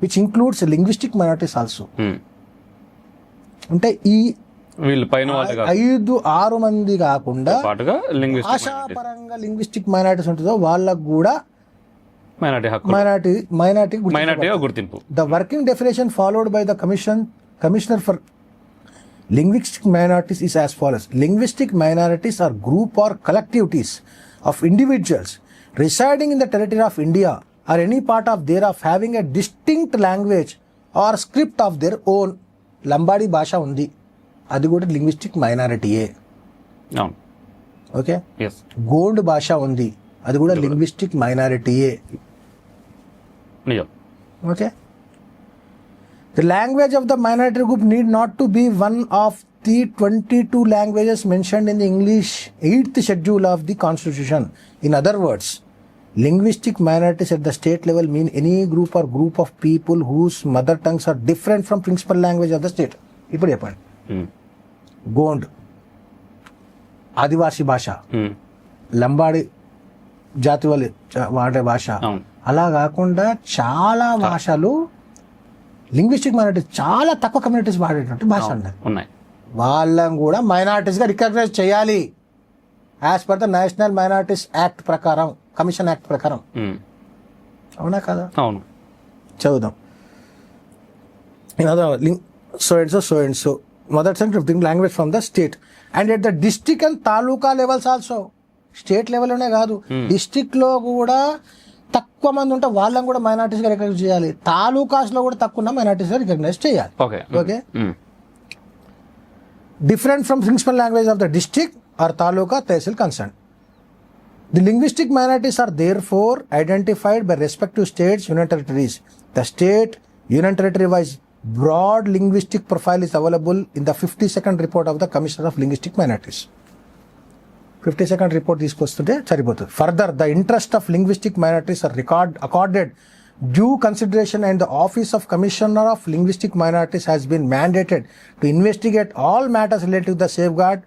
which includes linguistic minorities also. అంటే ఈ వీళ్ళు పైన 5-6 మంది కాకుండా భాషాపరంగా లింగ్విస్టిక్ మైనారిటీస్ ఉంటుందో వాళ్ళకు కూడా మైనార్టీ హక్కు, మైనార్టీగా గుర్తింపు. The working definition followed by the Commissioner for Linguistic Minorities is as follows. Linguistic minorities are group or collectivities of individuals residing in the territory of India or any part of thereof having a distinct language or script of their own. Lambadi భాష ఉంది, అది కూడా linguistic మైనారిటీయే. అవును, okay. Yes. Gond భాష ఉంది, అది కూడా linguistic మైనారిటీయే. నిజం. Okay. The language of the minority group need not to be one of the 22 languages mentioned in the English 8th schedule of the Constitution. In other words, linguistic minorities at the state level mean any group or group of people whose mother tongues are different from principal language of the state. ఇప్పుడు చెప్పండి. గోండ్ ఆదివాసీ భాష, లంబాడి జాతి వాళ్ళు వాడే భాష, అలా కాకుండా చాలా భాషలు లింగ్విస్టిక్ మైనారిటీస్ చాలా తక్కువ కమ్యూనిటీస్ వాడేటువంటి భాష ఉన్నాయి. వాళ్ళని కూడా మైనారిటీస్గా రికగ్నైజ్ చేయాలి as per the national minorities act ప్రకారం, కమిషన్ యాక్ట్ ప్రకారం. అవునా కదా? అవును. చదువుదాం. So and so mother tongue language from the state and at the district and taluka levels also. State లెవెల్లోనే కాదు, డిస్ట్రిక్ట్లో కూడా తక్కువ మంది ఉంటే వాళ్ళని కూడా మైనారిటీస్గా రికగ్నైజ్ చేయాలి. తాలూకాస్లో కూడా తక్కువ ఉన్న మైనారిటీస్గా రికగ్నైజ్ చేయాలి. Okay. Different from principal language of the district or taluka tehsil concern. The linguistic minorities are there for identified by respective states, union territories. The state union territory wise broad linguistic profile is available in the 52nd report of the Commissioner of Linguistic Minorities. 52nd report తీసుకొస్తుంటే సరిపోతుంది. Further, the interest of linguistic minorities are accorded due consideration and the Office of Commissioner of Linguistic Minorities has been mandated to investigate all matters related to the safeguard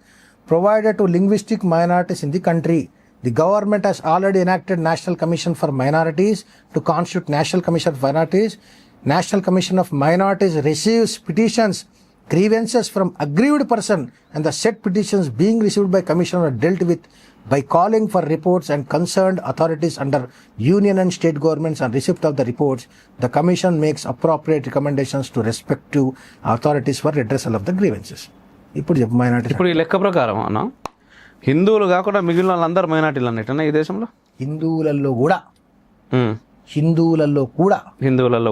provided to linguistic minorities in the country. The government has already enacted National Commission for Minorities to constitute National Commission for Minorities. National Commission of Minorities receives petitions, grievances from aggrieved person, and the said petitions being received by Commissioner are dealt with by calling for reports and concerned authorities under union and state governments. On receipt of the reports, the Commission makes appropriate recommendations to respective authorities for redressal of the grievances. ఇప్పుడు చెప్పు minority. ఇప్పుడు ఈ లెక్క ప్రకారం అన్న హిందువులు కాకుండా మిగిలిన వాళ్ళందరూ మైనారిటీలు అన్నట్టేనా ఈ దేశంలో? హిందువులలో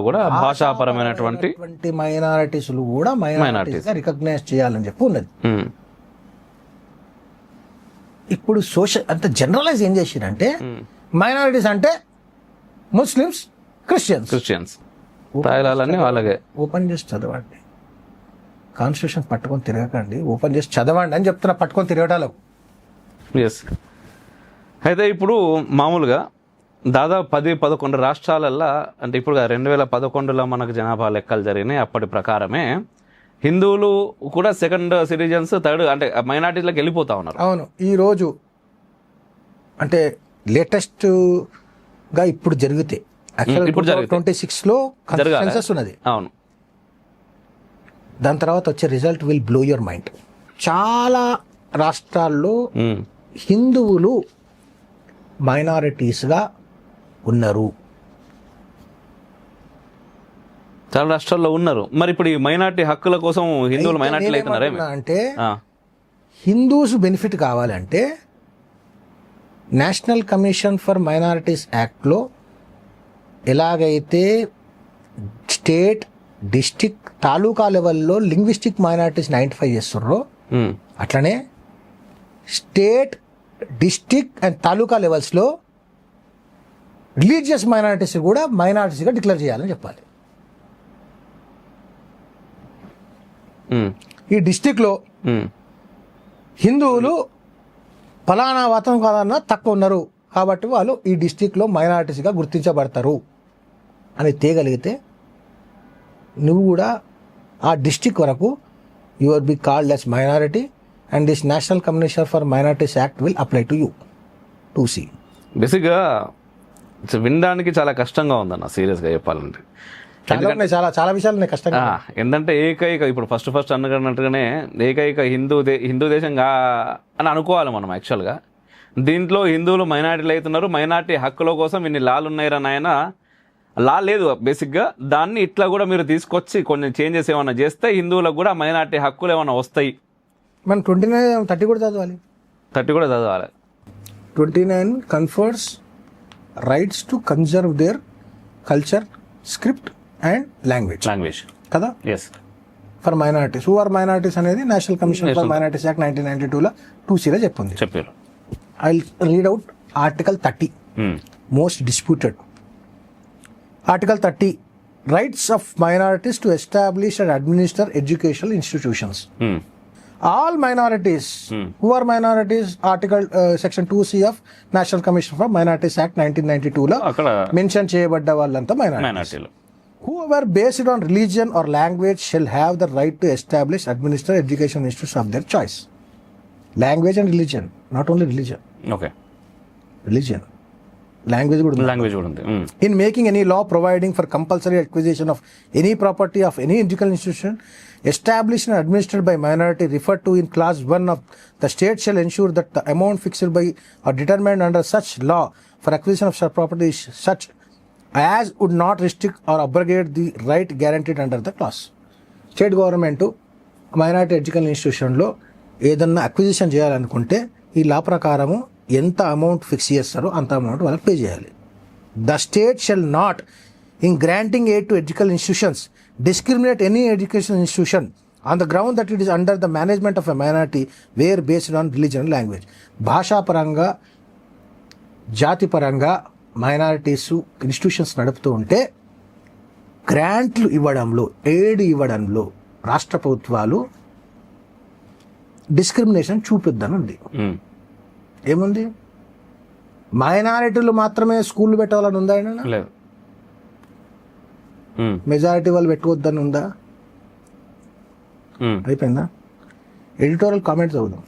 కూడా భాషాపరమైనటువంటి మైనారిటీస్ కూడా మైనారిటీస్ రికగ్నైజ్ చేయాలని చెప్పి ఉన్నది. ఇప్పుడు సోషల్ అంత జనరలైజ్ ఏం చేసిరంటే మైనారిటీస్ అంటే ముస్లిమ్స్, క్రిస్టియన్స్ వాళ్ళగే. ఓపెన్ చేసి చదవండి, కాన్స్టిట్యూషన్ పట్టుకొని తిరగకండి, ఓపెన్ చేసి చదవండి అని చెప్తున్నా, పట్టుకొని తిరగటాలకు. ఎస్. అయితే ఇప్పుడు మామూలుగా దాదాపు 10-11 రాష్ట్రాలల్లో, అంటే ఇప్పుడు 2011లో మనకు జనాభా లెక్కలు జరిగినాయి. అప్పటి ప్రకారమే హిందువులు కూడా సెకండ్ సిటిజన్స్, థర్డ్ అంటే మైనారిటీలకు వెళ్ళిపోతా ఉన్నారు. అవును. ఈరోజు అంటే లేటెస్ట్గా ఇప్పుడు జరిగితే 26లో సెన్సస్ ఉన్నది. అవును. దాని తర్వాత వచ్చే result will blow your mind. చాలా రాష్ట్రాల్లో హిందువులు మైనారిటీస్గా ఉన్నారు. చాలా రాష్ట్రాల్లో ఉన్నారు. మరి ఇప్పుడు ఈ మైనారిటీ హక్కుల కోసం హిందువులు మైనారిటీలు అవుతున్నారే అంటే హిందూస్ బెనిఫిట్ కావాలంటే నేషనల్ కమిషన్ ఫర్ మైనారిటీస్ యాక్ట్లో ఎలాగైతే స్టేట్, డిస్ట్రిక్ట్, తాలూకా లెవెల్లో లింగ్విస్టిక్ మైనారిటీస్ 95 చేస్తున్నారో అట్లనే స్టేట్, డిస్ట్రిక్ట్ అండ్ తాలూకా లెవెల్స్లో రిలీజియస్ మైనారిటీస్ కూడా మైనారిటీస్గా డిక్లేర్ చేయాలని చెప్పాలి. ఈ డిస్ట్రిక్ట్లో హిందువులు ఫలానా మతం కాదన్నా తక్కువ ఉన్నారు కాబట్టి వాళ్ళు ఈ డిస్ట్రిక్ట్లో మైనారిటీస్గా గుర్తించబడతారు అని తేగలిగితే నువ్వు కూడా ఆ డిస్ట్రిక్ట్ వరకు you are be called as minority and this National Commission for Minorities Act will apply to you to see. బేసిక్గా వినడానికి చాలా కష్టంగా ఉందన్న, సీరియస్గా చెప్పాలంటే. చాలా విషయాలు ఉన్నాయి కష్టంగా. ఎందుకంటే ఏకైక ఇప్పుడు ఫస్ట్ అనుకున్నట్టుగానే ఏకైక హిందూ దేశంగా అని అనుకోవాలి మనం యాక్చువల్గా. దీంట్లో హిందువులు మైనారిటీలు అవుతున్నారు, మైనారిటీ హక్కుల కోసం ఇన్ని లాలు ఉన్నాయిరా నాయన. లా లేదు బేసిక్గా, దాన్ని ఇట్లా కూడా మీరు తీసుకొచ్చి కొన్ని చేంజెస్ ఏమైనా చేస్తే హిందువులకు కూడా మైనారిటీ హక్కులు ఏమైనా వస్తాయి. మనం 29 కూడా చదవాలి. 30 కూడా చదవాలి. 29 confers rights to conserve their culture, script and language కదా as for minorities. Who are minorities అనేది national commission for minorities act 1992లో 2C చెప్పింది. చెప్పారు. I read out article 30, most disputed. Article 30, rights of minorities to establish and administer educational institutions. All minorities, who are minorities, article section 2C of National Commission for Minorities Act 1992లో mention చేయబడ్డ వాళ్ళంతా మైనారిటీలు. Whoever based on religion or language shall have the right to establish, administer education institutions of their choice. Language and religion, not only religion. Okay. Religion. Language కూడా ఉంది. In making any law providing for compulsory acquisition of any property of any educational institution established and administered by minority referred to in clause 1 of the state shall ensure that the amount fixed by or determined under such law for acquisition of such property is such as would not restrict or abrogate the right guaranteed under the clause. State government minority education ఇన్స్టిట్యూషన్లో ఏదన్నా acquisition చేయాలనుకుంటే ఈ లా ప్రకారము ఎంత amount fix చేస్తారో అంత amount వాళ్ళకి pay చేయాలి. The state shall not in granting aid to educational institutions discriminate any educational institution on the ground that it is under the management of a minority where based on religion and language. భాషా పరంగా జాతి పరంగా minorities institutions నడుపుతూ ఉంటే గ్రాంట్లు ఇవ్వడంలో, aid ఇవ్వడంలో రాష్ట్ర ప్రభుత్వాలు డిస్క్రిమినేషన్ చూపిద్దని ఉంది. ఏముంది? మైనారిటీలు మాత్రమే స్కూల్ పెట్టాలని ఉందా? లేదు. మెజారిటీ వాళ్ళు పెట్టుకోవద్దని ఉందా? అయిపోయిందా? ఎడిటోరియల్ కామెంట్స్ అవుదాం.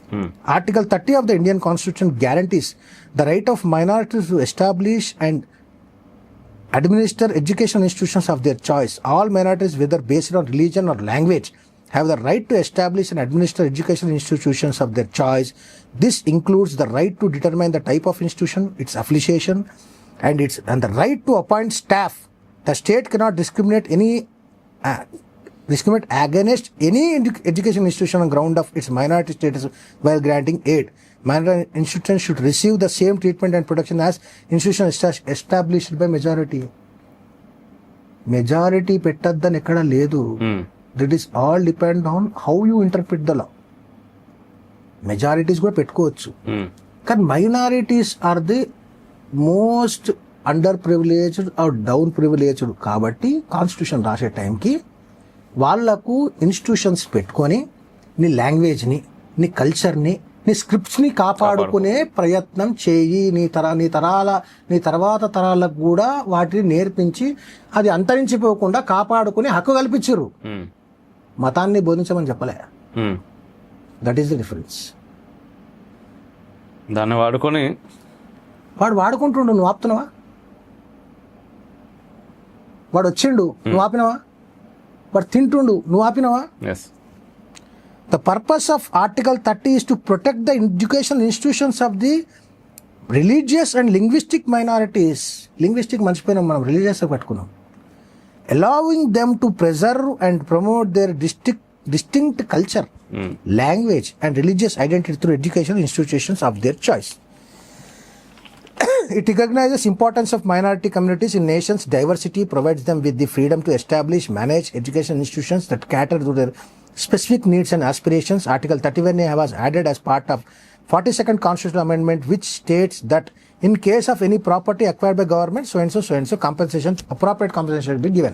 Article 30 of the Indian constitution guarantees the right of minorities to establish and administer education institutions of their choice. All minorities whether based on religion or language have the right to establish and administer educational institutions of their choice. This includes the right to determine the type of institution, its affiliation, and the right to appoint staff. The state cannot discriminate against any education institution on ground of its minority status while granting aid. Minority institutions should receive the same treatment and protection as institutions established by majority. Majority పెట్టద్దని ఎక్కడ లేదు. That is all depend on how you interpret the law. Majorities కూడా పెట్టుకోవచ్చు, కానీ minorities are the most under privileged or down privileged. కాబట్టి constitution రాసే టైంకి వాళ్లకు institutions పెట్టుకొని నీ లాంగ్వేజ్ని, నీ కల్చర్ని, నీ స్క్రిప్ట్స్ని కాపాడుకునే ప్రయత్నం చేయి. నీ తర్వాత తరాలకు కూడా వాటిని నేర్పించి అది అంతరించిపోకుండా కాపాడుకునే హక్కు కల్పించరు. మతాన్ని బోధించమని చెప్పలే. That is the difference. దాన్ని వాడు వాడుకుంటుండు, నువ్వు ఆపుతున్నావా? వాడు వచ్చిండు, నువ్వు ఆపినవా? వాడు తింటుండు, నువ్వు ఆపినవా? The purpose of article 30 is to protect the educational institutions of the religious and linguistic minorities. Linguistic మర్చిపోయినాం మనం, రిలీజియస్ పట్టుకున్నాం. Allowing them to preserve and promote their distinct culture, language and religious identity through educational institutions of their choice. It recognizes importance of minority communities in nation's diversity, provides them with the freedom to establish, manage education institutions that cater to their specific needs and aspirations. Article 31A was added as part of 42nd Constitutional Amendment, which states that in case of any property acquired by government, so and so appropriate compensation should be given.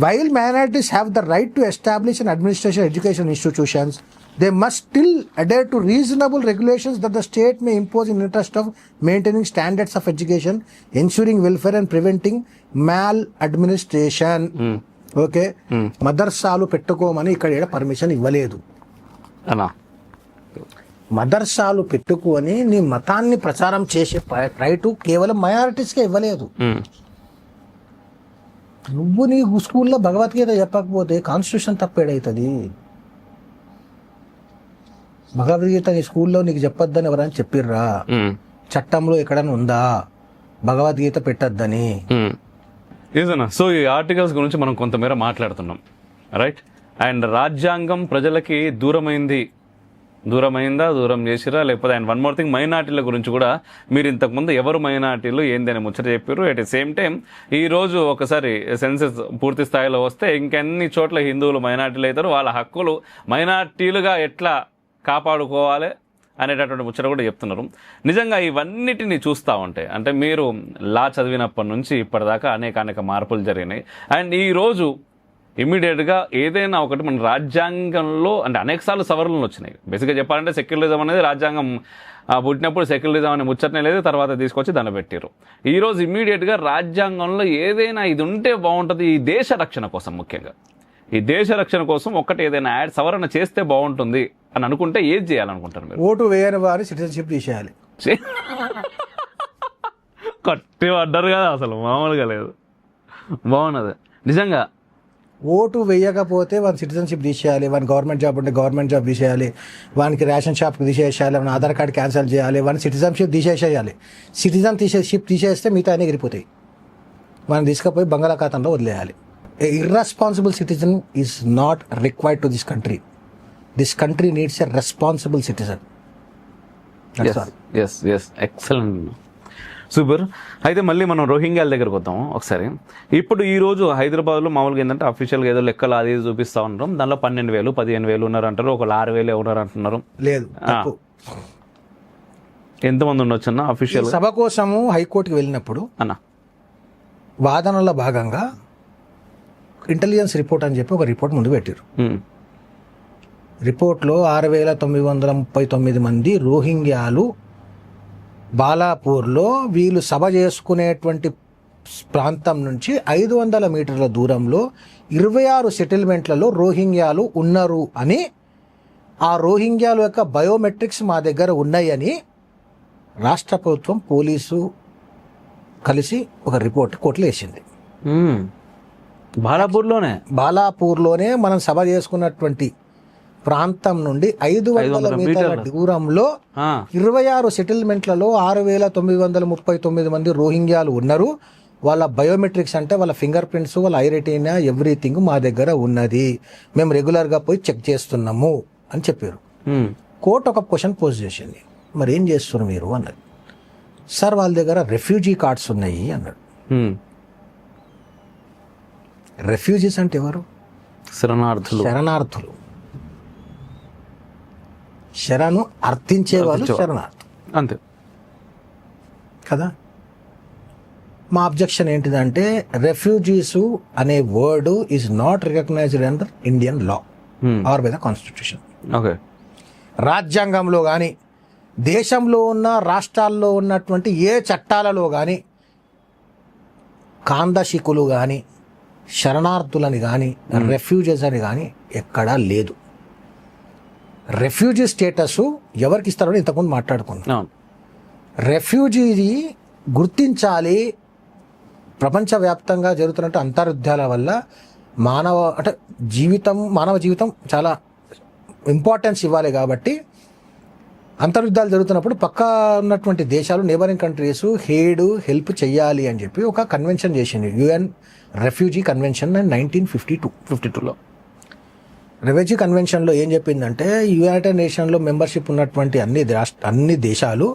While minorities have the right to establish and administer education institutions, they must still adhere to reasonable regulations that the state may impose in interest of maintaining standards of education, ensuring welfare and preventing maladministration. Okay, మదర్సాలు పెట్టుకోమని ఇక్కడ permission ఇవ్వలేదు. మదర్సాలు పెట్టుకొని నీ మతాన్ని ప్రచారం చేసే right కేవలం మైనారిటీస్కే ఇవ్వలేదు. నువ్వు నీ స్కూల్లో భగవద్గీత చెప్పకపోతే కాన్స్టిట్యూషన్ తప్పేడవుతుంది. భగవద్గీత నీ స్కూల్లో నీకు చెప్పొద్దని ఎవరైనా చెప్పిర్రా? చట్టంలో ఎక్కడైనా ఉందా భగవద్గీత పెట్టద్దని? ఏదన్నా సో ఈ ఆర్టికల్స్ గురించి మనం కొంతమేర మాట్లాడుతున్నాం, రైట్? అండ్ రాజ్యాంగం ప్రజలకి దూరం చేసిరా లేకపోతే అండ్ వన్ మోర్ థింగ్, మైనార్టీల గురించి కూడా మీరు ఇంతకుముందు ఎవరు మైనార్టీలు ఏందని ముచ్చట చెప్పారు. అట్ ది సేమ్ టైం ఈ రోజు ఒకసారి సెన్సెస్ పూర్తి స్థాయిలో వస్తే ఇంకెన్ని చోట్ల హిందువులు మైనార్టీలు అవుతారు, వాళ్ళ హక్కులు మైనార్టీలుగా ఎట్లా కాపాడుకోవాలి అనేటటువంటి ముచ్చట కూడా చెప్తున్నారు. నిజంగా ఇవన్నిటిని చూస్తూ ఉంటే అంటే మీరు లా చదివినప్పటి నుంచి ఇప్పటిదాకా అనేక మార్పులు జరిగినాయి. అండ్ ఈరోజు ఇమీడియట్గా ఏదైనా ఒకటి మన రాజ్యాంగంలో అంటే అనేకసార్లు సవరణలు వచ్చినాయి. బేసిక్గా చెప్పాలంటే సెక్యులరిజం అనేది రాజ్యాంగం పుట్టినప్పుడు సెక్యులరిజం అనే ముచ్చటనే లేదు, తర్వాత తీసుకొచ్చి దాన్ని పెట్టారు. ఈరోజు ఇమీడియట్గా రాజ్యాంగంలో ఏదైనా ఇది ఉంటే బాగుంటుంది ఈ దేశ రక్షణ కోసం, ముఖ్యంగా ఈ దేశ రక్షణ కోసం ఒక్కటి ఏదైనా సవరణ చేస్తే బాగుంటుంది అని అనుకుంటే ఏది చేయాలనుకుంటారు మీరు? ఓటు వేయని వారి సిటిజన్షిప్ తీసేయాలి. కట్టి పడ్డారు కదా, అసలు మామూలుగా లేదు. బాగున్నది నిజంగా. ఓటు వేయకపోతే వాని సిటిజన్షిప్ తీసేయాలి, వాని గవర్నమెంట్ జాబ్ ఉంటే గవర్నమెంట్ జాబ్ తీసేయాలి, వానికి రేషన్ షాప్కి తీసేసేయాలి, వాని ఆధార్ కార్డు క్యాన్సిల్ చేయాలి, వాని సిటిజన్షిప్ తీసేసేయాలి. సిటిజన్షిప్ తీసేస్తే మిగతా అన్నీ ఎగిరిపోతాయి. వాడిని తీసుకుపోయి బంగాళాఖాతంలో వదిలేయాలి. A irresponsible citizen is not required to this country. This country needs a responsible citizen. That's all. Yes. Excellent. Super. అయితే మళ్ళీ మనం రోహింగ్యాల దగ్గరకు వద్దాం ఒకసారి. ఇప్పుడు ఈ రోజు హైదరాబాద్లో మామూలుగా ఏంటంటే అఫీషియల్గా ఏదో లెక్కలు అది చూపిస్తూ ఉంటాం, దానిలో 12,000 15,000 ఉన్నారు అంటారు, ఒకళ్ళు 6,000 ఉన్నారు అంటున్నారు. లేదు, ఎంతమంది ఉండొచ్చు అన్న అఫీషియల్? సభ కోసము హైకోర్టుకి వెళ్ళినప్పుడు అన్న వాదనలో భాగంగా ఇంటెలిజెన్స్ రిపోర్ట్ అని చెప్పి ఒక రిపోర్ట్ ముందు పెట్టారు. రిపోర్ట్లో 6,939 మంది రోహింగ్యాలు బాలాపూర్లో వీళ్ళు సభ చేసుకునేటువంటి ప్రాంతం నుంచి 500 మీటర్ల దూరంలో 26 సెటిల్మెంట్లలో రోహింగ్యాలు ఉన్నారు అని, ఆ రోహింగ్యాల యొక్క బయోమెట్రిక్స్ మా దగ్గర ఉన్నాయని రాష్ట్ర ప్రభుత్వం పోలీసు కలిసి ఒక రిపోర్ట్ కోర్టులో వేసింది. బాలాపూర్లోనే మనం సభ చేసుకున్నటువంటి ప్రాంతం నుండి 500 మీటర్ల దూరంలో 26 సెటిల్మెంట్లలో 6,939 మంది రోహింగ్యాలు ఉన్నారు. వాళ్ళ బయోమెట్రిక్స్ అంటే వాళ్ళ ఫింగర్ ప్రింట్స్, వాళ్ళ ఐరెటీనా, ఎవ్రీథింగ్ మా దగ్గర ఉన్నది, మేము రెగ్యులర్గా పోయి చెక్ చేస్తున్నాము అని చెప్పారు. కోర్టు ఒక క్వశ్చన్ పోస్ట్ చేసింది, మరి ఏం చేస్తున్నారు మీరు అన్నది. సార్ వాళ్ళ దగ్గర రెఫ్యూజీ కార్డ్స్ ఉన్నాయి అన్నాడు. రెఫ్యూజీస్ అంటే ఎవరు? శరణార్థులు. శరణు అర్థించే వాళ్ళు శరణార్థులు, అంతే కదా. మా అబ్జెక్షన్ ఏంటిదంటే రెఫ్యూజీస్ అనే word is not recognized under Indian law or by the constitution. రాజ్యాంగంలో కానీ దేశంలో ఉన్న రాష్ట్రాల్లో ఉన్నటువంటి ఏ చట్టాలలో కానీ కాందశికులు కానీ శరణార్థులని కానీ రెఫ్యూజీస్ అని కానీ ఎక్కడా లేదు. రెఫ్యూజీ స్టేటస్ ఎవరికి ఇస్తారని ఇంతకుముందు మాట్లాడుకున్నాం. రెఫ్యూజీ గుర్తించాలి. ప్రపంచవ్యాప్తంగా జరుగుతున్నట్టు అంతర్యుద్ధాల వల్ల మానవ జీవితం చాలా ఇంపార్టెన్స్ ఇవ్వాలి కాబట్టి అంతర్యుద్ధాలు జరుగుతున్నప్పుడు పక్క ఉన్నటువంటి దేశాలు, నేబరింగ్ కంట్రీస్ హెల్ప్ చేయాలి అని చెప్పి ఒక కన్వెన్షన్ చేసింది, యుఎన్ రెఫ్యూజీ కన్వెన్షన్ 1952లో. రెఫ్యూజీ కన్వెన్షన్లో ఏం చెప్పిందంటే యునైటెడ్ నేషన్లో మెంబర్షిప్ ఉన్నటువంటి అన్ని దేశాలు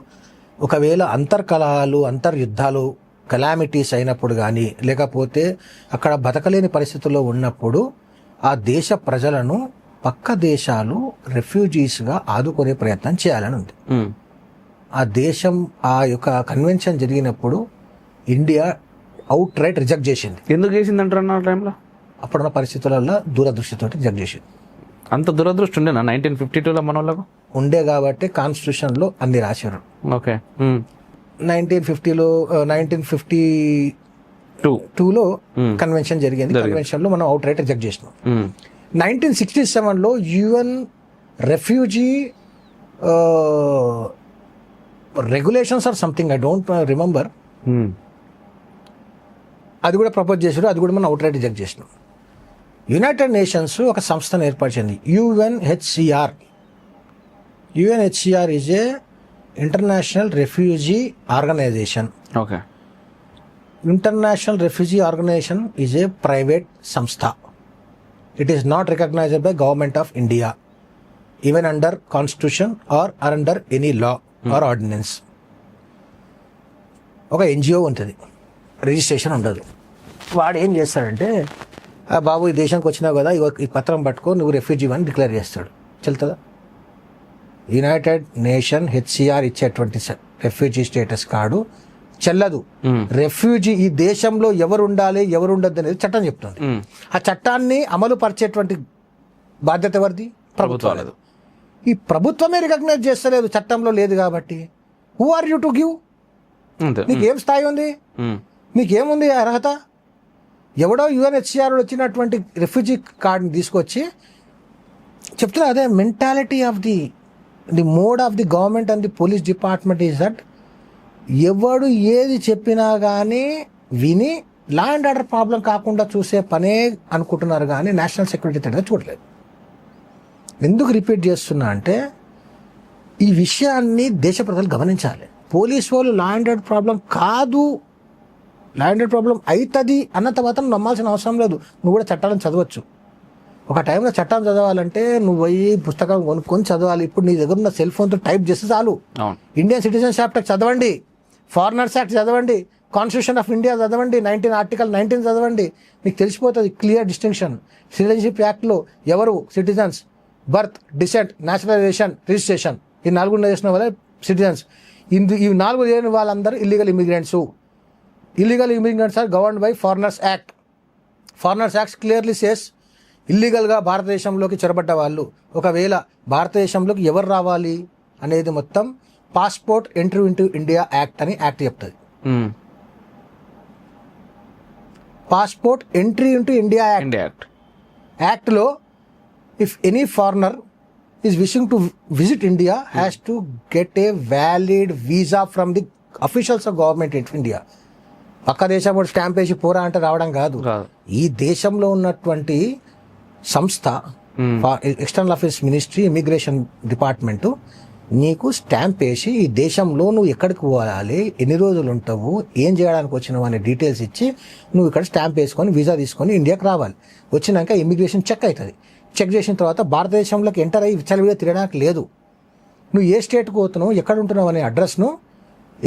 ఒకవేళ అంతర్కలహాలు, అంతర్యుద్ధాలు, కెలామిటీస్ అయినప్పుడు కానీ లేకపోతే అక్కడ బతకలేని పరిస్థితుల్లో ఉన్నప్పుడు ఆ దేశ ప్రజలను పక్క దేశాలు రెఫ్యూజీస్గా ఆదుకునే ప్రయత్నం చేయాలని ఉంది. ఆ దేశం ఆ యొక్క కన్వెన్షన్ జరిగినప్పుడు ఇండియా అవుట్ రైట్ రిజెక్ట్ చేసింది. ఎందుకు చేసింది అంటారు ఆ టైంలో? అప్పుడున్న పరిస్థితులలో దూరదృష్టితో రిజెక్ట్ చేసింది. అంత దురదృష్టి ఉండేనా 1952లో మన వాళ్ళకు? ఉండే కాబట్టి కాన్స్టిట్యూషన్లో అన్ని రాశారు. ఓకే. 1952లో కన్వెన్షన్ జరిగింది. కన్వెన్షన్లో మనం అవుట్ రైట్ రిజెక్ట్ చేసినాం. 1967లో UN refugee regulations or something, I don't remember, అది కూడా ప్రపోజ్ చేశారు. అది కూడా మనం అవుట్ రైట్ రిజెక్ట్ చేసినాం. యునైటెడ్ నేషన్స్ ఒక సంస్థను ఏర్పరిచింది, UNHCR, UNHCR is a international refugee organization. Okay. International Refugee Organization is a private samstha. It is not recognized by Government of India, even under Constitution or under any law or ordinance. ఒక NGO ఉంటుంది, registration ఉండదు. వాడు ఏం చేస్తాడంటే, బాబు ఈ దేశానికి వచ్చినావు కదా, ఈ పత్రం పట్టుకో, నువ్వు రెఫ్యూజీ అని డిక్లేర్ చేస్తాడు. చెల్తుందా? యునైటెడ్ నేషన్ HCR ఇచ్చేటువంటి రెఫ్యూజీ స్టేటస్ కార్డు చెల్లదు. రెఫ్యూజీ ఈ దేశంలో ఎవరు ఉండాలి ఎవరు ఉండద్దు అనేది చట్టం చెప్తుంది. ఆ చట్టాన్ని అమలు పరిచేటువంటి బాధ్యత ఎవరిది? ప్రభుత్వాలది. ఈ ప్రభుత్వమే రికగ్నైజ్ చేస్తలేదు, చట్టంలో లేదు కాబట్టి. Who are you to give? నీకేం స్థాయి ఉంది? నీకేముంది అర్హత? ఎవడో UNHCR వచ్చినటువంటి రెఫ్యూజీ కార్డుని తీసుకొచ్చి చెప్తున్నా. అదే mentality of the mode of the government and the police department is that ఎవడు ఏది చెప్పినా కానీ విని లా అండ్ ఆర్డర్ ప్రాబ్లం కాకుండా చూసే పనే అనుకుంటున్నారు, కానీ నేషనల్ సెక్యూరిటీ థ్రెట్గా చూడలేదు. ఎందుకు రిపీట్ చేస్తున్నా అంటే, ఈ విషయాన్ని దేశ ప్రజలు గమనించాలి. పోలీస్ వాళ్ళు లా అండ్ ఆర్డర్ ప్రాబ్లం కాదు, లా అండ్ ఆర్డర్ ప్రాబ్లం అవుతుంది అన్నంత మాత్రం నమ్మాల్సిన అవసరం లేదు. నువ్వు కూడా చట్టాలను చదవచ్చు. ఒక టైంలో చట్టం చదవాలంటే నువ్వు పోయి పుస్తకం కొనుక్కొని చదవాలి. ఇప్పుడు నీ దగ్గర ఉన్న సెల్ ఫోన్తో టైప్ చేస్తే చాలు. ఇండియన్ సిటిజన్షిప్ యాక్ట్ చదవండి, ఫారినర్స్ యాక్ట్ చదవండి, కాన్స్టిట్యూషన్ ఆఫ్ ఇండియా చదవండి, ఆర్టికల్ 19 చదవండి. మీకు తెలిసిపోతుంది క్లియర్ డిస్టింక్షన్. సిటిజన్షిప్ యాక్ట్లో ఎవరు citizens, birth, descent, naturalization, registration, ఈ 4 చేసిన వాళ్ళే సిటిజన్స్. ఈ 4 లేని వాళ్ళందరూ illegal immigrants. Illegal immigrants are governed by foreigners act. Foreigners act clearly says ఇల్లీగల్గా భారతదేశంలోకి చొరబడ్డ వాళ్ళు ఒకవేళ భారతదేశంలోకి ఎవరు రావాలి అనేది మొత్తం passport entry into India act అని యాక్ట్ చెప్తుంది. పాస్పోర్ట్ ఎంట్రీ ఇంటూ ఇండియా యాక్ట్లో if any foreigner is wishing to visit India has to get a valid visa from the officials of government of India. పక్క దేశం కూడా stamp వేసి పోరా అంటే రావడం కాదు. ఈ దేశంలో ఉన్నటువంటి సంస్థ, external affairs ministry, immigration department నీకు స్టాంప్ వేసి ఈ దేశంలో నువ్వు ఎక్కడికి పోవాలి, ఎన్ని రోజులు ఉంటావు, ఏం చేయడానికి వచ్చినావు అనే డీటెయిల్స్ ఇచ్చి నువ్వు ఇక్కడ స్టాంప్ వేసుకొని వీసా తీసుకొని ఇండియాకి రావాలి. వచ్చినాక ఇమిగ్రేషన్ చెక్ అవుతుంది. చెక్ చేసిన తర్వాత భారతదేశంలోకి ఎంటర్ అయ్యి విచ్చలవిడిగా తిరగడానికి లేదు. నువ్వు ఏ స్టేట్కి పోతున్నావు, ఎక్కడ ఉంటున్నావు అనే అడ్రస్ను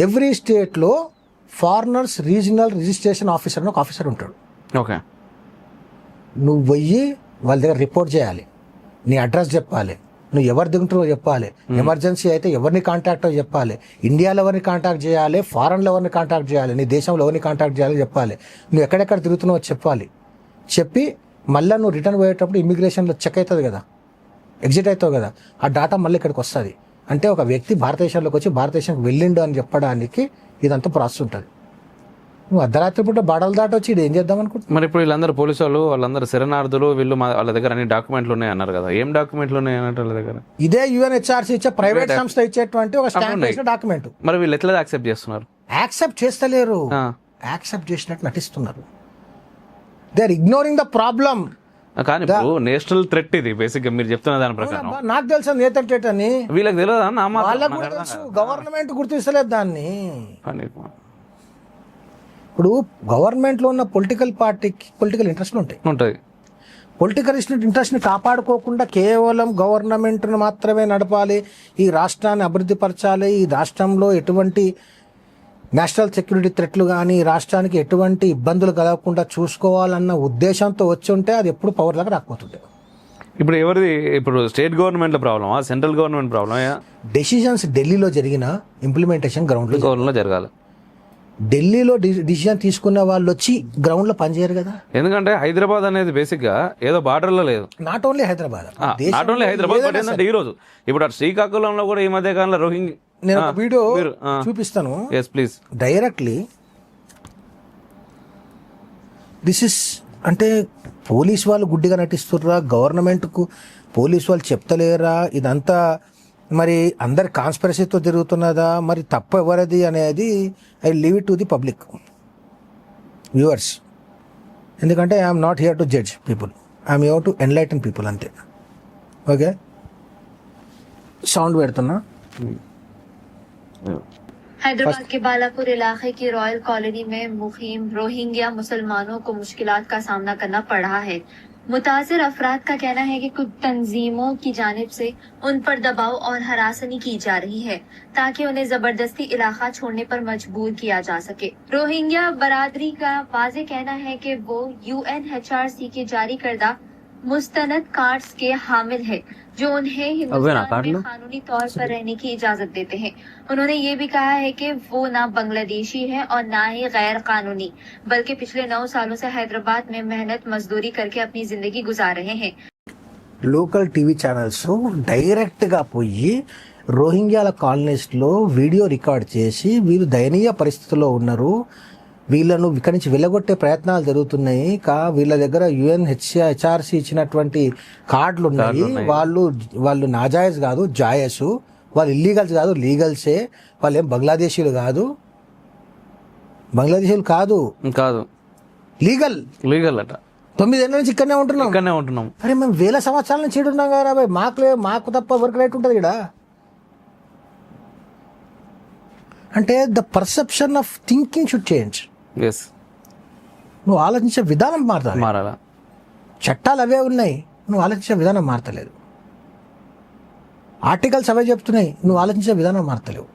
ఎవ్రీ స్టేట్లో ఫారినర్స్ రీజనల్ రిజిస్ట్రేషన్ ఆఫీసర్ అని ఒక ఆఫీసర్ ఉంటాడు. ఓకే. నువ్వు పోయి వాళ్ళ దగ్గర రిపోర్ట్ చేయాలి, నీ అడ్రస్ చెప్పాలి, నువ్వు ఎవరు దిగుంటారో చెప్పాలి, ఎమర్జెన్సీ అయితే ఎవరిని కాంటాక్ట్ చెప్పాలి, ఇండియాలో ఎవరిని కాంటాక్ట్ చేయాలి, ఫారెన్లో ఎవరిని కాంటాక్ట్ చేయాలి, నీ దేశంలో ఎవరిని కాంటాక్ట్ చేయాలి చెప్పాలి, నువ్వు ఎక్కడెక్కడ తిరుగుతున్నావో చెప్పాలి. చెప్పి మళ్ళీ నువ్వు రిటర్న్ పోయేటప్పుడు ఇమిగ్రేషన్లో చెక్ అవుతుంది కదా, ఎగ్జిట్ అవుతావు కదా, ఆ డాటా మళ్ళీ ఇక్కడికి వస్తుంది. అంటే ఒక వ్యక్తి భారతదేశంలోకి వచ్చి భారతదేశంకి వెళ్ళిండు అని చెప్పడానికి ఇదంతా ప్రాసెస్ ఉంటుంది. నువ్వు అర్ధరాత్రి పూట బాడలు దాటి వచ్చి ఏం చేద్దాం అనుకుంటున్నా? మరి ఇప్పుడు వీళ్ళందరూ పోలీసు వాళ్ళు, వాళ్ళందరూ శరణార్థులు, వీళ్ళు వాళ్ళ దగ్గర అన్ని డాక్యుమెంట్లు ఉన్నాయి అన్నారు కదా, ఏం డాక్యుమెంట్లు ఉన్నాయి అన్నట్టు వాళ్ళ దగ్గర? ఇదే UNHRC ఇచ్చే ప్రైవేట్ సంస్థ ఇచ్చేటువంటి ఒక స్టాంప్ వేసిన డాక్యుమెంట్. మరి వీళ్ళు ఎట్లా యాక్సెప్ట్ చేస్తున్నారు? యాక్సెప్ట్ చేస్తలేరు, యాక్సెప్ట్ చేసినట్టు నటిస్తున్నారు. They are ignoring the problem. కానీ ఇప్పుడు నేషనల్ థ్రెట్ ఇది బేసిక్ గా మీరు చెప్తున్న దాని ప్రకారం. నాకు తెలుసా నేతన్ థ్రెట్ అని, వీళ్ళకి తెలియదా? వాళ్ళకు కూడా తెలుసు, గవర్నమెంట్ గుర్తిస్తలేదు దాన్ని. ఇప్పుడు గవర్నమెంట్ లో ఉన్న పొలిటికల్ పార్టీకి పొలిటికల్ ఇంట్రెస్ట్లు ఉంటాయి. పొలిటికల్ ఇంట్రెస్ట్ని కాపాడుకోకుండా కేవలం గవర్నమెంట్ను మాత్రమే నడపాలి, ఈ రాష్ట్రాన్ని అభివృద్ధి పరచాలి, ఈ రాష్ట్రంలో ఎటువంటి నేషనల్ సెక్యూరిటీ థ్రెట్లు కానీ రాష్ట్రానికి ఎటువంటి ఇబ్బందులు కలగకుండా చూసుకోవాలన్న ఉద్దేశంతో వచ్చి ఉంటే అది ఎప్పుడు పవర్ దాకా రాకపోతుండే. ఇప్పుడు ఎవరిది? ఇప్పుడు స్టేట్ గవర్నమెంట్ ప్రాబ్లమా, సెంట్రల్ గవర్నమెంట్ ప్రాబ్లమా? డెసిషన్స్ ఢిల్లీలో జరిగిన ఇంప్లిమెంటేషన్ గ్రౌండ్లో జరగాలి. ఢిల్లీలో డిసిజన్ తీసుకున్న వాళ్ళు వచ్చి గ్రౌండ్ లో పనిచేయరు కదా. ఎందుకంటే హైదరాబాద్ అనేది బేసిక్ గా ఏదో బార్డర్ లో లేదు. నాట్ ఓన్లీ హైదరాబాద్, బట్ ఏంటంటే ఈ రోజు ఇప్పుడు అటు శ్రీకాకుళంలో కూడా ఈ మధ్య కాలంలో రోహింగ్యా, నేను ఒక వీడియో చూపిస్తాను ప్లీజ్ డైరెక్ట్లీ. దిస్ ఇస్ అంటే పోలీస్ వాళ్ళు గుడ్డిగా నటిస్తుర్రా, గవర్నమెంట్ కు పోలీస్ వాళ్ళు చెప్తలేరా, ఇదంతా మరి అందరి కాన్స్పిరసీతో జరుగుతున్నదా, మరి తప్పు ఎవరిది అనేది I leave it to the public viewers. ఎందుకంటే I'm not here to judge people, I'm here to enlighten people అంతే. ఓకే, సౌండ్ పెడుతున్నా. हैदराबाद के बालापुर इलाके की रॉयल कॉलोनी में मुकीम रोहिंग्या मुसलमानों को मुश्किलात का सामना करना पड़ रहा है। मुतासिर अफराद का कहना है कि कुछ तंजीमों की जानिब से उन पर दबाव और हरासनी की जा रही है ताकि उन्हें जबरदस्ती इलाका छोड़ने पर मजबूर किया जा सके। रोहिंग्या बरादरी का वाज़ेह कहना है कि वो UNHRC के जारी करदा मुस्तनद कार्ड्स के हामिल है जो उन्हें हिंदुस्तान में कानूनी तौर पर रहने की इजाजत देते हैं। उन्होंने ये भी कहा है कि वो ना बांग्लादेशी है और ना ही गैर कानूनी, बल्कि पिछले 9 सालों से हैदराबाद में मेहनत मजदूरी करके अपनी जिंदगी गुजार रहे हैं। లోకల్ టీవీ ఛానల్స్ డైరెక్ట్గా పోయి రోహింగ్యాల కాలనీస్లో వీడియో రికార్డ్ చేసి వీళ్ళు దయనీయ పరిస్థితుల్లో ఉన్నారు, వీళ్ళను ఇక్కడి నుంచి వెళ్ళగొట్టే ప్రయత్నాలు జరుగుతున్నాయి, వీళ్ళ దగ్గర UNHRC ఇచ్చినటువంటి కార్డులు ఉన్నాయి, వాళ్ళు నాజాయజ్ కాదు జాయస్, వాళ్ళు ఇల్లీగల్స్ కాదు లీగల్సే, వాళ్ళు ఏం బంగ్లాదేశీలు కాదు కాదు లీగల్ అట. 9 ఏళ్ళ నుంచి ఇక్కడనే ఉంటున్నాం. అరే మేము వేల సంవత్సరాల నుంచి ఉన్నాం కదా బాయ్, మాకు తప్ప ఎవరికి రైట్ ఉంటుంది ఇక్కడ. అంటే the perception of thinking should change. నువ్వు ఆలోచించే విధానం మారాలా. చట్టాలు అవే ఉన్నాయి, నువ్వు ఆలోచించే విధానం మారతలేదు. ఆర్టికల్స్ అవే చెప్తున్నాయి, నువ్వు ఆలోచించే విధానం మారతలేవు.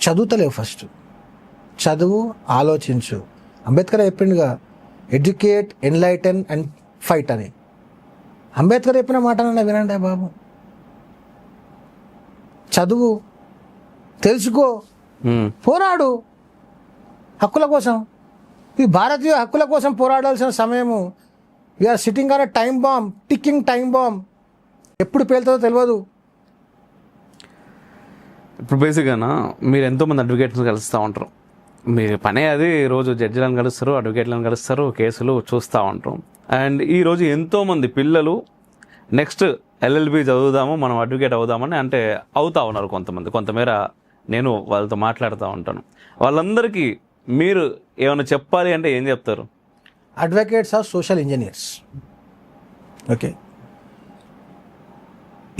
చదువుతలేవు. ఫస్ట్ చదువు, ఆలోచించు. అంబేద్కర్ చెప్పిండుగా, ఎడ్యుకేట్, ఎన్లైటన్ అండ్ ఫైట్ అని. అంబేద్కర్ చెప్పిన మాటనన్నా వినండి బాబు. చదువు, తెలుసుకో, పోరాడు హక్కుల కోసం. ఈ భారతీయ హక్కుల కోసం పోరాడాల్సిన సమయము. We're sitting on a time bomb, ticking time bomb. ఎప్పుడు పేలుతుందో తెలియదు. ఇప్పుడు బేసిక్గా మీరు ఎంతోమంది అడ్వకేట్స్ని కలుస్తూ ఉంటారు. మీ పనే అది, రోజు జడ్జిలను కలుస్తారు, అడ్వకేట్లను కలుస్తారు, కేసులు చూస్తూ ఉంటాం. అండ్ ఈరోజు ఎంతోమంది పిల్లలు నెక్స్ట్ LLB చదువుదాము, మనం అడ్వకేట్ అవుదామని అంటే అవుతా ఉన్నారు కొంతమేర. నేను వాళ్ళతో మాట్లాడుతూ ఉంటాను. వాళ్ళందరికీ మీరు ఏమైనా చెప్పాలి అంటే ఏం చెప్తారు? Advocates are social engineers. Okay,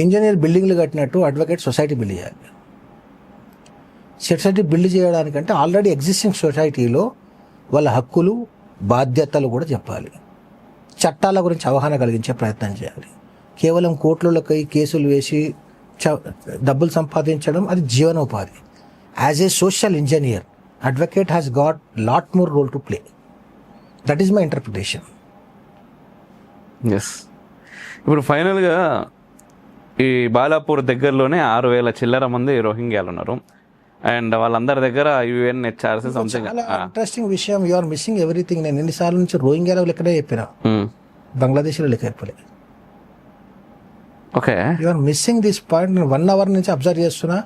engineer బిల్డింగ్లు కట్టినట్టు అడ్వకేట్ సొసైటీ బిల్డ్ చేయాలి. సొసైటీ బిల్డ్ చేయడానికంటే ఆల్రెడీ ఎగ్జిస్టింగ్ సొసైటీలో వాళ్ళ హక్కులు, బాధ్యతలు కూడా చెప్పాలి. చట్టాల గురించి అవగాహన కలిగించే ప్రయత్నం చేయాలి. కేవలం కోర్టులకై కేసులు వేసి డబ్బులు సంపాదించడం అది జీవనోపాధి. As a social engineer, advocate has got lot more role to play. That is my interpretation. Yes. ఇప్పుడు ఫైనల్గా ఈ బాలాపూర్ దగ్గరలోనే 6,000 చిల్లర మంది రోహింగ్యాలు ఉన్నారు. అండ్ వాళ్ళందరి దగ్గర UNHRC సంథింగ్. ఇంట్రెస్టింగ్ విషయం, యు ఆర్ మిస్సింగ్ ఎవ్రీథింగ్. నేను ఎన్నిసార్లు నుంచి రోహింగ్యాల లెక్కనే చెప్పినా, బంగ్లాదేశ్లో లెక్క చెప్పలే. Okay, you are missing this point. నేను 1 hour నుంచి అబ్జర్వ్ చేస్తున్నా,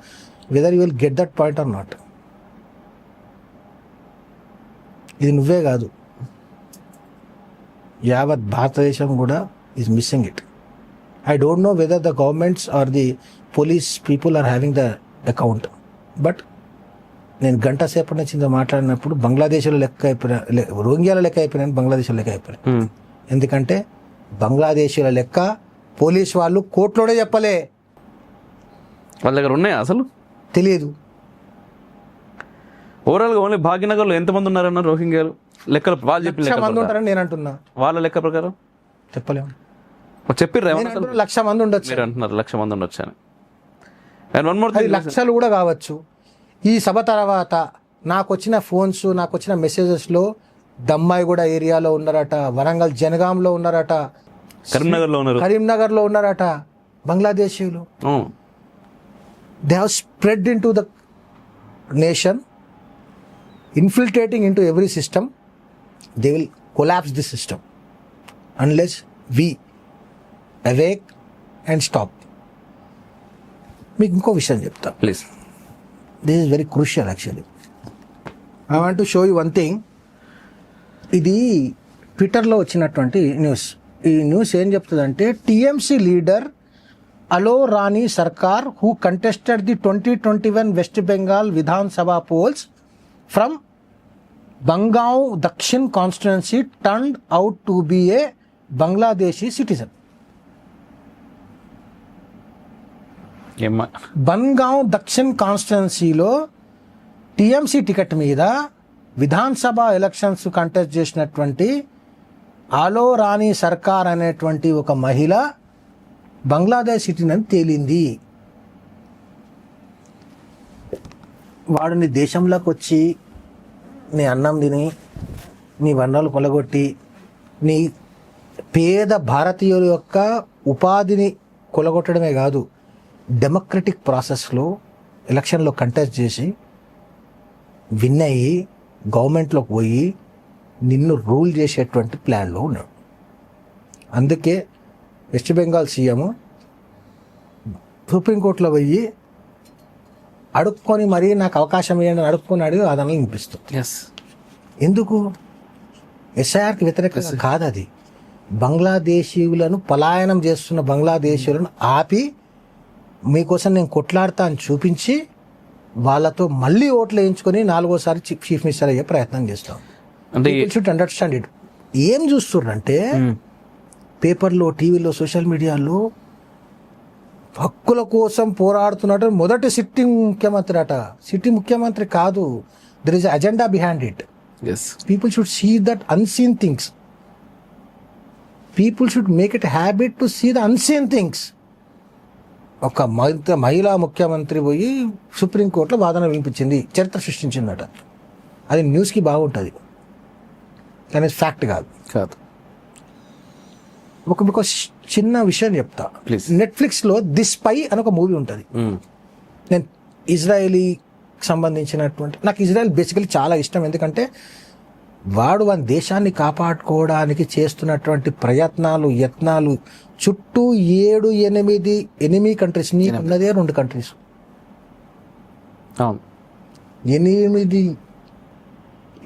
whether you will get that point or not. ఇది నువ్వే కాదు, యావత్ భారతదేశం కూడా is missing it. I don't know whether the governments or the police people are having the account. But నేను గంట సేపటి నుంచి మాట్లాడినప్పుడు బంగ్లాదేశ్లో లెక్క అయిపోయినా, రోహింగ్యాల లెక్క అయిపోయినాను, బంగ్లాదేశ్లో లెక్క అయిపోయినా. ఎందుకంటే బంగ్లాదేశీల లెక్క పోలీస్ వాళ్ళు కోర్టులోనే చెప్పలే. వాళ్ళ దగ్గర ఉన్నాయా అసలు తెలియదు. ఓవరాల్గా ఓన్లీ భాగ్యనగర్లో ఎంతమంది ఉన్నారన్నారు రోహింగ్యాలు? లెక్కలు వాళ్ళు చెప్పి 1,00,000 మంది ఉంటారని నేను అంటున్నా. వాళ్ళ లెక్క ప్రకారం చెప్పలేము. చెప్పిర్రు 1,00,000 మంది ఉండొచ్చు. మీరు అంటున్నారు 1,00,000 మంది ఉండొచ్చు అని. అండ్ వన్ మోర్ థింగ్, లక్షలు కూడా కావచ్చు. ఈ సభ తర్వాత నాకు వచ్చిన ఫోన్స్, నాకు వచ్చిన మెసేజెస్లో దమ్మాయిగూడ ఏరియాలో ఉన్నారట, వరంగల్ జనగాంలో ఉన్నారట, కరీంనగర్లో ఉన్నారట బంగ్లాదేశీయులు. They have spread into the nation, infiltrating into every system. They will collapse the system unless we awake and stop. మీకు ఇంకో విషయం చెప్తా please. This is very crucial actually. I want to show you one thing. ఇది ట్విట్టర్లో వచ్చినటువంటి news. ఈ news ఏం చెప్తుందంటే, TMC లీడర్ అలో రాణి సర్కార్ who contested the 2021 west Bengal Vidhan Sabha poles from Bangaon Dakshin constituency turned out to be a Bangladeshi citizen. బన్గావ్ దక్షిణ్ కాన్స్టిట్యున్సీలో TMC ticket మీద Vidhan Sabha elections contest చేసినటువంటి ఆలో రాణి సర్కార్ అనేటువంటి ఒక మహిళ బంగ్లాదేశ్ సిటిజన్ అని తేలింది. వాడు నీ దేశంలోకి వచ్చి నీ అన్నం తిని నీ వనరులు కొలగొట్టి నీ పేద భారతీయుల యొక్క ఉపాధిని కొలగొట్టడమే కాదు, డెమోక్రటిక్ ప్రాసెస్లో ఎలక్షన్లో కంటెస్ట్ చేసి విన్ అయ్యి గవర్నమెంట్లోకి పోయి నిన్ను రూల్ చేసేటువంటి ప్లాన్లో ఉన్నాడు. అందుకే వెస్ట్ బెంగాల్ సీఎం సుప్రీంకోర్టులో పోయి అడుక్కొని మరీ నాకు అవకాశం ఇవ్వండి అడుక్కున్నాడు, అదనలు వినిపిస్తుంది. ఎందుకు? ఎస్ఐఆర్కి వ్యతిరేకంగా కాదు, అది బంగ్లాదేశీయులను పలాయనం చేస్తున్న బంగ్లాదేశీయులను ఆపి మీకోసం నేను కొట్లాడతా అని చూపించి వాళ్ళతో మళ్ళీ ఓట్లు వేయించుకొని 4వ చీఫ్ మినిస్టర్ అయ్యే ప్రయత్నం చేస్తాం. అంటే షుడ్ అండర్స్టాండ్ ఇట్. ఏం చూస్తున్నారంటే పేపర్లో, టీవీలో, సోషల్ మీడియాలో హక్కుల కోసం పోరాడుతున్నట్టు మొదటి సిట్టింగ్ ముఖ్యమంత్రి అట. సిట్టింగ్ ముఖ్యమంత్రి కాదు, there is agenda behind it. People should see that unseen things. People should make it habit to see the unseen things. ఒక మహిళా ముఖ్యమంత్రి పోయి సుప్రీంకోర్టులో వాదన వినిపించింది, చరిత్ర సృష్టించిందట. అది న్యూస్కి బాగుంటుంది కానీ ఫ్యాక్ట్ కాదు. ఒక చిన్న విషయం చెప్తా. నెట్ఫ్లిక్స్లో ది స్పై అని ఒక మూవీ ఉంటుంది. నేను ఇజ్రాయేలీకి సంబంధించినటువంటి, నాకు ఇజ్రాయెల్ బేసికలీ చాలా ఇష్టం. ఎందుకంటే వాడు మన దేశాన్ని కాపాడుకోవడానికి చేస్తున్నటువంటి యత్నాలు చుట్టూ 7-8 ఎనిమీ కంట్రీస్, నీకు ఉన్నదే 2 కంట్రీస్, 8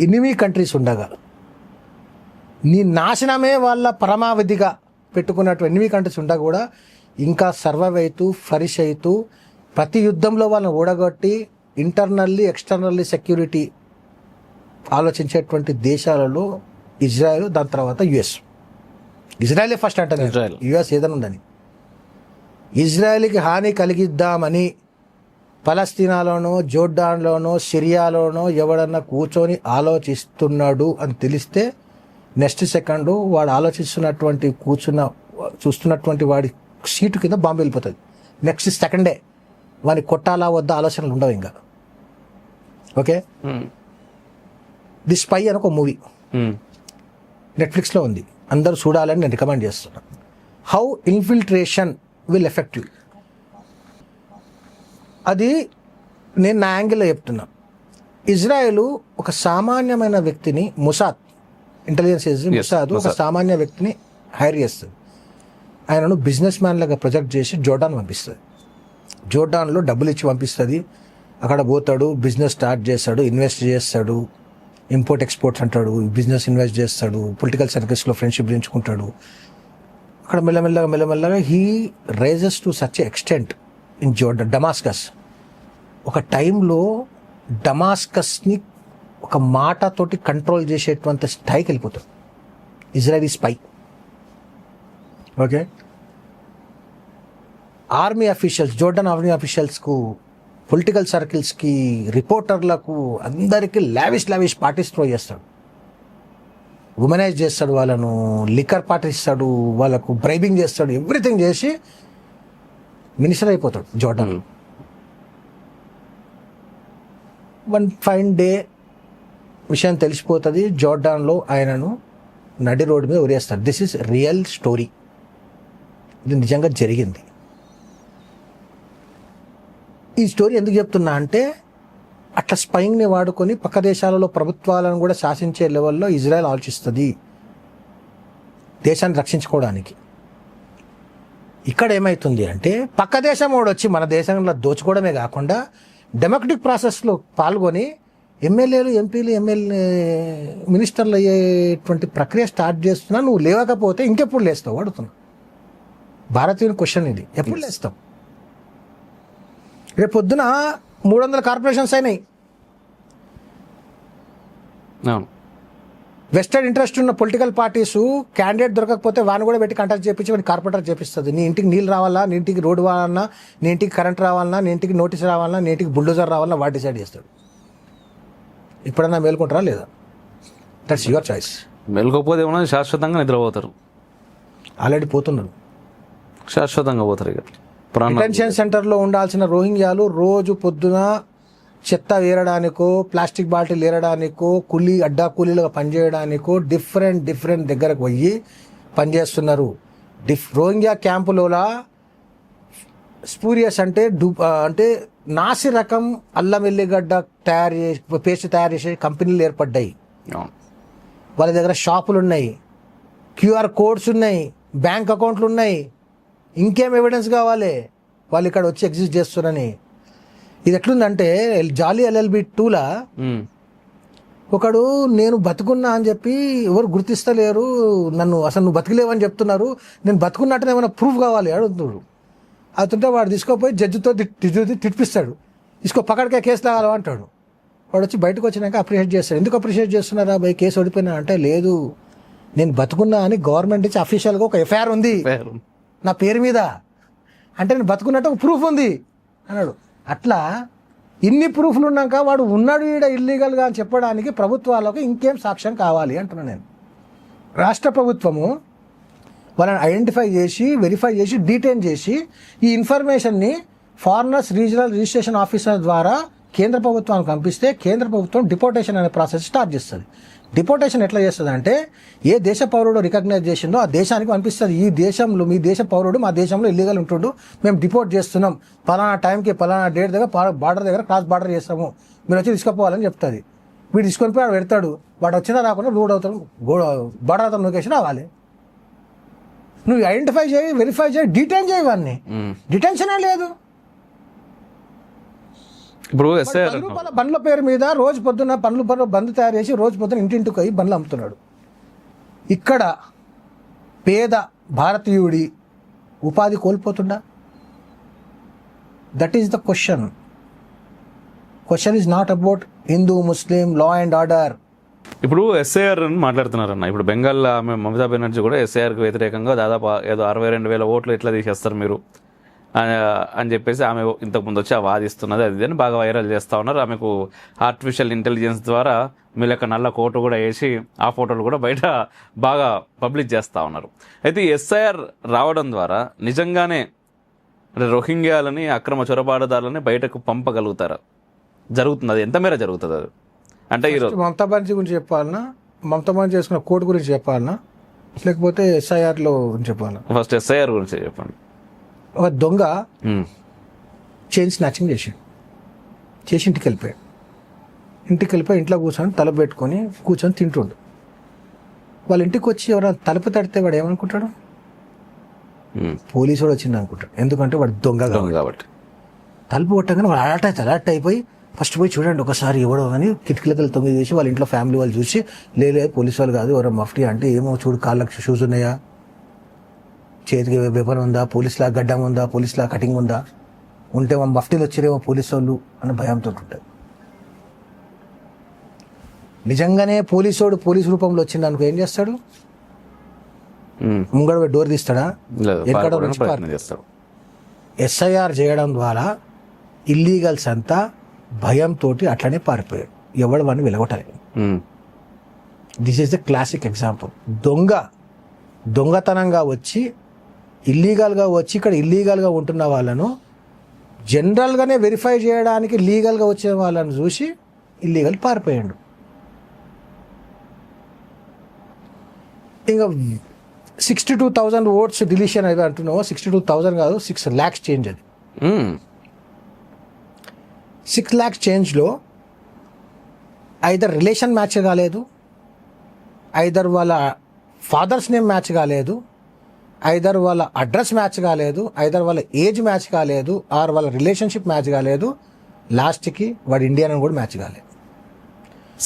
ఎనిమీ కంట్రీస్ ఉండగా నీ నాశనమే వాళ్ళ పరమావధిగా పెట్టుకున్నట్టు ఎనిమీ కంట్రీస్ ఉండగా కూడా ఇంకా సర్వైవ్ అవుతూ ఫరిష్ అవుతూ ప్రతి యుద్ధంలో వాళ్ళని ఓడగొట్టి ఇంటర్నల్లీ ఎక్స్టర్నల్లీ సెక్యూరిటీ ఆలోచించేటువంటి దేశాలలో ఇజ్రాయెల్, దాని తర్వాత యుఎస్. ఇజ్రాయెలే ఫస్ట్ అంటారు, యుఎస్ ఏదైనా ఉందని. ఇజ్రాయెల్కి హాని కలిగిద్దామని పలస్తీనాలోనో, జోర్డాన్లోనో, సిరియాలోనో ఎవడన్నా కూర్చొని ఆలోచిస్తున్నాడు అని తెలిస్తే నెక్స్ట్ సెకండ్ వాడు ఆలోచిస్తున్నటువంటి చూస్తున్నటువంటి వాడి సీటు కింద బాంబు వెళ్ళిపోతుంది. నెక్స్ట్ సెకండే వాడిని కొట్టాలా వద్దా ఆలోచనలు ఉండవు ఇంకా. ఓకే, ది స్పై అని ఒక మూవీ నెట్ఫ్లిక్స్లో ఉంది, అందరూ చూడాలని నేను రికమెండ్ చేస్తున్నాను. How infiltration will effect you. అది నేను నా యాంగిల్లో చెప్తున్నా. ఇజ్రాయెల్ ఒక సామాన్యమైన వ్యక్తిని, ముసాద్ ఇంటెలిజెన్స్ ఏజెన్సీ ముసాద్ ఒక సామాన్య వ్యక్తిని హైర్ చేస్తుంది. ఆయనను బిజినెస్ మ్యాన్ లాగా ప్రొజెక్ట్ చేసి జోర్డాన్ పంపిస్తుంది. జోర్డాన్లో డబ్బులు ఇచ్చి పంపిస్తుంది. అక్కడ పోతాడు, బిజినెస్ స్టార్ట్ చేస్తాడు, ఇన్వెస్ట్ చేస్తాడు, ఇంపోర్ట్ ఎక్స్పోర్ట్స్ అంటాడు, బిజినెస్ ఇన్వెస్ట్ చేస్తాడు, పొలిటికల్ సర్కిల్స్లో ఫ్రెండ్షిప్ పెంచుకుంటాడు. అక్కడ మెల్లమెల్లగా he rises to such extent in Jordan. Damascus ఒక టైంలో డమాస్కస్ని ఒక మాటతోటి కంట్రోల్ చేసేటువంటి స్థాయికి వెళ్ళిపోతాడు Israeli spy. Okay, army officials, Jordan army అఫీషియల్స్కు, పొలిటికల్ సర్కిల్స్కి, రిపోర్టర్లకు అందరికీ లావిష్ పార్టీస్ త్రో చేస్తాడు. ఉమెనైజ్ చేస్తాడు, వాళ్ళను లిక్కర్ పార్టీస్ ఇస్తాడు, వాళ్ళకు బ్రైబింగ్ చేస్తాడు, ఎవ్రీథింగ్ చేసి మినిస్టర్ అయిపోతాడు జోర్డాన్. వన్ ఫైన్ డే విషయం తెలిసిపోతుంది, జోర్డాన్లో ఆయనను నడి రోడ్డు మీద ఉరేస్తారు. దిస్ ఈస్ రియల్ స్టోరీ, ఇది నిజంగా జరిగింది. ఈ స్టోరీ ఎందుకు చెప్తున్నా అంటే అట్లా స్పైయింగ్ని వాడుకొని పక్క దేశాలలో ప్రభుత్వాలను కూడా శాసించే లెవెల్లో ఇజ్రాయెల్ ఆలోచిస్తుంది దేశాన్ని రక్షించుకోవడానికి. ఇక్కడ ఏమవుతుంది అంటే పక్క దేశం వాడు వచ్చి మన దేశంలో దోచుకోవడమే కాకుండా డెమోక్రటిక్ ప్రాసెస్లో పాల్గొని ఎమ్మెల్యేలు, ఎంపీలు, మినిస్టర్లు అయ్యేటువంటి ప్రక్రియ స్టార్ట్ చేస్తున్నా. నువ్వు లేవకపోతే ఇంకెప్పుడు లేస్తావు అడుగుతున్నా. భారతీయుని క్వశ్చన్ ఇది, ఎప్పుడు లేస్తావు? రేపు పొద్దున 300 కార్పొరేషన్స్ అయినాయి. వెస్టెడ్ ఇంట్రెస్ట్ ఉన్న పొలిటికల్ పార్టీస్ క్యాండిడేట్ దొరకకపోతే వాడిని కూడా పెట్టి కంటాక్ట్ చేపించి వాడిని కార్పొరేటర్ చేపిస్తుంది. నీ ఇంటికి నీళ్ళు రావాలా, నీ ఇంటికి రోడ్డు రావాలన్నా, నీ ఇంటికి కరెంట్ రావాలన్నా, నీ ఇంటికి నోటీస్ రావాలన్నా, నీ ఇంటికి బుల్డోజర్ రావాలన్నా వాడు డిసైడ్ చేస్తాడు. ఇప్పుడన్నా మేల్కుంటారా లేదా? That's your choice. మెలకపోతే ఏమన్నా శాశ్వతంగా నిద్రపోతారు, ఆల్రెడీ పోతున్నారు. శాశ్వతంగా పోతారు. ఇక డిటెన్షన్ సెంటర్లో ఉండాల్సిన రోహింగ్యాలు రోజు పొద్దున చెత్త ఏరడానికో, ప్లాస్టిక్ బాటిల్ ఏరడానికో, అడ్డా కూలీలుగా పనిచేయడానికో డిఫరెంట్ దగ్గరకు పోయి పనిచేస్తున్నారు. రోహింగ్యా క్యాంపులోలా స్పూరియస్ అంటే నాసి రకం అల్లం వెల్లిగడ్డ పేస్ట్ తయారు చేసే కంపెనీలు ఏర్పడ్డాయి. వాళ్ళ దగ్గర షాపులు ఉన్నాయి, QR కోడ్స్ ఉన్నాయి, బ్యాంక్ అకౌంట్లు ఉన్నాయి. ఇంకేం ఎవిడెన్స్ కావాలి వాళ్ళు ఇక్కడ వచ్చి ఎగ్జిస్ట్ చేస్తున్నారని? ఇది ఎట్లుందంటే జాలీ LLB 2లా ఒకడు నేను బతుకున్నా అని చెప్పి ఎవరు గుర్తిస్తలేరు నన్ను, అసలు నువ్వు బతికలేవని చెప్తున్నారు, నేను బతుకున్నట్టు ఏమైనా ప్రూఫ్ కావాలి అడుగుతున్నారు. అవుతుంటే వాడు తీసుకోపోయి జడ్జితో తిట్టిపిస్తాడు, తీసుకో పక్కడికే కేసు లాగాలి అంటాడు. వాడు వచ్చి బయటకు వచ్చినాక అప్రిషియేట్ చేస్తాడు. ఎందుకు అప్రిషియేట్ చేస్తున్నారా బై, కేసు ఓడిపోయినా అంటే, లేదు నేను బతుకున్నా అని గవర్నమెంట్ నుంచి అఫీషియల్గా ఒక FIR ఉంది నా పేరు మీద, అంటే నేను బతుకున్నట్టు ఒక ప్రూఫ్ ఉంది అన్నాడు. అట్లా ఇన్ని ప్రూఫ్లు ఉన్నాక వాడు ఉన్నాడు ఈడ ఇల్లీగల్గా అని చెప్పడానికి ప్రభుత్వాలకు ఇంకేం సాక్ష్యం కావాలి అంటున్నాను నేను. రాష్ట్ర ప్రభుత్వము వాళ్ళని ఐడెంటిఫై చేసి, వెరిఫై చేసి, డీటైన్ చేసి ఈ ఇన్ఫర్మేషన్ని ఫారినర్స్ రీజనల్ రిజిస్ట్రేషన్ ఆఫీసర్ ద్వారా కేంద్ర ప్రభుత్వానికి పంపిస్తే కేంద్ర ప్రభుత్వం డిపోర్టేషన్ అనే ప్రాసెస్ స్టార్ట్ చేస్తుంది. డిపోర్టేషన్ ఎట్లా చేస్తుంది అంటే, ఏ దేశ పౌరుడు రికగ్నైజ్ చేసిందో ఆ దేశానికి పంపిస్తుంది. ఈ దేశంలో మీ దేశ పౌరుడు మా దేశంలో ఇల్లీగల్ ఉంటుండు, మేము డిపోర్ట్ చేస్తున్నాం, పలానా టైంకి పలానా డేట్ దగ్గర బార్డర్ దగ్గర క్రాస్ బార్డర్ చేస్తాము, మీరు వచ్చి తీసుకుపోవాలని చెప్తుంది. వీడు తీసుకొని పోయి వాడు పెడతాడు, వాడు వచ్చినా రాకుండా రోడ్ అవుతాడు, బార్డర్ అవుతాడు నొకేసి రావాలి. నువ్వు ఐడెంటిఫై చేయి, వెరిఫై చేయి, డీటైన్ చేయి, వాడిని డిటెన్షనే లేదు. ఇప్పుడు రూపాయల బండ్ల పేరు మీద రోజు పొద్దున్న బండ్లు తయారు చేసి రోజు పొద్దున ఇంటింటికి పోయి బండ్లు అమ్ముతున్నాడు. ఇక్కడ పేద భారతీయుడి ఉపాధి కోల్పోతుండా? That is the question. Question is not about Hindu Muslim law and order. ఇప్పుడు SIR అని మాట్లాడుతున్నారన్న. ఇప్పుడు బెంగాల్లో ఆమె మమతా బెనర్జీ కూడా SIRకి వ్యతిరేకంగా దాదాపు ఏదో 62,000 ఓట్లు ఎట్లా తీసేస్తారు మీరు అని చెప్పేసి ఆమె ఇంతకుముందు వచ్చి వాదిస్తున్నది. అది అని బాగా వైరల్ చేస్తూ ఉన్నారు. ఆమెకు ఆర్టిఫిషియల్ ఇంటెలిజెన్స్ ద్వారా మీ లెక్క నల్ల కోటు కూడా వేసి ఆ ఫోటోలు కూడా బయట బాగా పబ్లిష్ చేస్తూ ఉన్నారు. అయితే SIR రావడం ద్వారా నిజంగానే రోహింగ్యాలని, అక్రమ చొరబాటుదారులని బయటకు పంపగలుగుతారా? జరుగుతుంది? అది ఎంత మేర జరుగుతుంది? అది అంటే ఈరోజు మమతా బెనర్జీ గురించి చెప్పాలన్నా, మమతా బెనర్జీ చేసుకున్న కోర్టు గురించి చెప్పాలన్నా, లేకపోతే SIRలో చెప్పాలన్నా? ఫస్ట్ SIR గురించి చెప్పండి. ఒక దొంగ చైన్ స్నాచింగ్ చేసి ఇంటికి వెళ్ళిపోయి ఇంట్లో కూర్చొని తలుపు పెట్టుకొని కూర్చొని తింటుండు. వాళ్ళ ఇంటికి వచ్చి ఎవరైనా తలుపు తడితే వాడు ఏమనుకుంటాడు? పోలీసు వాడు వచ్చింది అనుకుంటాడు. ఎందుకంటే వాడు దొంగ కాబట్టి. తలుపు కొట్టగానే వాడు అలర్ట్ అయిపోయి ఫస్ట్ పోయి చూడండి ఒకసారి ఎవడో అని కిటికీలకి తొంగి చేసి వాళ్ళ ఇంట్లో ఫ్యామిలీ వాళ్ళు చూసి, లేదు పోలీసు వాళ్ళు కాదు, ఎవరో మఫ్టీ అంటే, ఏమో చూడు కాళ్ళకి షూస్ ఉన్నాయా, చేతికి వెపన్ ఉందా, పోలీసులా గడ్డం ఉందా, పోలీసులా కటింగ్ ఉందా, ఉంటే మా మఫ్టీలు వచ్చిరేమో పోలీసు వాళ్ళు అని భయంతో ఉంటాడు. నిజంగానే పోలీసు రూపంలో వచ్చింది అనుకో ఏం చేస్తాడు? ముంగడ డోర్ తీస్తాడా? SIR చేయడం ద్వారా ఇల్లీగల్స్ అంతా భయంతో అట్లనే పారిపోయాడు. ఎవడు వాడిని వెలగొట్టలేదు. This is the classic example. దొంగతనంగా వచ్చి ఇల్లీగల్గా వచ్చి ఇక్కడ ఇల్లీగల్గా ఉంటున్న వాళ్ళను జనరల్గానే వెరిఫై చేయడానికి లీగల్గా వచ్చే వాళ్ళని చూసి ఇల్లీగల్ పారిపోయాడు. ఇంకా 62,000 ఓట్స్ డిలీషన్ అయితే అంటున్నావు. 62,000 కాదు, 6 lakhs చేంజ్. అది 6 lakhs చేంజ్లో ఐదర్ రిలేషన్ మ్యాచ్ కాలేదు, ఐదర్ వాళ్ళ ఫాదర్స్ నేమ్ మ్యాచ్ కాలేదు, ఐదర్ వాళ్ళ అడ్రస్ మ్యాచ్ కాలేదు, ఐదర్ వాళ్ళ ఏజ్ మ్యాచ్ కాలేదు, ఆర్ వాళ్ళ రిలేషన్షిప్ మ్యాచ్ కాలేదు, లాస్ట్కి వాడు ఇండియన్ అని కూడా మ్యాచ్ కాలేదు.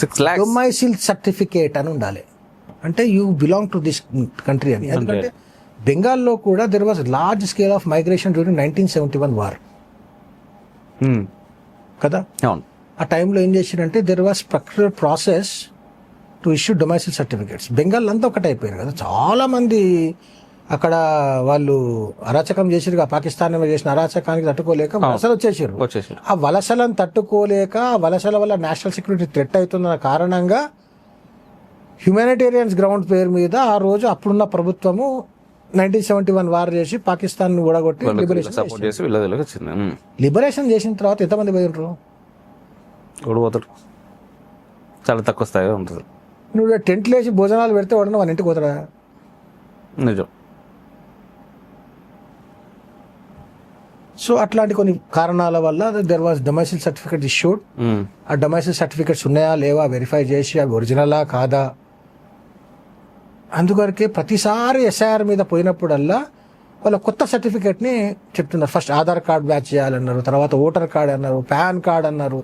6 lakhs డొమైసిల్ సర్టిఫికేట్ అని ఉండాలి, అంటే you belong to this country అని. ఎందుకంటే బెంగాల్లో కూడా there was large scale of migration during 1971 war కదా. ఆ టైంలో ఏం చేశారంటే there was structural process to issue domicile certificates. Bengal అంతా ఒకటే అయిపోయారు కదా, చాలా మంది అక్కడ వాళ్ళు అరాచకం చేసిరు, పాకిస్తాన్ చేసిన అరాచకానికి తట్టుకోలేక వలసలు వచ్చేసారు. ఆ వలసలను తట్టుకోలేక ఆ వలసల వల్ల నేషనల్ సెక్యూరిటీ థ్రెట్ అవుతున్న కారణంగా హ్యుమానిటేరియన్స్ గ్రౌండ్ పేరు మీద ఆ రోజు అప్పుడున్న ప్రభుత్వము 1971 వార్ చేసి పాకిస్తాన్ ఊడగొట్టి లిబరేషన్ చేసిన తర్వాత ఎంతమంది పోయినరు? ఓడిపోతాడు, చాలా తక్కువ స్థాయిగా ఉంటుంది. నువ్వు టెంట్లు వేసి భోజనాలు పెడితే వాడిన వాళ్ళ ఇంటికి పోతాడా? నిజం. సో అట్లాంటి కొన్ని కారణాల వల్ల there was domicile certificate issued. ఆ డొమైసిల్ సర్టిఫికేట్స్ ఉన్నాయా లేవా వెరిఫై చేసి అవి ఒరిజినలా కాదా, అందుకొరకే ప్రతిసారి ఎస్ఐఆర్ మీద పోయినప్పుడల్లా వాళ్ళ కొత్త సర్టిఫికేట్ని చెప్తున్నారు. ఫస్ట్ ఆధార్ కార్డ్ మ్యాచ్ చేయాలన్నారు, తర్వాత ఓటర్ కార్డ్ అన్నారు, పాన్ కార్డ్ అన్నారు,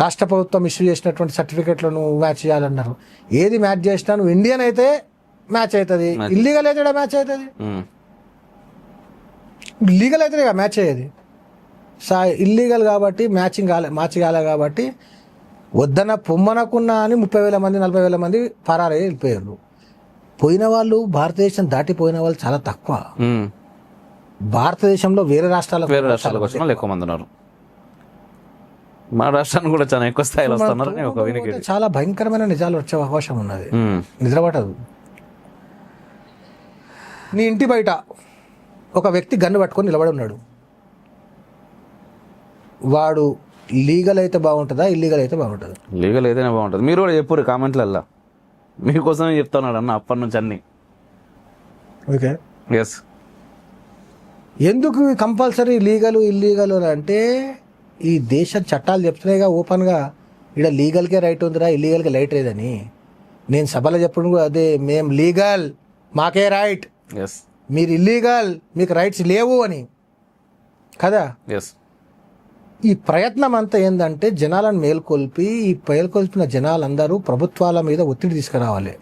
రాష్ట్ర ప్రభుత్వం ఇష్యూ చేసినటువంటి సర్టిఫికేట్లను మ్యాచ్ చేయాలన్నారు. ఏది మ్యాచ్ చేసినా నువ్వు ఇండియన్ అయితే మ్యాచ్ అవుతుంది, ఇల్లీగల్ అయితే మ్యాచ్ అవుతుంది. లీగల్ అయితే మ్యాచ్ అయ్యేది, ఇల్లీగల్ కాబట్టి మ్యాచ్ కాలే కాబట్టి వద్దన పొమ్మనకున్నా అని 30,000 మంది 40,000 మంది పరారై వెళ్ళిపోయారు. పోయిన వాళ్ళు భారతదేశం దాటిపోయిన వాళ్ళు చాలా తక్కువ. భారతదేశంలో వేరే రాష్ట్రాలకు వచ్చిన ఎక్కువ మంది ఉన్నారు. మా రాష్ట్రానికి కూడా చాలా ఎక్కువ స్థాయిలో వస్తున్నారు. చాలా భయంకరమైన నిజాలు వచ్చే అవకాశం ఉన్నది, నిద్రపట్టదు. నీ ఇంటి బయట ఒక వ్యక్తి గన్ను పట్టుకొని నిలబడి ఉన్నాడు, వాడు లీగల్ అయితే బాగుంటుందా ఇల్లీగల్ అయితే బాగుంటుందా? లీగల్ అయితేనే బాగుంటుంది. మీరు కూడా చెప్పారు కామెంట్లల్లో, మీకోసమే చెప్తున్నాడు అన్న అప్పటి నుంచి అన్ని. Okay, yes. ఎందుకు కంపల్సరీ లీగల్ ఇల్లీగల్ అంటే ఈ దేశ చట్టాలు చెప్తున్నాయిగా ఓపెన్గా, ఇక్కడ లీగల్కే రైట్ ఉందిరా ఇల్లీగల్కే రైట్ లేదని. నేను సభలో చెప్పడం కూడా అదే, మేము లీగల్ మాకే రైట్, ఎస్, మీరు ఇల్లీగల్ మీకు రైట్స్ లేవు అని కదా. ఎస్. ఈ ప్రయత్నం అంతా ఏంటంటే జనాలను మేల్కొల్పి, ఈ మేల్కొల్పిన జనాలందరూ ప్రభుత్వాల మీద ఒత్తిడి తీసుకురావాలి.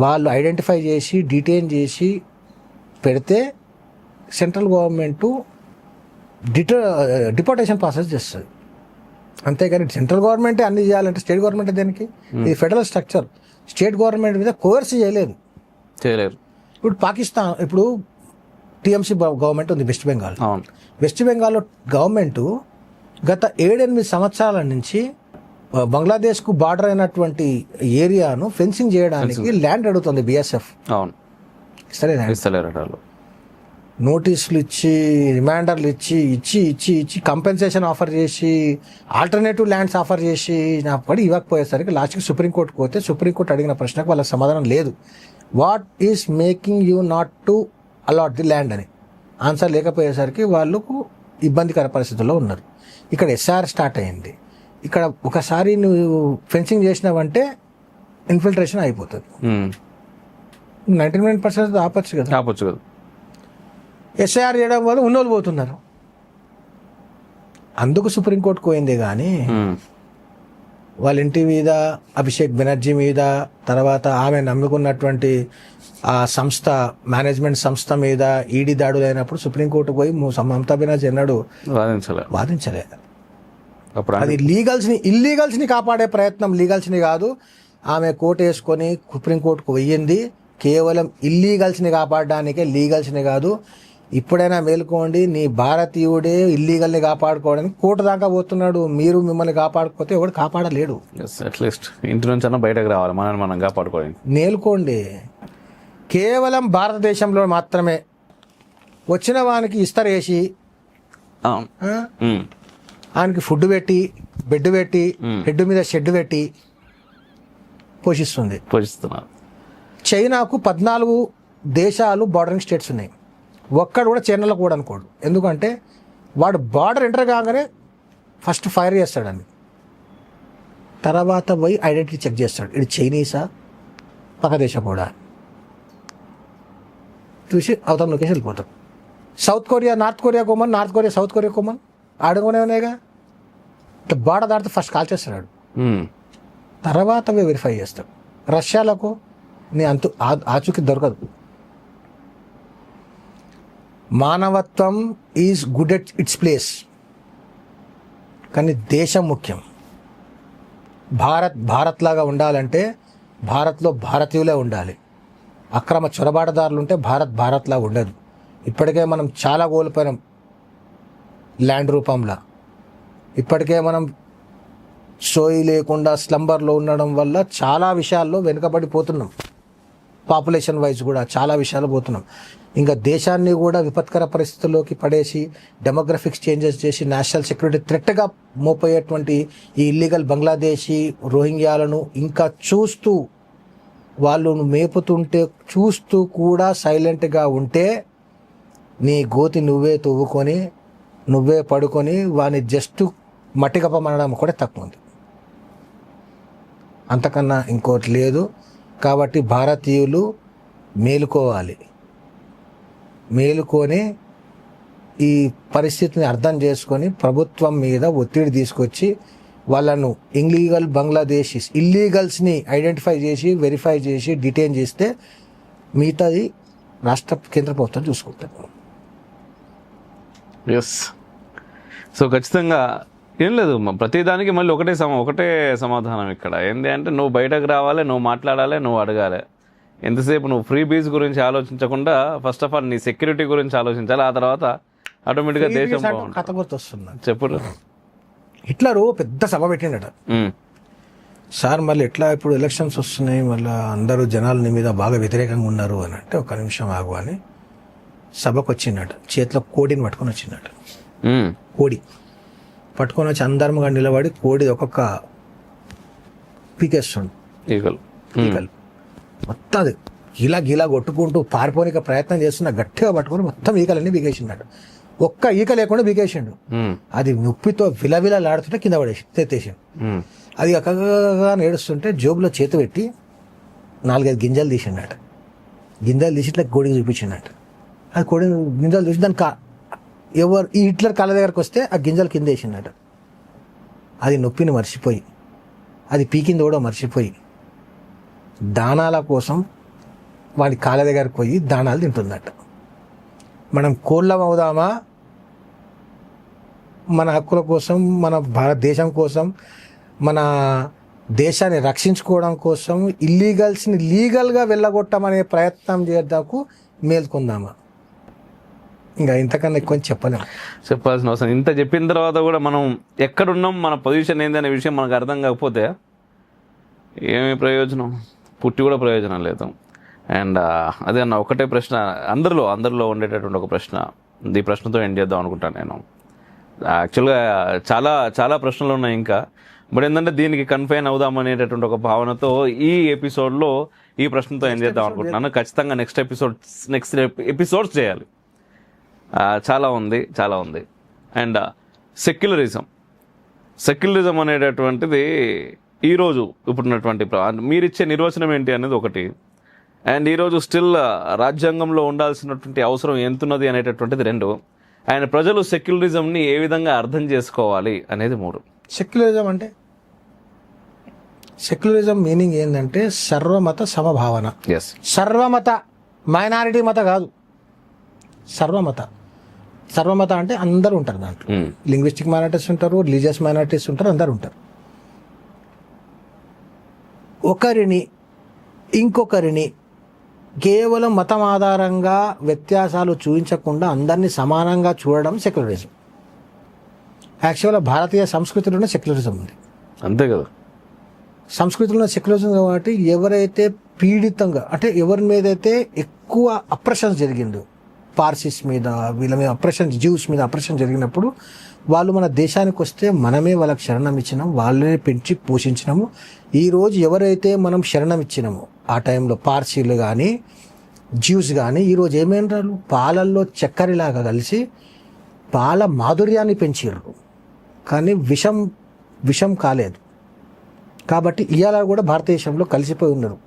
వాళ్ళు ఐడెంటిఫై చేసి డిటైన్ చేసి పెడితే సెంట్రల్ గవర్నమెంట్ డిపోర్టేషన్ ప్రాసెస్ చేస్తుంది. అంతేగాని సెంట్రల్ గవర్నమెంటే అన్ని చేయాలంటే స్టేట్ గవర్నమెంట్ దేనికి? ఇది ఫెడరల్ స్ట్రక్చర్, స్టేట్ గవర్నమెంట్ మీద కోర్స్ చేయలేరు. ఇప్పుడు పాకిస్తాన్, ఇప్పుడు టీఎంసీ గవర్నమెంట్ ఉంది వెస్ట్ బెంగాల్. వెస్ట్ బెంగాల్లో గవర్నమెంట్ గత 7-8 సంవత్సరాల నుంచి బంగ్లాదేశ్కు బార్డర్ అయినటువంటి ఏరియాను ఫెన్సింగ్ చేయడానికి ల్యాండ్ అడుగుతుంది బిఎస్ఎఫ్. నోటీసులు ఇచ్చి రిమైండర్లు ఇచ్చి కంపెన్సేషన్ ఆఫర్ చేసి ఆల్టర్నేటివ్ ల్యాండ్స్ ఆఫర్ చేసి నా పడి ఇవ్వకపోయేసరికి లాస్ట్కి సుప్రీంకోర్టుకు పోతే సుప్రీంకోర్టు అడిగిన ప్రశ్నకు వాళ్ళకి సమాధానం లేదు. What is making you not to allot the land అని ఆన్సర్ లేకపోయేసరికి వాళ్ళకు ఇబ్బందికర పరిస్థితుల్లో ఉన్నారు. ఇక్కడ ఎస్ఆర్ స్టార్ట్ అయింది. ఇక్కడ ఒకసారి నువ్వు ఫెన్సింగ్ చేసినావంటే ఇన్ఫిల్ట్రేషన్ అయిపోతుంది. 99% ఆపచ్చు కదా. ఎస్ఐఆర్ చేయడం వల్ల ఉన్నోళ్ళు పోతున్నారు. అందుకు సుప్రీంకోర్టుకు పోయిందే కానీ వాళ్ళ ఇంటి మీద, అభిషేక్ బెనర్జీ మీద, తర్వాత ఆమె నమ్ముకున్నటువంటి ఆ సంస్థ, మేనేజ్మెంట్ సంస్థ మీద ఈడీ దాడులు అయినప్పుడు సుప్రీంకోర్టుకు పోయి మమతా బెనర్జీ అన్నాడు వాదించలే. అది ఇల్లీగల్స్ని కాపాడే ప్రయత్నం, లీగల్స్ని కాదు. ఆమె కోర్టు వేసుకొని సుప్రీంకోర్టుకు వెయ్యింది కేవలం ఇల్లీగల్స్ని కాపాడడానికే, లీగల్స్ని కాదు. ఇప్పుడైనా మేలుకోండి, నీ భారతీయుడే ఇల్లీగల్ని కాపాడుకోవడానికి కోర్టు దాకా పోతున్నాడు. మీరు మిమ్మల్ని కాపాడుకోతే ఎవడు కాపాడలేడు. అట్లీస్ట్ ఇంటి నుంచి అన్న బయటకు రావాలి, మనం కాపాడుకోవాలి. మేలుకోండి, కేవలం భారతదేశంలో మాత్రమే వచ్చిన వానికి ఇస్తరేసి ఆయనకి ఫుడ్ పెట్టి, బెడ్ పెట్టి, హెడ్ మీద షెడ్ పెట్టి పోషిస్తున్నారు. చైనాకు 14 దేశాలు బార్డరింగ్ స్టేట్స్ ఉన్నాయి. ఒక్కడు కూడా చైనాలో కూడా అనుకోడు. ఎందుకంటే వాడు బార్డర్ ఎంటర్ కాగానే ఫస్ట్ ఫైర్ చేస్తాడని, తర్వాత పోయి ఐడెంటిటీ చెక్ చేస్తాడు, ఇది చైనీసా పక్క దేశం కూడా చూసి అవతల లొకేషన్ వెళ్ళిపోతాడు. సౌత్ కొరియా నార్త్ కొరియా కోమన్, North Korea South Korea common ఆడుకునే ఉన్నాయిగా. ఇట్లా బార్డర్ దాటితే ఫస్ట్ కాల్ చేస్తాడు, తర్వాత వెరిఫై చేస్తాడు. రష్యాలకు నీ ఆచూకీ దొరకదు. మానవత్వం is good at its place, కానీ దేశం ముఖ్యం. భారత్ లాగా ఉండాలంటే భారత్లో భారతీయులే ఉండాలి. అక్రమ చొరబాటుదారులు ఉంటే భారత్లా ఉండదు. ఇప్పటికే మనం చాలా కోల్పోయినాం ల్యాండ్ రూపంలో. ఇప్పటికే మనం సోయి లేకుండా స్లంబర్లో ఉండడం వల్ల చాలా విషయాల్లో వెనుకబడిపోతున్నాం. పాపులేషన్ వైజ్ కూడా చాలా విషయాలు పోతున్నాం. ఇంకా దేశాన్ని కూడా విపత్కర పరిస్థితుల్లోకి పడేసి డెమోగ్రఫిక్స్ చేంజెస్ చేసి నేషనల్ సెక్యూరిటీ థ్రెట్గా మోపోయేటువంటి ఈ ఇల్లీగల్ బంగ్లాదేశీ రోహింగ్యాలను ఇంకా చూస్తూ వాళ్ళు మేపుతుంటే చూస్తూ కూడా సైలెంట్గా ఉంటే నీ గోతి నువ్వే తవ్వుకొని నువ్వే పడుకొని వాని జస్ట్ మట్టిగప్పమనడం కూడా తక్కువ ఉంది. అంతకన్నా ఇంకోటి లేదు. కాబట్టి భారతీయులు మేలుకోవాలి. మేలుకొని ఈ పరిస్థితిని అర్థం చేసుకొని ప్రభుత్వం మీద ఒత్తిడి తీసుకొచ్చి వాళ్ళను ఇల్లీగల్స్ని ఐడెంటిఫై చేసి వెరిఫై చేసి డిటైన్ చేస్తే మిగతాది కేంద్ర ప్రభుత్వం చూసుకుంటారు. ఎస్. సో ఖచ్చితంగా ఏం లేదు, ప్రతిదానికి మళ్ళీ ఒకటే సమాధానం ఇక్కడ ఏంటి అంటే నువ్వు బయటకు రావాలి, నువ్వు మాట్లాడాలి, నువ్వు అడగాలి. ఎంతసేపు నువ్వు ఫ్రీ బీజ్ గురించి ఆలోచించకుండా ఫస్ట్ ఆఫ్ ఆల్ నీ సెక్యూరిటీ గురించి ఆలోచించాలి. ఆ తర్వాత ఆటోమేటిక్గా దేశం కథ గుర్తొస్తుంది. చెప్పు. హిట్లరు పెద్ద సభ పెట్టిండట. సార్ మళ్ళీ ఎట్లా ఇప్పుడు ఎలక్షన్స్ వస్తున్నాయి, మళ్ళీ అందరూ జనాలు నీ మీద బాగా వ్యతిరేకంగా ఉన్నారు అని అంటే ఒక నిమిషం ఆగు అని సభకు వచ్చిందట. చేతిలో కోడిని పట్టుకొని వచ్చిందట. కోడి పట్టుకొని వచ్చి అందరముగా నిలబడి కోడి ఒక్కొక్క పీకేస్తుండు. ఈకలు మొత్తం అది గీలా కొట్టుకుంటూ పారిపోనిక ప్రయత్నం చేస్తున్నా గట్టిగా పట్టుకొని మొత్తం ఈకలన్నీ బీకేసిండట. ఒక్క ఈక లేకుండా బీకేసిండు. అది నొప్పితో విలవిలలాడుతుంటే కింద పడేసి తెత్తేసిండు. అది అక్కగా నేడుస్తుంటే జోబులో చేతి పెట్టి 4-5 గింజలు తీసిండట. గింజలు తీసి ఇట్లా కోడికి చూపించిండట. అది కోడి గింజలు చూసి దానికి ఈ హిట్లర్ కాళ్ళ దగ్గరకు వస్తే ఆ గింజలు కింద వేసిండట. అది నొప్పిని మర్చిపోయి అది పీకింది కూడా మర్చిపోయి దానాల కోసం వాడి కాళ్ళ దగ్గరకు పోయి దానాలు తింటుందట. మనం కోళ్ళం అవుదామా? మన హక్కుల కోసం, మన భారతదేశం కోసం, మన దేశాన్ని రక్షించుకోవడం కోసం ఇల్లీగల్స్ని లీగల్గా వెళ్ళగొట్టమనే ప్రయత్నం చేద్దాకు మేల్కొందామా? ఇంకా ఇంతకన్నా ఎక్కువ చెప్పాల్సిన అవసరం. ఇంత చెప్పిన తర్వాత కూడా మనం ఎక్కడున్నాం, మన పొజిషన్ ఏంది అనే విషయం మనకు అర్థం కాకపోతే ఏమి ప్రయోజనం? పుట్టి కూడా ప్రయోజనం లేదు. అండ్ అదే అన్న ఒకటే ప్రశ్న అందరిలో ఉండేటటువంటి ఒక ప్రశ్న, ఈ ప్రశ్నతో ఎండ్ చేద్దాం అనుకుంటాను నేను. యాక్చువల్గా చాలా ప్రశ్నలు ఉన్నాయి ఇంకా, బట్ ఏంటంటే దీనికి కన్ఫైన్ అవుదాం అనేటటువంటి ఒక భావనతో ఈ ఎపిసోడ్లో ఈ ప్రశ్నతో ఎండ్ చేద్దాం అనుకుంటున్నాను. ఖచ్చితంగా నెక్స్ట్ ఎపిసోడ్స్ చేయాలి. చాలా ఉంది. అండ్ సెక్యులరిజం అనేటటువంటిది ఈరోజు ఇప్పుడున్నటువంటి మీరిచ్చే నిర్వచనం ఏంటి అనేది ఒకటి, అండ్ ఈరోజు స్టిల్ రాజ్యాంగంలో ఉండాల్సినటువంటి అవసరం ఎంతున్నది అనేటటువంటిది 2, అండ్ ప్రజలు సెక్యులరిజంని ఏ విధంగా అర్థం చేసుకోవాలి అనేది 3. సెక్యులరిజం మీనింగ్ ఏంటంటే సర్వమత సమభావన. సర్వమత, మైనారిటీ మత కాదు, సర్వమత అంటే అందరూ ఉంటారు దాంట్లో. లింగ్విస్టిక్ మైనారిటీస్ ఉంటారు, రిలీజియస్ మైనారిటీస్ ఉంటారు, అందరూ ఉంటారు. ఒకరిని ఇంకొకరిని కేవలం మతం ఆధారంగా వ్యత్యాసాలు చూపించకుండా అందరినీ సమానంగా చూడడం సెక్యులరిజం. యాక్చువల్గా భారతీయ సంస్కృతిలోనే సెక్యులరిజం ఉంది. అంతే కదా, సంస్కృతిలో సెక్యులరిజం కాబట్టి ఎవరైతే పీడితంగా అంటే ఎవరి మీద అయితే ఎక్కువ అప్రెషన్ జరిగిందో, పార్సీస్ మీద, వీళ్ళ మీద అప్రెషన్, జ్యూస్ మీద అప్రెషన్ జరిగినప్పుడు వాళ్ళు మన దేశానికి వస్తే మనమే వాళ్ళకి శరణం ఇచ్చినాం, వాళ్ళనే పెంచి పోషించినాము. ఈరోజు ఎవరైతే మనం శరణం ఇచ్చినామో ఆ టైంలో పార్సీలు కానీ జ్యూస్ కానీ ఈరోజు ఏమైనారు, పాలల్లో చక్కెరలాగా కలిసి పాల మాధుర్యాన్ని పెంచారు, కానీ విషం కాలేదు. కాబట్టి ఇవాళ కూడా భారతదేశంలో కలిసిపోయి ఉన్నారు.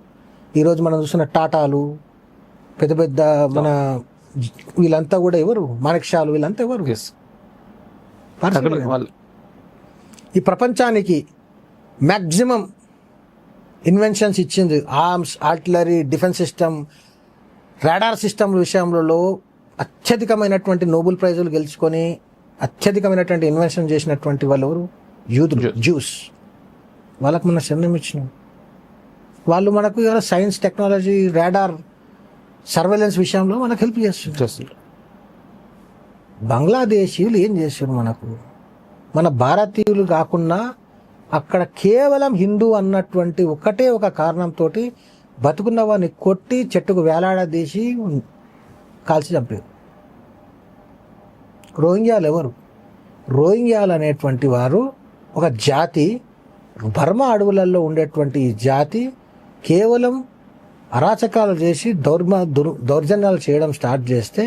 ఈరోజు మనం చూస్తున్న టాటాలు, పెద్ద పెద్ద మన వీళ్ళంతా కూడా ఎవరు, మాణిక్షాలు, వీళ్ళంతా ఎవరు? ఈ ప్రపంచానికి మ్యాక్సిమం ఇన్వెన్షన్స్ ఇచ్చింది arms, artillery, defence system, radar system విషయంలో అత్యధికమైనటువంటి నోబెల్ ప్రైజులు గెలుచుకొని అత్యధికమైనటువంటి ఇన్వెన్షన్ చేసినటువంటి వాళ్ళు ఎవరు? యూదులు, జ్యూస్. వాళ్ళకు మన శరణం ఇచ్చినాం. వాళ్ళు మనకు ఇవాళ సైన్స్, టెక్నాలజీ, రాడార్, సర్వేలెన్స్ విషయంలో మనకు హెల్ప్ చేస్తున్నారు. బంగ్లాదేశీయులు ఏం చేశారు మనకు? మన భారతీయులు కాకుండా అక్కడ కేవలం హిందూ అన్నటువంటి ఒకటే ఒక కారణంతో బతుకున్న వాడిని కొట్టి చెట్టుకు వేలాడదీసి కాల్చి చంపారు. రోహింగ్యాలు ఎవరు? రోహింగ్యాలు అనేటువంటి వారు ఒక జాతి, బర్మా అడవులలో ఉండేటువంటి ఈ జాతి కేవలం అరాచకాలు చేసి దౌర్జన్యాలు చేయడం స్టార్ట్ చేస్తే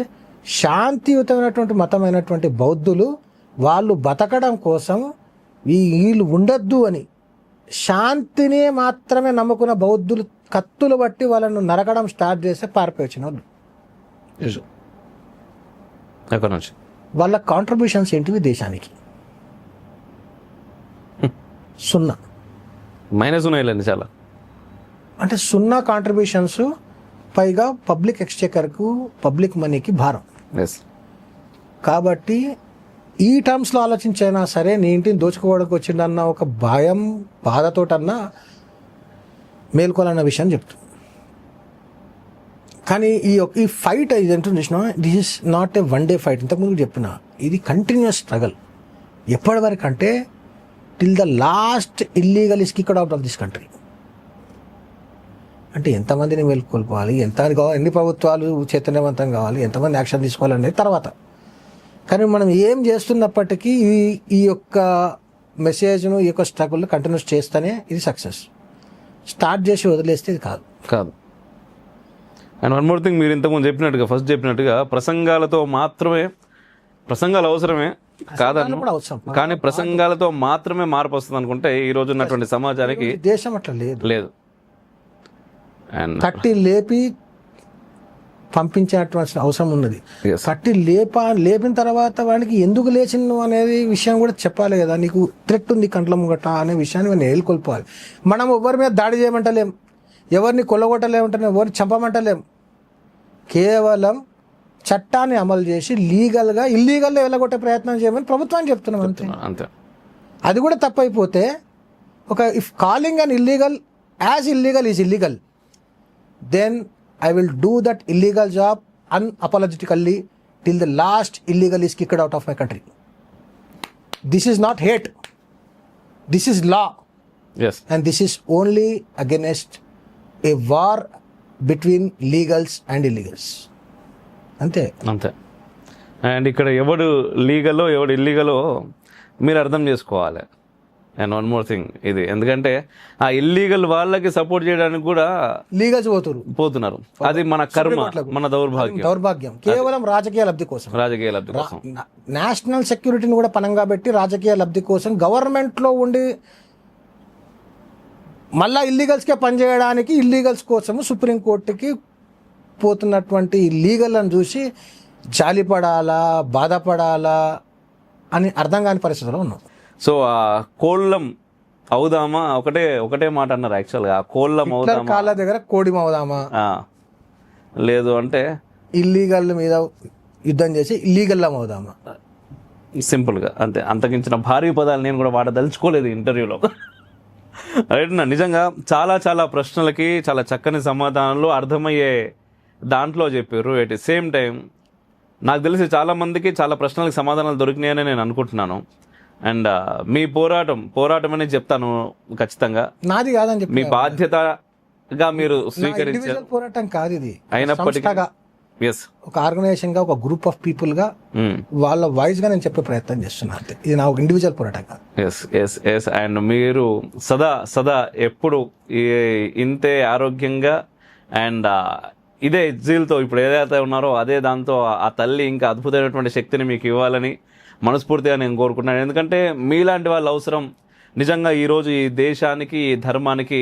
శాంతియుతమైనటువంటి మతమైనటువంటి బౌద్ధులు వాళ్ళు బతకడం కోసం వీళ్ళు ఉండొద్దు అని శాంతిని మాత్రమే నమ్ముకున్న బౌద్ధులు కత్తులు బట్టి వాళ్ళను నరకడం స్టార్ట్ చేస్తే పారిపోయి వాళ్ళు. ఎక్కడి నుంచి వాళ్ళ కాంట్రిబ్యూషన్స్ ఏంటివి దేశానికి? సున్నా. మైనస్ ఉన్నాయిలేండి చాలా. అంటే సున్నా కాంట్రిబ్యూషన్స్, పైగా పబ్లిక్ ఎక్స్చెకర్కు, పబ్లిక్ మనీకి భారం. ఎస్. కాబట్టి ఈ టర్మ్స్లో ఆలోచించైనా సరే నీ ఇంటిని దోచుకోవడానికి వచ్చిందన్న ఒక భయం, బాధతోటన్నా మేల్కోవాలన్న విషయం చెప్తుంది. కానీ ఈ ఫైట్ ఇదంటూ చూసినా, this is not a one day fight. ఇంతకుముందు చెప్పిన ఇది కంటిన్యూస్ స్ట్రగల్. ఎప్పటి వరకు అంటే till the last illegal is kicked out of this country. అంటే ఎంతమందిని మేల్కొల్పాలి, ఎన్ని ప్రభుత్వాలు చైతన్యవంతం కావాలి, ఎంతమంది యాక్షన్ తీసుకోవాలనేది తర్వాత. కానీ మనం ఏం చేస్తున్నప్పటికీ ఈ యొక్క మెసేజ్ను, ఈ యొక్క స్ట్రగుల్ కంటిన్యూస్ చేస్తేనే ఇది సక్సెస్. స్టార్ట్ చేసి వదిలేస్తే ఇది కాదు. అండ్ వన్ మోర్ థింగ్, మీరు ఇంతకుముందు చెప్పినట్టుగా, ఫస్ట్ చెప్పినట్టుగా ప్రసంగాలతో మాత్రమే, ప్రసంగాలు అవసరమే కాదన్న, కానీ ప్రసంగాలతో మాత్రమే మార్పు వస్తుంది అనుకుంటే ఈ రోజు ఉన్నటువంటి సమాజానికి దేశం అట్లా లేదు. అండ్ కట్టి లేపి పంపించేటువంటి అవసరం ఉన్నది. కట్టి లేపిన తర్వాత వాడికి ఎందుకు లేచిండు అనేది విషయం కూడా చెప్పాలి కదా. నీకు థ్రెట్ ఉంది కంట్ల ముంగట అనే విషయాన్ని మనం ఏలుకొల్పాలి. మనం ఎవరి మీద దాడి చేయమంటలేం, ఎవరిని కొల్లగొట్టలేమంటే, ఎవరిని చంపమంటలేం. కేవలం చట్టాన్ని అమలు చేసి లీగల్గా ఇల్లీగల్లో వెళ్ళగొట్టే ప్రయత్నం చేయమని ప్రభుత్వాన్ని చెప్తున్నాం అంతే. అది కూడా తప్పైపోతే if calling an illegal as illegal is illegal, then I will do that illegal job unapologetically till the last illegal is kicked out of my country. This is not hate. This is law. Yes. And this is only against a war between legals and illegals. అంతే. And ఇక్కడ ఎవడు లీగలో ఎవడు ఇల్లీగలో మీరు అర్థం చేసుకోవాలి. And one more thing, ఇది ఎందుకంటే ఆ ఇల్లీగల్ వాళ్ళకి సపోర్ట్ చేయడానికి కూడా లీగల్స్ పోతున్నారు. అది మన కర్మ, మన దౌర్భాగ్యం. కేవలం రాజకీయ లబ్ధి కోసం. నేషనల్ సెక్యూరిటీని కూడా పనంగా పెట్టి రాజకీయ లబ్ధి కోసం గవర్నమెంట్ లో ఉండి మళ్ళా ఇల్లీగల్స్కే పనిచేయడానికి, ఇల్లీగల్స్ కోసము సుప్రీంకోర్టుకి పోతున్నటువంటి లీగల్ అని చూసి జాలిపడాలా, బాధపడాలా అని అర్థం కాని పరిస్థితిలో ఉన్నాం. సో ఆ కోళ్ళం అవుదామా, ఒకటే మాట అన్నారు యాక్చువల్గా. కోళ్ళం అవుదామా, కాళ్ళ దగ్గర కోడిం అవుదామా, లేదు అంటే ఇల్లీగల్ మీద యుద్ధం చేసి ఇల్లీగల్ అవుదామా, సింపుల్గా అంతే. అంతకించిన భారీ పదాలు నేను కూడా వాడదలుచుకోలేదు ఇంటర్వ్యూలో. రైట్ నా, నిజంగా చాలా చాలా ప్రశ్నలకి చాలా చక్కని సమాధానాలు అర్థమయ్యే దాంట్లో చెప్పారు. ఎట్ ది సేమ్ టైం నాకు తెలిసి చాలా మందికి చాలా ప్రశ్నలకు సమాధానాలు దొరికినాయని నేను అనుకుంటున్నాను. అండ్ మీ పోరాటం అనేది చెప్తాను ఖచ్చితంగా. నాది కాదని చెప్పి మీ బాధ్యతగా మీరు స్వీకరించారు. పోరాటం కాదు ఇది, అయినప్పటికీ ఒక ఆర్గనైజేషన్ గా, ఒక గ్రూప్ ఆఫ్ పీపుల్ గా, వాళ్ళ వాయిస్ గా నేను చెప్పే ప్రయత్నం చేస్తున్నా అంతే. ఇది నా ఒక ఇండివిజువల్ పోరాటం కాదు. ఎస్. అండ్ మీరు సదా ఎప్పుడు ఇంతే ఆరోగ్యంగా అండ్ ఇదే ఇజ్జీలతో ఇప్పుడు ఏదైతే ఉన్నారో అదే దాంతో ఆ తల్లి ఇంకా అద్భుతమైనటువంటి శక్తిని మీకు ఇవ్వాలని మనస్ఫూర్తిగా నేను కోరుకుంటున్నాను. ఎందుకంటే మీలాంటి వాళ్ళ అవసరం నిజంగా ఈరోజు ఈ దేశానికి, ఈ ధర్మానికి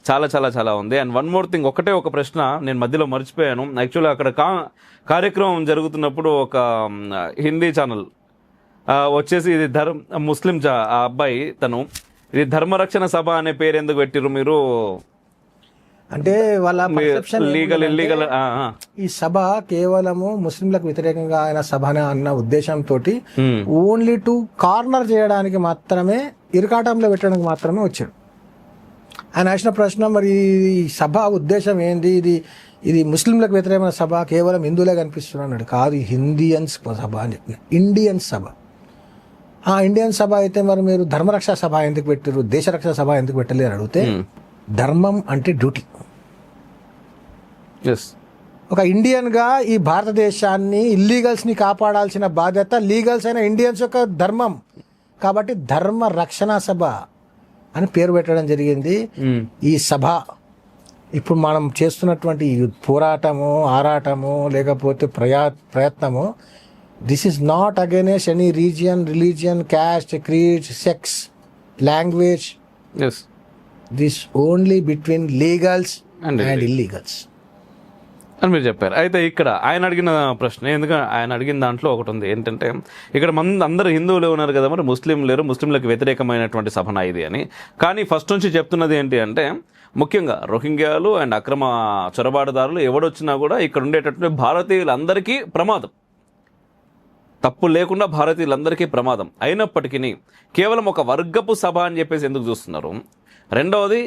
చాలా చాలా చాలా ఉంది. అండ్ వన్ మోర్ థింగ్, ఒక ప్రశ్న నేను మధ్యలో మర్చిపోయాను. యాక్చువల్గా అక్కడ కార్యక్రమం జరుగుతున్నప్పుడు ఒక హిందీ ఛానల్ వచ్చేసి ఇది ముస్లిం ఆ అబ్బాయి తను ఇది ధర్మరక్షణ సభ అనే పేరు ఎందుకు పెట్టిరు మీరు అంటే? వాళ్ళ లీగల్ ఈ సభ కేవలము ముస్లింలకు వ్యతిరేకంగా ఆయన సభ అన్న ఉద్దేశంతో ఓన్లీ టు కార్నర్ చేయడానికి మాత్రమే, ఇరకాటంలో పెట్టడానికి మాత్రమే వచ్చాడు. ఆయన వేసిన ప్రశ్న, మరి ఈ సభ ఉద్దేశం ఏంది, ఇది ముస్లింలకు వ్యతిరేకమైన సభ, కేవలం హిందువులే కనిపిస్తున్నా అన్నాడు. కాదు, ఇండియన్స్ సభ అని చెప్పిన. ఇండియన్ సభ. ఇండియన్ సభ అయితే మరి మీరు ధర్మరక్షా సభ ఎందుకు పెట్టారు, దేశరక్షా సభ ఎందుకు పెట్టలేరు అడిగితే, ధర్మం అంటే డ్యూటీ. ఒక ఇండియన్గా ఈ భారతదేశాన్ని ఇల్లీగల్స్ని కాపాడాల్సిన బాధ్యత లీగల్స్ అయిన ఇండియన్స్ యొక్క ధర్మం. కాబట్టి ధర్మ రక్షణ సభ అని పేరు పెట్టడం జరిగింది. ఈ సభ ఇప్పుడు మనం చేస్తున్నటువంటి పోరాటము, ఆరాటము, లేకపోతే ప్రయత్నము, this is not against any region, religion, caste, creed, sex, language. This only between legals and illegals అని మీరు చెప్పారు. అయితే ఇక్కడ ఆయన అడిగిన ప్రశ్న, ఎందుకంటే ఆయన అడిగిన దాంట్లో ఒకటి ఉంది ఏంటంటే, ఇక్కడ అందరూ హిందువులు ఉన్నారు కదా, మరి ముస్లిం లేరు, ముస్లింలకు వ్యతిరేకమైనటువంటి సభనా ఇది అని. కానీ ఫస్ట్ నుంచి చెప్తున్నది ఏంటి అంటే, ముఖ్యంగా రోహింగ్యాలు అండ్ అక్రమ చొరబాటుదారులు ఎవడొచ్చినా కూడా ఇక్కడ ఉండేటటువంటి భారతీయులందరికీ ప్రమాదం, తప్పు లేకుండా భారతీయులందరికీ ప్రమాదం. అయినప్పటికీ కేవలం ఒక వర్గపు సభ అని చెప్పేసి ఎందుకు చూస్తున్నారు? రెండవది,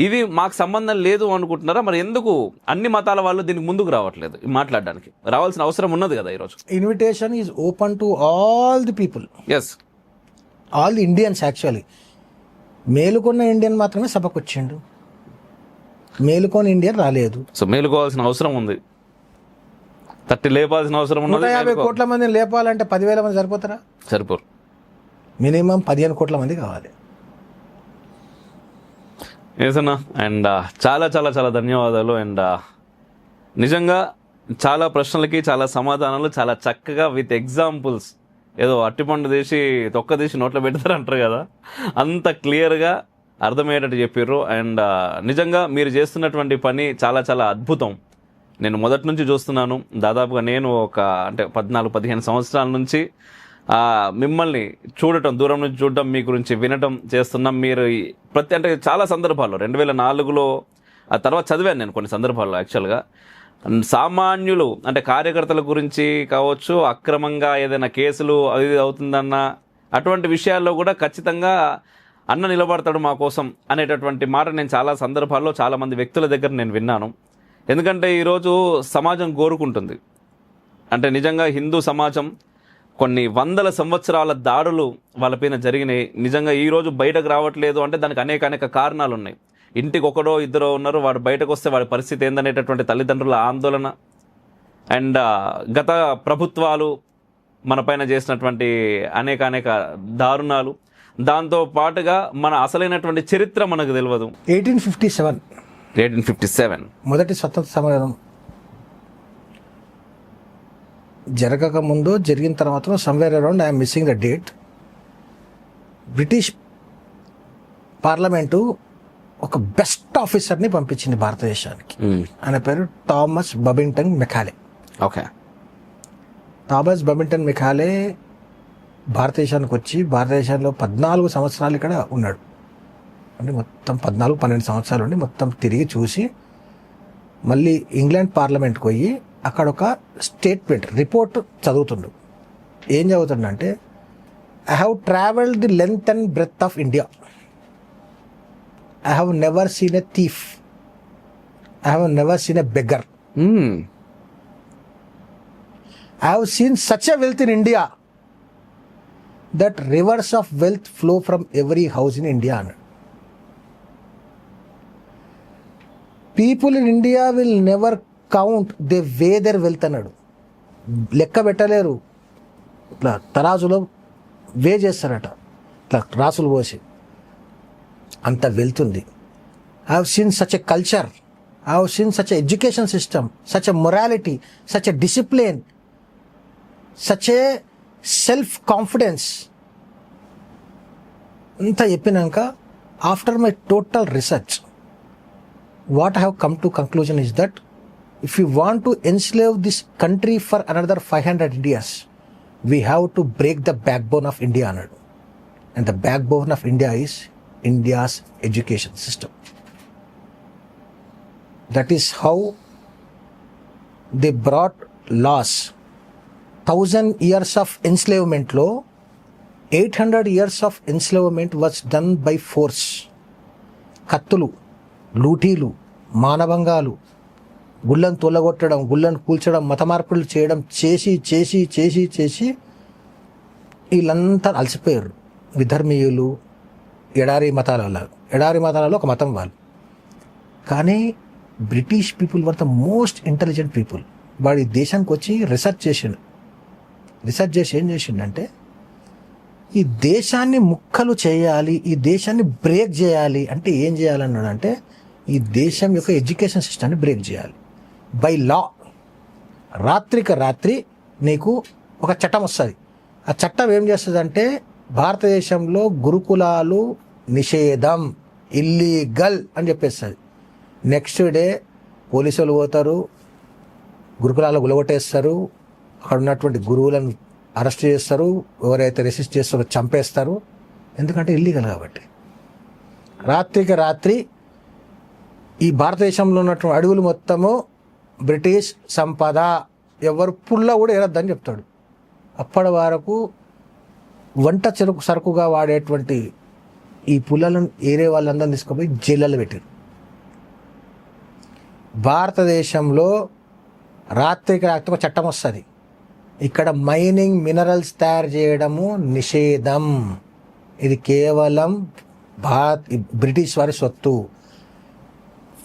ఇది మాకు సంబంధం లేదు అనుకుంటున్నారా? మరి ఎందుకు అన్ని మతాల వాళ్ళు దీనికి ముందుకు రావట్లేదు మాట్లాడడానికి? రావాల్సిన అవసరం ఉన్నది కదా ఈరోజు. Invitation is open to all the people, all the Indians. Actually మేలుకొన్న ఇండియన్ మాత్రమే సభకు వచ్చిండు, మేలుకొని ఇండియన్ రాలేదు. సో మేలుకోవాల్సిన అవసరం ఉంది, తట్టి లేపాల్సిన అవసరం ఉన్నది. 150 కోట్ల మందిని లేపాలంటే 10,000 మంది సరిపోతారా? సరిపోరు. మినిమం 15 కోట్ల మంది కావాలి. ఏసన్నా, అండ్ చాలా చాలా చాలా ధన్యవాదాలు. అండ్ నిజంగా చాలా ప్రశ్నలకి చాలా సమాధానాలు చాలా చక్కగా విత్ ఎగ్జాంపుల్స్, ఏదో అట్టిపండు తీసి తొక్క తీసి నోట్లో పెడతారు అంటారు కదా, అంత క్లియర్గా అర్థమయ్యేటట్టు చెప్పారు. అండ్ నిజంగా మీరు చేస్తున్నటువంటి పని చాలా చాలా అద్భుతం. నేను మొదటి నుంచి చూస్తున్నాను, దాదాపుగా నేను ఒక 14-15 సంవత్సరాల నుంచి మిమ్మల్ని చూడటం, దూరం నుంచి చూడటం, మీ గురించి వినటం చేస్తున్నాం. మీరు చాలా సందర్భాల్లో 2004లో ఆ తర్వాత చదివాను నేను కొన్ని సందర్భాల్లో. యాక్చువల్గా సామాన్యులు అంటే కార్యకర్తల గురించి కావచ్చు, అక్రమంగా ఏదైనా కేసులు అది అవుతుందన్న అటువంటి విషయాల్లో కూడా ఖచ్చితంగా అన్న నిలబడతాడు మా కోసం అనేటటువంటి మాట నేను చాలా సందర్భాల్లో చాలామంది వ్యక్తుల దగ్గర నేను విన్నాను. ఎందుకంటే ఈరోజు సమాజం కోరుకుంటుంది, అంటే నిజంగా హిందూ సమాజం కొన్ని వందల సంవత్సరాల దాడులు వాళ్ళపైన జరిగినాయి. నిజంగా ఈరోజు బయటకు రావట్లేదు అంటే దానికి అనేక కారణాలు ఉన్నాయి. ఇంటికి ఒకడో ఇద్దరో ఉన్నారు, వాడు బయటకు వస్తే వాడి పరిస్థితి ఏందనేటటువంటి తల్లిదండ్రుల ఆందోళన, అండ్ గత ప్రభుత్వాలు మన పైన చేసినటువంటి అనేక దారుణాలు, దాంతో పాటుగా మన అసలైనటువంటి చరిత్ర మనకు తెలియదు. 1857 మొదటి స్వతంత్ర సమరం జరగక ముందు, జరిగిన తర్వాత somewhere around, I'm missing the date, British parliament ఒక బెస్ట్ ఆఫీసర్ని పంపించింది భారతదేశానికి. ఆయన పేరు Thomas Babington Macaulay. Okay. Thomas Babington Macaulay భారతదేశానికి వచ్చి భారతదేశంలో 14 సంవత్సరాలు ఇక్కడ ఉన్నాడు. అంటే మొత్తం 14-12 సంవత్సరాలు ఉండి మొత్తం తిరిగి చూసి మళ్ళీ ఇంగ్లాండ్ పార్లమెంట్కి పోయి అక్కడ ఒక స్టేట్మెంట్ రిపోర్ట్ చదువుతుండు. ఏం చదువుతుండంటే, I have travelled the length and breadth of India, I have never seen a thief, I have never seen a beggar, I have seen such a wealth in India that rivers of wealth flow from every house in India అన్నాడు. People in India will never count they way their wealth అన్నాడు. లెక్క పెట్టలేరు, ఇట్లా తరాజులో వే చేస్తారట, ఇట్లా రాసులు పోసి, అంత వెళ్తుంది. I have seen such a culture, I have seen such a education system, such a morality, such a discipline, such a self confidence. అంతా చెప్పినాక, after my total research, what I have come to conclusion is that if we want to enslave this country for another 500 years, we have to break the backbone of India. And the backbone of India is India's education system. That is how they brought laws. 1000 years of enslavement law, 800 years of enslavement was done by force. Kattulu, లూటీలు, మానభంగాలు, గుళ్ళను తొలగొట్టడం, గుళ్ళను కూల్చడం, మత మార్పులు చేయడం చేసి చేసి చేసి చేసి వీళ్ళంతా అలసిపోయారు. విధర్మీయులు, ఎడారి మతాలలో ఒక మతం వాళ్ళు. కానీ British people were the most intelligent people. వాడు ఈ దేశానికి వచ్చి రీసెర్చ్ చేసి ఏం చేసిండంటే ఈ దేశాన్ని ముక్కలు చేయాలి, ఈ దేశాన్ని బ్రేక్ చేయాలి అంటే ఏం చేయాలన్నాడంటే ఈ దేశం యొక్క ఎడ్యుకేషన్ సిస్టమ్ని బ్రేక్ చేయాలి బై లా. రాత్రికి రాత్రి నీకు ఒక చట్టం వస్తుంది. ఆ చట్టం ఏం చేస్తుందంటే భారతదేశంలో గురుకులాలు నిషేధం, ఇల్లీగల్ అని చెప్పేస్తుంది. నెక్స్ట్ డే పోలీసులు పోతారు, గురుకులాలు గులగొట్టేస్తారు, అక్కడ ఉన్నటువంటి గురువులను అరెస్ట్ చేస్తారు, ఎవరైతే రెసిస్ట్ చేస్తారో చంపేస్తారు. ఎందుకంటే ఇల్లీగల్ కాబట్టి. రాత్రికి రాత్రి ఈ భారతదేశంలో ఉన్నటువంటి అడవులు మొత్తము బ్రిటిష్ సంపద, ఎవరు పుల్ల కూడా ఏరద్దని చెప్తాడు. అప్పటి వరకు వంట సరుకుగా వాడేటువంటి ఈ పుల్లలను ఏరే వాళ్ళందరినీ తీసుకుపోయి జైళ్ళలో పెట్టారు. భారతదేశంలో రాత్రికి రాత్రి ఒక చట్టం వస్తుంది. ఇక్కడ మైనింగ్, మినరల్స్ తయారు చేయడము నిషేధం. ఇది కేవలం బ్రిటిష్ వారి సొత్తు.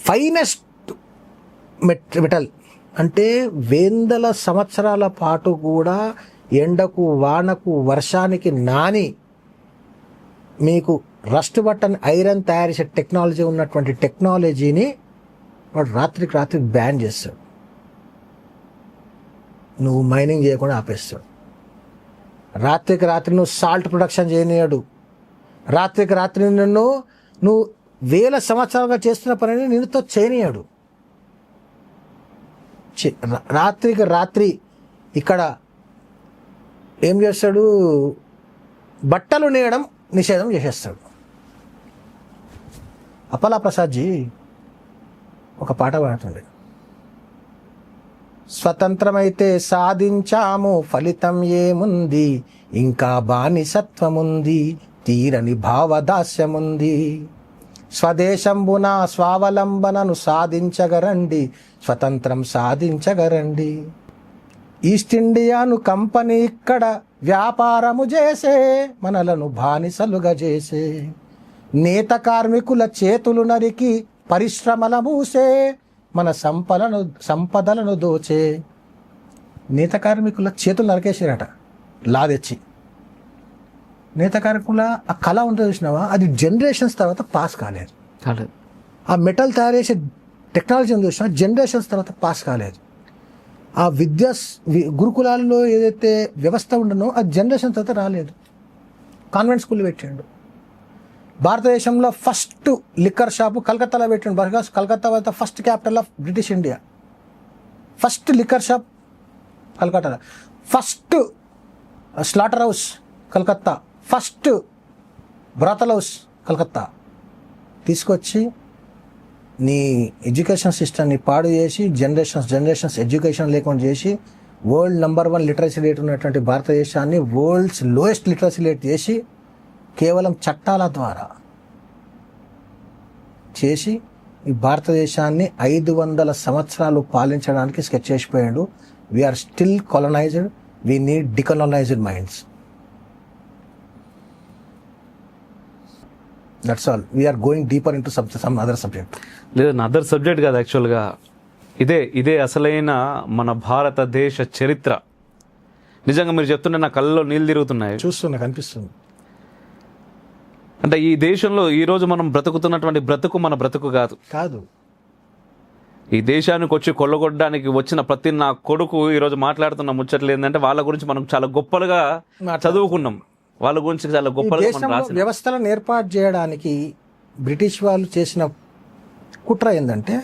ఫైనెస్ట్ మెటల్ అంటే వేందల సంవత్సరాల పాటు కూడా ఎండకు, వానకు, వర్షానికి నాని మీకు రస్ట్ బటన్ ఐరన్ తయారు చేసే టెక్నాలజీ ఉన్నటువంటి టెక్నాలజీని వాడు రాత్రికి రాత్రి బ్యాన్ చేస్తాడు. నువ్వు మైనింగ్ చేయకుండా ఆపేస్తాడు. రాత్రికి రాత్రి నువ్వు సాల్ట్ ప్రొడక్షన్ చేయనీయడు. రాత్రికి రాత్రి నువ్వు వేల సంవత్సరాలుగా చేస్తున్న పనిని నిన్నుతో చేయనీయడు. రాత్రికి రాత్రి ఇక్కడ ఏం చేస్తాడు, బట్టలు నేయడం నిషేధం చేసేస్తాడు. అప్పలా ప్రసాద్జీ ఒక పాట పాడుతుంది. స్వతంత్రమైతే సాధించాము, ఫలితం ఏముంది, ఇంకా బానిసత్వముంది, తీరని భావదాస్యముంది. స్వదేశంబున స్వావలంబనను సాధించగరండి, స్వతంత్రం సాధించగరండి. ఈస్ట్ ఇండియాను కంపెనీ ఇక్కడ వ్యాపారము చేసే, మనలను బానిసలుగా చేసే. నేత కార్మికుల చేతులు నరికి పరిశ్రమల మూసే, మన సంపదలను దోచే. నేత కార్మికుల చేతులు నరికేసారట లా తెచ్చి. నేత కార్మికుల ఆ కళ ఉంటుంది చూసినావా, అది జనరేషన్స్ తర్వాత పాస్ కాలేదు. ఆ మెటల్ తయారు చేసే టెక్నాలజీ చూసినా జనరేషన్స్ తర్వాత పాస్ కాలేదు. ఆ గురుకులాల్లో ఏదైతే వ్యవస్థ ఉండనో అది జనరేషన్ తర్వాత రాలేదు. కాన్వెంట్ స్కూల్ పెట్టిండు. భారతదేశంలో ఫస్ట్ లిక్కర్ షాపు కలకత్తాలో పెట్టిండు. Because Calcutta was the first capital of British India. First liquor shop కలకత్తాలో, first slaughter house Calcutta, first brothel house Calcutta. తీసుకొచ్చి నీ ఎడ్యుకేషన్ సిస్టమ్ని పాడు చేసి జనరేషన్స్ ఎడ్యుకేషన్ లేకుండా చేసి వరల్డ్ నెంబర్ 1 లిటరసీ రేట్ ఉన్నటువంటి భారతదేశాన్ని వరల్డ్స్ లోయెస్ట్ లిటరసీ రేట్ చేసి కేవలం చట్టాల ద్వారా చేసి ఈ భారతదేశాన్ని 500 సంవత్సరాలు పాలించడానికి స్కెచ్ చేసిపోయాడు. We're still colonised, we need decolonised minds. That's all. We're going deeper into some other subject. లేదన్న అదర్ సబ్జెక్ట్ కాదు, యాక్చువల్గా ఇదే అసలైన మన భారతదేశ చరిత్ర. నిజంగా మీరు చెప్తుంటే నా కళ్ళలో నీళ్ళు తిరుగుతున్నాయి. చూస్తున్నా, కనిపిస్తుంది. అంటే ఈ దేశంలో ఈరోజు మనం బ్రతుకుతున్నటువంటి బ్రతుకు మన బ్రతుకు కాదు. ఈ దేశానికి వచ్చి కొల్లగొట్టడానికి వచ్చిన ప్రతి నా కొడుకు ఈరోజు మాట్లాడుతున్న ముచ్చట్లు ఏంటంటే వాళ్ళ గురించి మనం చాలా గొప్పలుగా చదువుకున్నాం, వాళ్ళ గురించి చాలా గొప్పలుగా మనం రాసినాం. వ్యవస్థలను ఏర్పాటు చేయడానికి బ్రిటిష్ వాళ్ళు చేసిన కుట్ర ఏంటంటే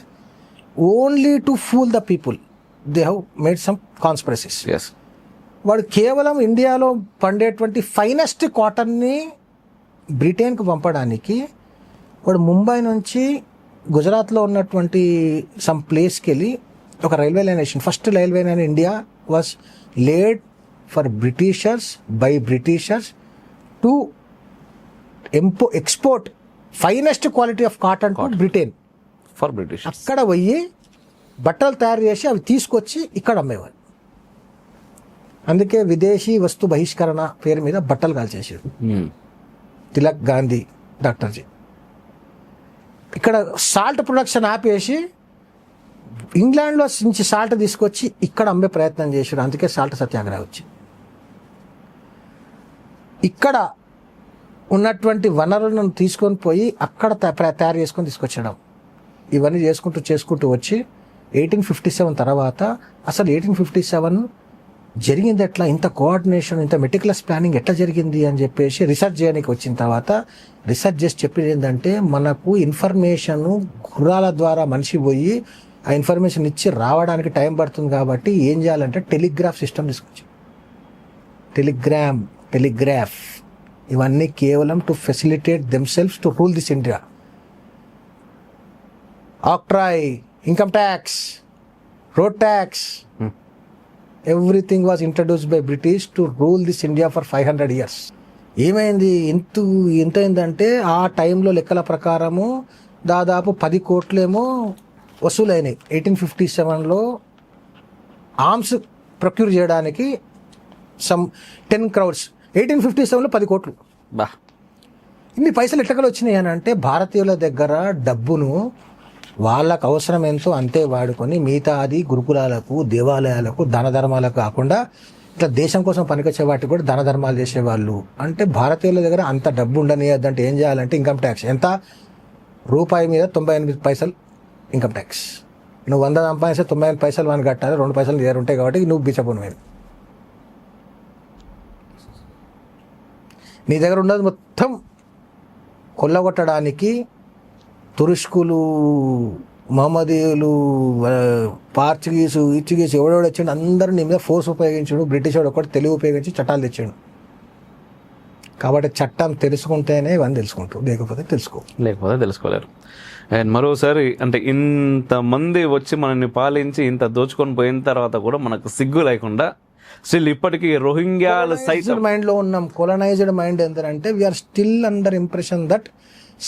only to fool the people they have made some conspiracies. వాడు కేవలం ఇండియాలో పండేటువంటి ఫైనెస్ట్ కాటన్ని బ్రిటన్కు పంపడానికి వాడు ముంబై నుంచి గుజరాత్లో ఉన్నటువంటి సమ్ ప్లేస్కి వెళ్ళి ఒక రైల్వే లైన్ వేసింది. First railway line India was laid for Britishers by Britishers to export finest quality of cotton to Britain. For British. అక్కడ పోయి బట్టలు తయారు చేసి అవి తీసుకొచ్చి ఇక్కడ అమ్మేవారు. అందుకే విదేశీ వస్తు బహిష్కరణ పేరు మీద బట్టలు కాల్చేసారు తిలక్, గాంధీ, డాక్టర్జీ. ఇక్కడ సాల్ట్ ప్రొడక్షన్ ఆపేసి ఇంగ్లాండ్లో నుంచి సాల్ట్ తీసుకొచ్చి ఇక్కడ అమ్మే ప్రయత్నం చేశారు. అందుకే సాల్ట్ సత్యాగ్రహం వచ్చింది. ఇక్కడ ఉన్నటువంటి వనరులను తీసుకొని పోయి అక్కడ తయారు చేసుకొని తీసుకొచ్చడం, ఇవన్నీ చేసుకుంటూ వచ్చి 1857 తర్వాత అసలు 1857 జరిగింది ఎట్లా, ఇంత కోఆర్డినేషన్, ఇంత మెటికులస్ ప్లానింగ్ ఎట్లా జరిగింది అని చెప్పేసి రీసెర్చ్ చేయడానికి వచ్చిన తర్వాత రీసెర్చ్ చేసి చెప్పేది ఏంటంటే, మనకు ఇన్ఫర్మేషన్ గుర్రాల ద్వారా మనిషి పోయి ఆ ఇన్ఫర్మేషన్ ఇచ్చి రావడానికి టైం పడుతుంది కాబట్టి ఏం చేయాలంటే టెలిగ్రాఫ్ సిస్టమ్ తీసుకొచ్చి, టెలిగ్రాఫ్ ఇవన్నీ కేవలం to facilitate themselves to rule this India. Octroi, income tax, road tax, everything was introduced by British to rule this India for 500 years. ఏమైంది, ఎంత అయిందంటే ఆ టైంలో లెక్కల ప్రకారము దాదాపు 10 కోట్లేమో వసూలైనాయి. 1857లో ఆర్మ్స్ ప్రొక్యూర్ చేయడానికి సమ్ 10 crores. 1857లో 10 కోట్లు. బా, ఇన్ని పైసలు ఎట్లకలు వచ్చినాయి అని అంటే, భారతీయుల దగ్గర డబ్బును వాళ్ళకు అవసరం ఎంతో అంతే వాడుకొని మిగతా అది గురుకులాలకు, దేవాలయాలకు, దాన ధర్మాలకు కాకుండా ఇట్లా దేశం కోసం పనికొచ్చే వాటికి కూడా దాన ధర్మాలు చేసేవాళ్ళు. అంటే భారతీయుల దగ్గర అంత డబ్బు ఉండనియద్దంటే ఏం చేయాలంటే ఇన్కమ్ ట్యాక్స్ ఎంత, రూపాయి మీద 98 పైసలు ఇన్కమ్ ట్యాక్స్. నువ్వు 100 సంపాదిస్తే 98 పైసలు వానికి కట్టాలి, 2 పైసలు దగ్గర ఉంటాయి కాబట్టి నువ్వు బిచ్చపోను మీద. నీ దగ్గర ఉన్నది మొత్తం కొల్లగొట్టడానికి తురుష్కులు, మహమ్మదీయులు, పార్చుగీసు, ఇచ్చుగీసు ఎవడెవడు వచ్చిండు అందరూ నీ మీద ఫోర్స్ ఉపయోగించాడు. బ్రిటిష్ వాడు ఒకటి తెలివి ఉపయోగించి చట్టాలు తెచ్చాడు. కాబట్టి చట్టం తెలుసుకుంటేనే ఇవన్నీ తెలుసుకుంటారు, లేకపోతే తెలుసుకోలేరు. అండ్ మరోసారి అంటే ఇంతమంది వచ్చి మనల్ని పాలించి ఇంత దోచుకొని పోయిన తర్వాత కూడా మనకు సిగ్గు లేకుండా స్టిల్ ఇప్పటికీ రోహింగ్యాల మైండ్లో ఉన్నాం. కొలనైజ్డ్ మైండ్ ఏంటంటే we are still under impression that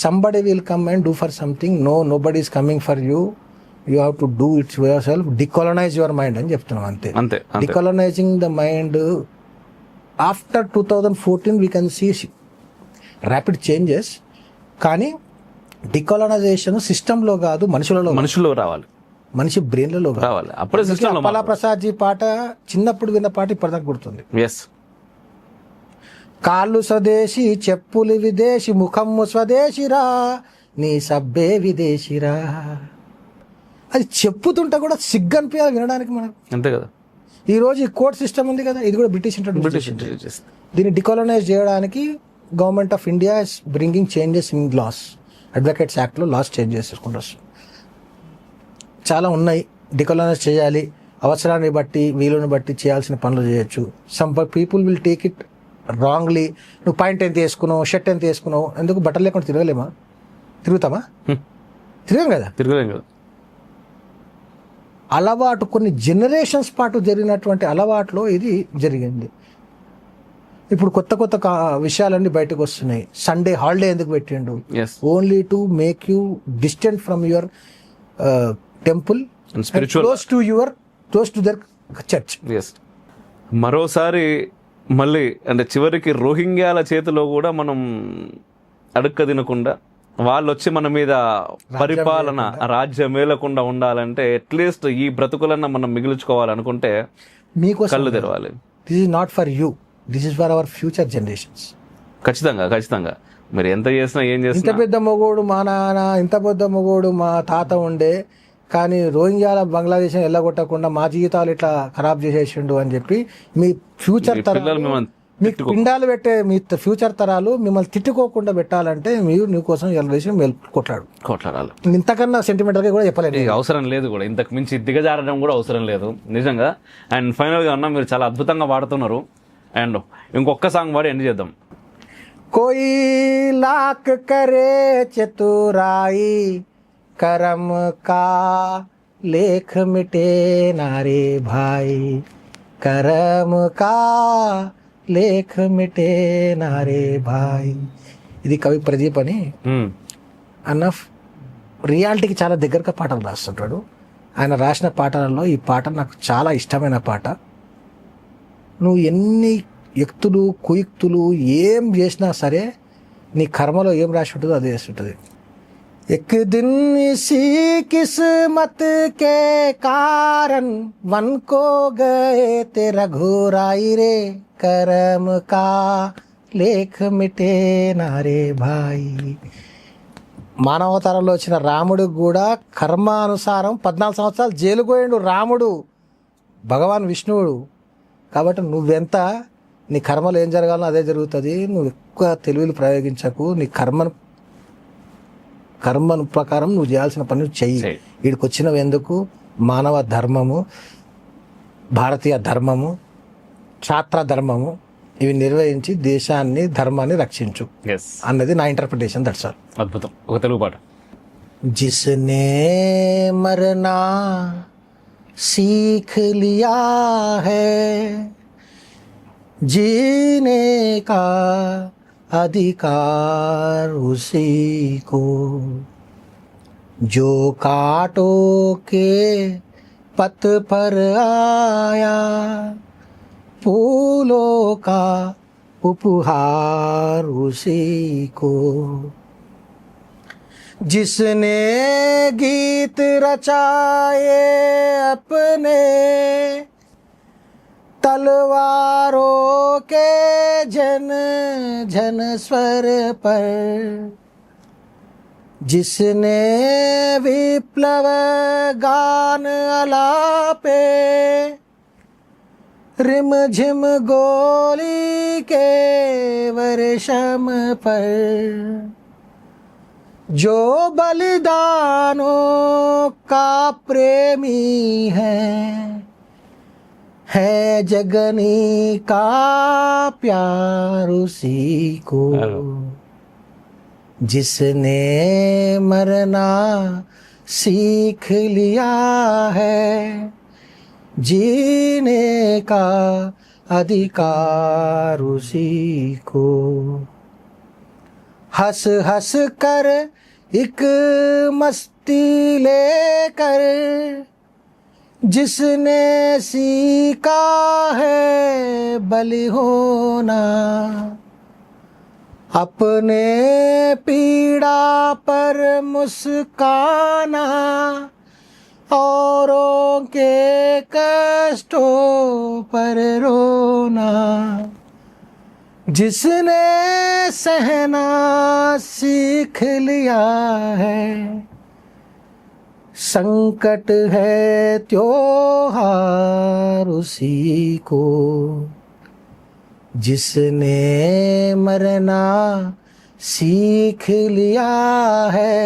somebody will come and do for something. Nobody is coming for you. You have to do it yourself. Decolonize your mind అని చెప్తున్నాం. అంతే. Decolonizing the mind. After 2014 we can see rapid changes. కానీ డికాలనైజేషన్ సిస్టంలో కాదు, మనుషులలో రావాలి, మనిషి బ్రెయిన్లలో రావాలి. అప్పుడే సిస్టమ్. అప్పలా ప్రసాద్ జీ పాట చిన్నప్పుడు విన్న పాట ఇప్పటిదాకా గుర్తుంది. కాళ్ళు స్వదేశీ, చెప్పులు విదేశీ, ముఖము స్వదేశీరా, నీ సబ్బే విదేశీరా. అది చెప్పుతుంటే కూడా సిగ్గు అనిపించాలి వినడానికి మనకు. అంతే కదా. ఈరోజు ఈ కోర్ట్ సిస్టమ్ ఉంది కదా, ఇది కూడా బ్రిటిష్ ఇంట్రడ్యూస్. దీన్ని డికాలనైజ్ చేయడానికి government of India is bringing changes in laws. Advocates యాక్ట్లో లాస్ చేంజ్ చేసుకుంటూ చాలా ఉన్నాయి. డికాలనైజ్ చేయాలి, అవసరాన్ని బట్టి వీలుని బట్టి చేయాల్సిన పనులు చేయొచ్చు. Some people will take it wrongly. నువ్వు పాయింట్ ఎంత వేసుకున్నావు, షర్ట్ ఎంత వేసుకున్నావు, ఎందుకు బట్టలు లేకుండా తిరుగుతామా? తిరగం కదా. అలవాటు కొన్ని జనరేషన్స్ పాటు జరిగినటువంటి అలవాటులో ఇది జరిగింది. ఇప్పుడు కొత్త విషయాలన్నీ బయటకు వస్తున్నాయి. సండే హాలిడే ఎందుకు పెట్టిండు? Only to make you distant from your temple, close to their church. మరోసారి మళ్ళీ అంటే చివరికి రోహింగ్యాల చేతిలో కూడా మనం అడుక్క తినకుండా, వాళ్ళు వచ్చి మన మీద పరిపాలన, రాజ్యం మేలకుండా ఉండాలంటే అట్లీస్ట్ ఈ బ్రతుకులన్నా మనం మిగిల్చుకోవాలనుకుంటే మీకు కళ్ళు తెరవాలి. This is not for you, this is for our future generations. ఖచ్చితంగా మీరు ఎంత చేసినా ఏం చేసినా. ఇంత పెద్ద మొగోడు మా నాన్న, ఇంత పెద్ద మొగోడు మా తాత ఉండే, కానీ రోహింగ్యాల బంగ్లాదేశ్ వెళ్ళగొట్టకుండా మా జీవితాలు ఇట్లా ఖరాబ్ చేసేసిండు అని చెప్పి మీ ఫ్యూచర్ తరాలు, మీకు పిండాలు పెట్టే మీ ఫ్యూచర్ తరాలు మిమ్మల్ని తిట్టుకోకుండా పెట్టాలంటే మీరు నీ కోసం కొట్లాడాలి. ఇంతకన్నా సెంటిమెంటల్ గా కూడా చెప్పలేదు, అవసరం లేదు కూడా, ఇంతకు మించి దిగజారడం కూడా అవసరం లేదు నిజంగా. అండ్ ఫైనల్ గా అన్న మీరు చాలా అద్భుతంగా పాడుతున్నారు. అండ్ ఇంకొక సాంగ్ పాడి ఎండ్ చేద్దాం. కోయి లాక్ కరే చతురాయి, करम का लेख मिटे नारे भाई, करम का లేఖ మిటే నారే భాయ్. ఇది కవి ప్రదీప్ అని. అన్నఫ్ రియాలిటీకి చాలా దగ్గరగా పాటలు రాస్తుంటాడు. ఆయన రాసిన పాటలలో ఈ పాట నాకు చాలా ఇష్టమైన పాట. నువ్వు ఎన్ని యుక్తులు కుయుక్తులు ఏం చేసినా సరే నీ కర్మలో ఏం రాసి ఉంటుందో అదే చేస్తుంటుంది. एक दिन इसी किस्मत के कारण वन को गए तेरा घोराई रे करम का లేఖ మిటే నారే భాయ్. మానవతారంలో వచ్చిన రాముడు కూడా కర్మానుసారం 14 సంవత్సరాలు జైలు పోయిండు రాముడు, భగవాన్ విష్ణువుడు. కాబట్టి నువ్వెంత నీ కర్మలో ఏం జరగాలో అదే జరుగుతుంది. నువ్వు ఎక్కువ తెలివిలు ప్రయోగించకు. నీ కర్మను ప్రకారం నువ్వు చేయాల్సిన పని చెయ్యి. వీడికి వచ్చినవి ఎందుకు? మానవ ధర్మము, భారతీయ ధర్మము, క్షాత్ర ధర్మము ఇవి నిర్వహించి దేశాన్ని ధర్మాన్ని రక్షించు అన్నది నా ఇంటర్ప్రిటేషన్. That's all. అద్భుతం. ఒక తెలుగు పాట. జిస్నే మరనా सीख लिया है जीने का अधिकार उसी को जो कांटों के पथ पर आया फूलों का उपहार उसी को जिसने गीत रचाए अपने तलवारों के झन झन स्वर पर जिसने विप्लव गान अलापे रिम झिम गोली के वर्षम पर जो बलिदानों का प्रेमी है जगनी का प्यार उसी को जिसने मरना सीख लिया है जीने का अधिकार उसी को हंस हंस कर एक मस्ती लेकर जिसने सीखा है बलि होना अपने पीड़ा पर मुस्काना औरों के कष्टों पर रोना जिसने सहना सीख लिया है संकट है त्योहार उसी को जिसने मरना सीख लिया है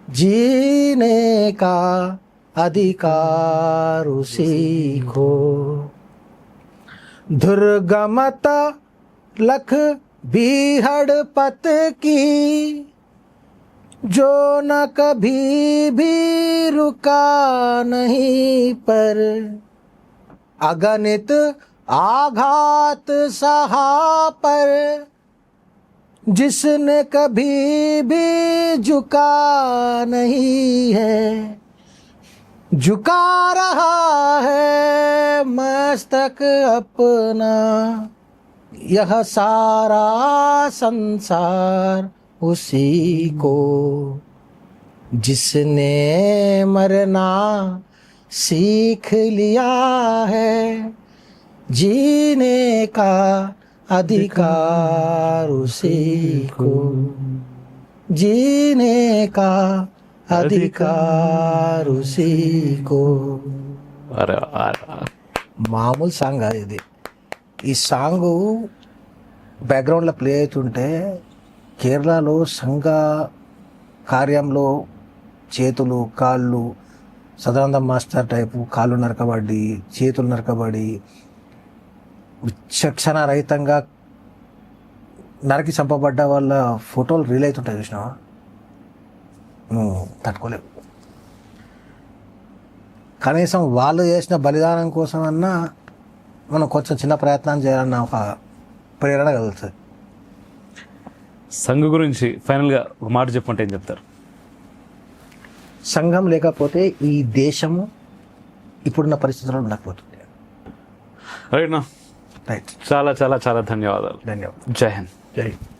जीने का अधिकार उसी को दुर्गमत लख बीहड़ पत की जो न कभी भी रुका नहीं पर अगणित आघात सहा पर जिसने कभी भी झुका नहीं है झुका रहा है मस्तक अपना यह सारा संसार उसी को जिसने मरना सीख लिया है जीने का अधिकार उसी को जीने का अधिकार उसी को. మామూలు సాంగ్ కాదు ఇది. ఈ సాంగ్ బ్యాక్గ్రౌండ్లో ప్లే అవుతుంటే కేరళలో సంఘ కార్యంలో చేతులు కాళ్ళు సదానందం మాస్టర్ టైపు కాళ్ళు నరకబడి చేతులు నరకబడి విచక్షణ రహితంగా నరికి చంపబడ్డ వాళ్ళ ఫోటోలు రీల్ అవుతుంటాయి చూసినావా, నువ్వు తట్టుకోలేవు. కనీసం వాళ్ళు చేసిన బలిదానం కోసమన్నా మనం కొంచెం చిన్న ప్రయత్నం చేయాలన్న ఒక ప్రేరణ కలుగుతుంది. సంఘ గురించి ఫైనల్గా ఒక మాట చెప్పంటే ఏం చెప్తారు? సంఘం లేకపోతే ఈ దేశము ఇప్పుడున్న పరిస్థితుల్లో ఉండకపోతుంది. రైట్ నా రైట్, చాలా చాలా చాలా ధన్యవాదాలు. ధన్యవాదాలు. జై హింద్. జై హింద్.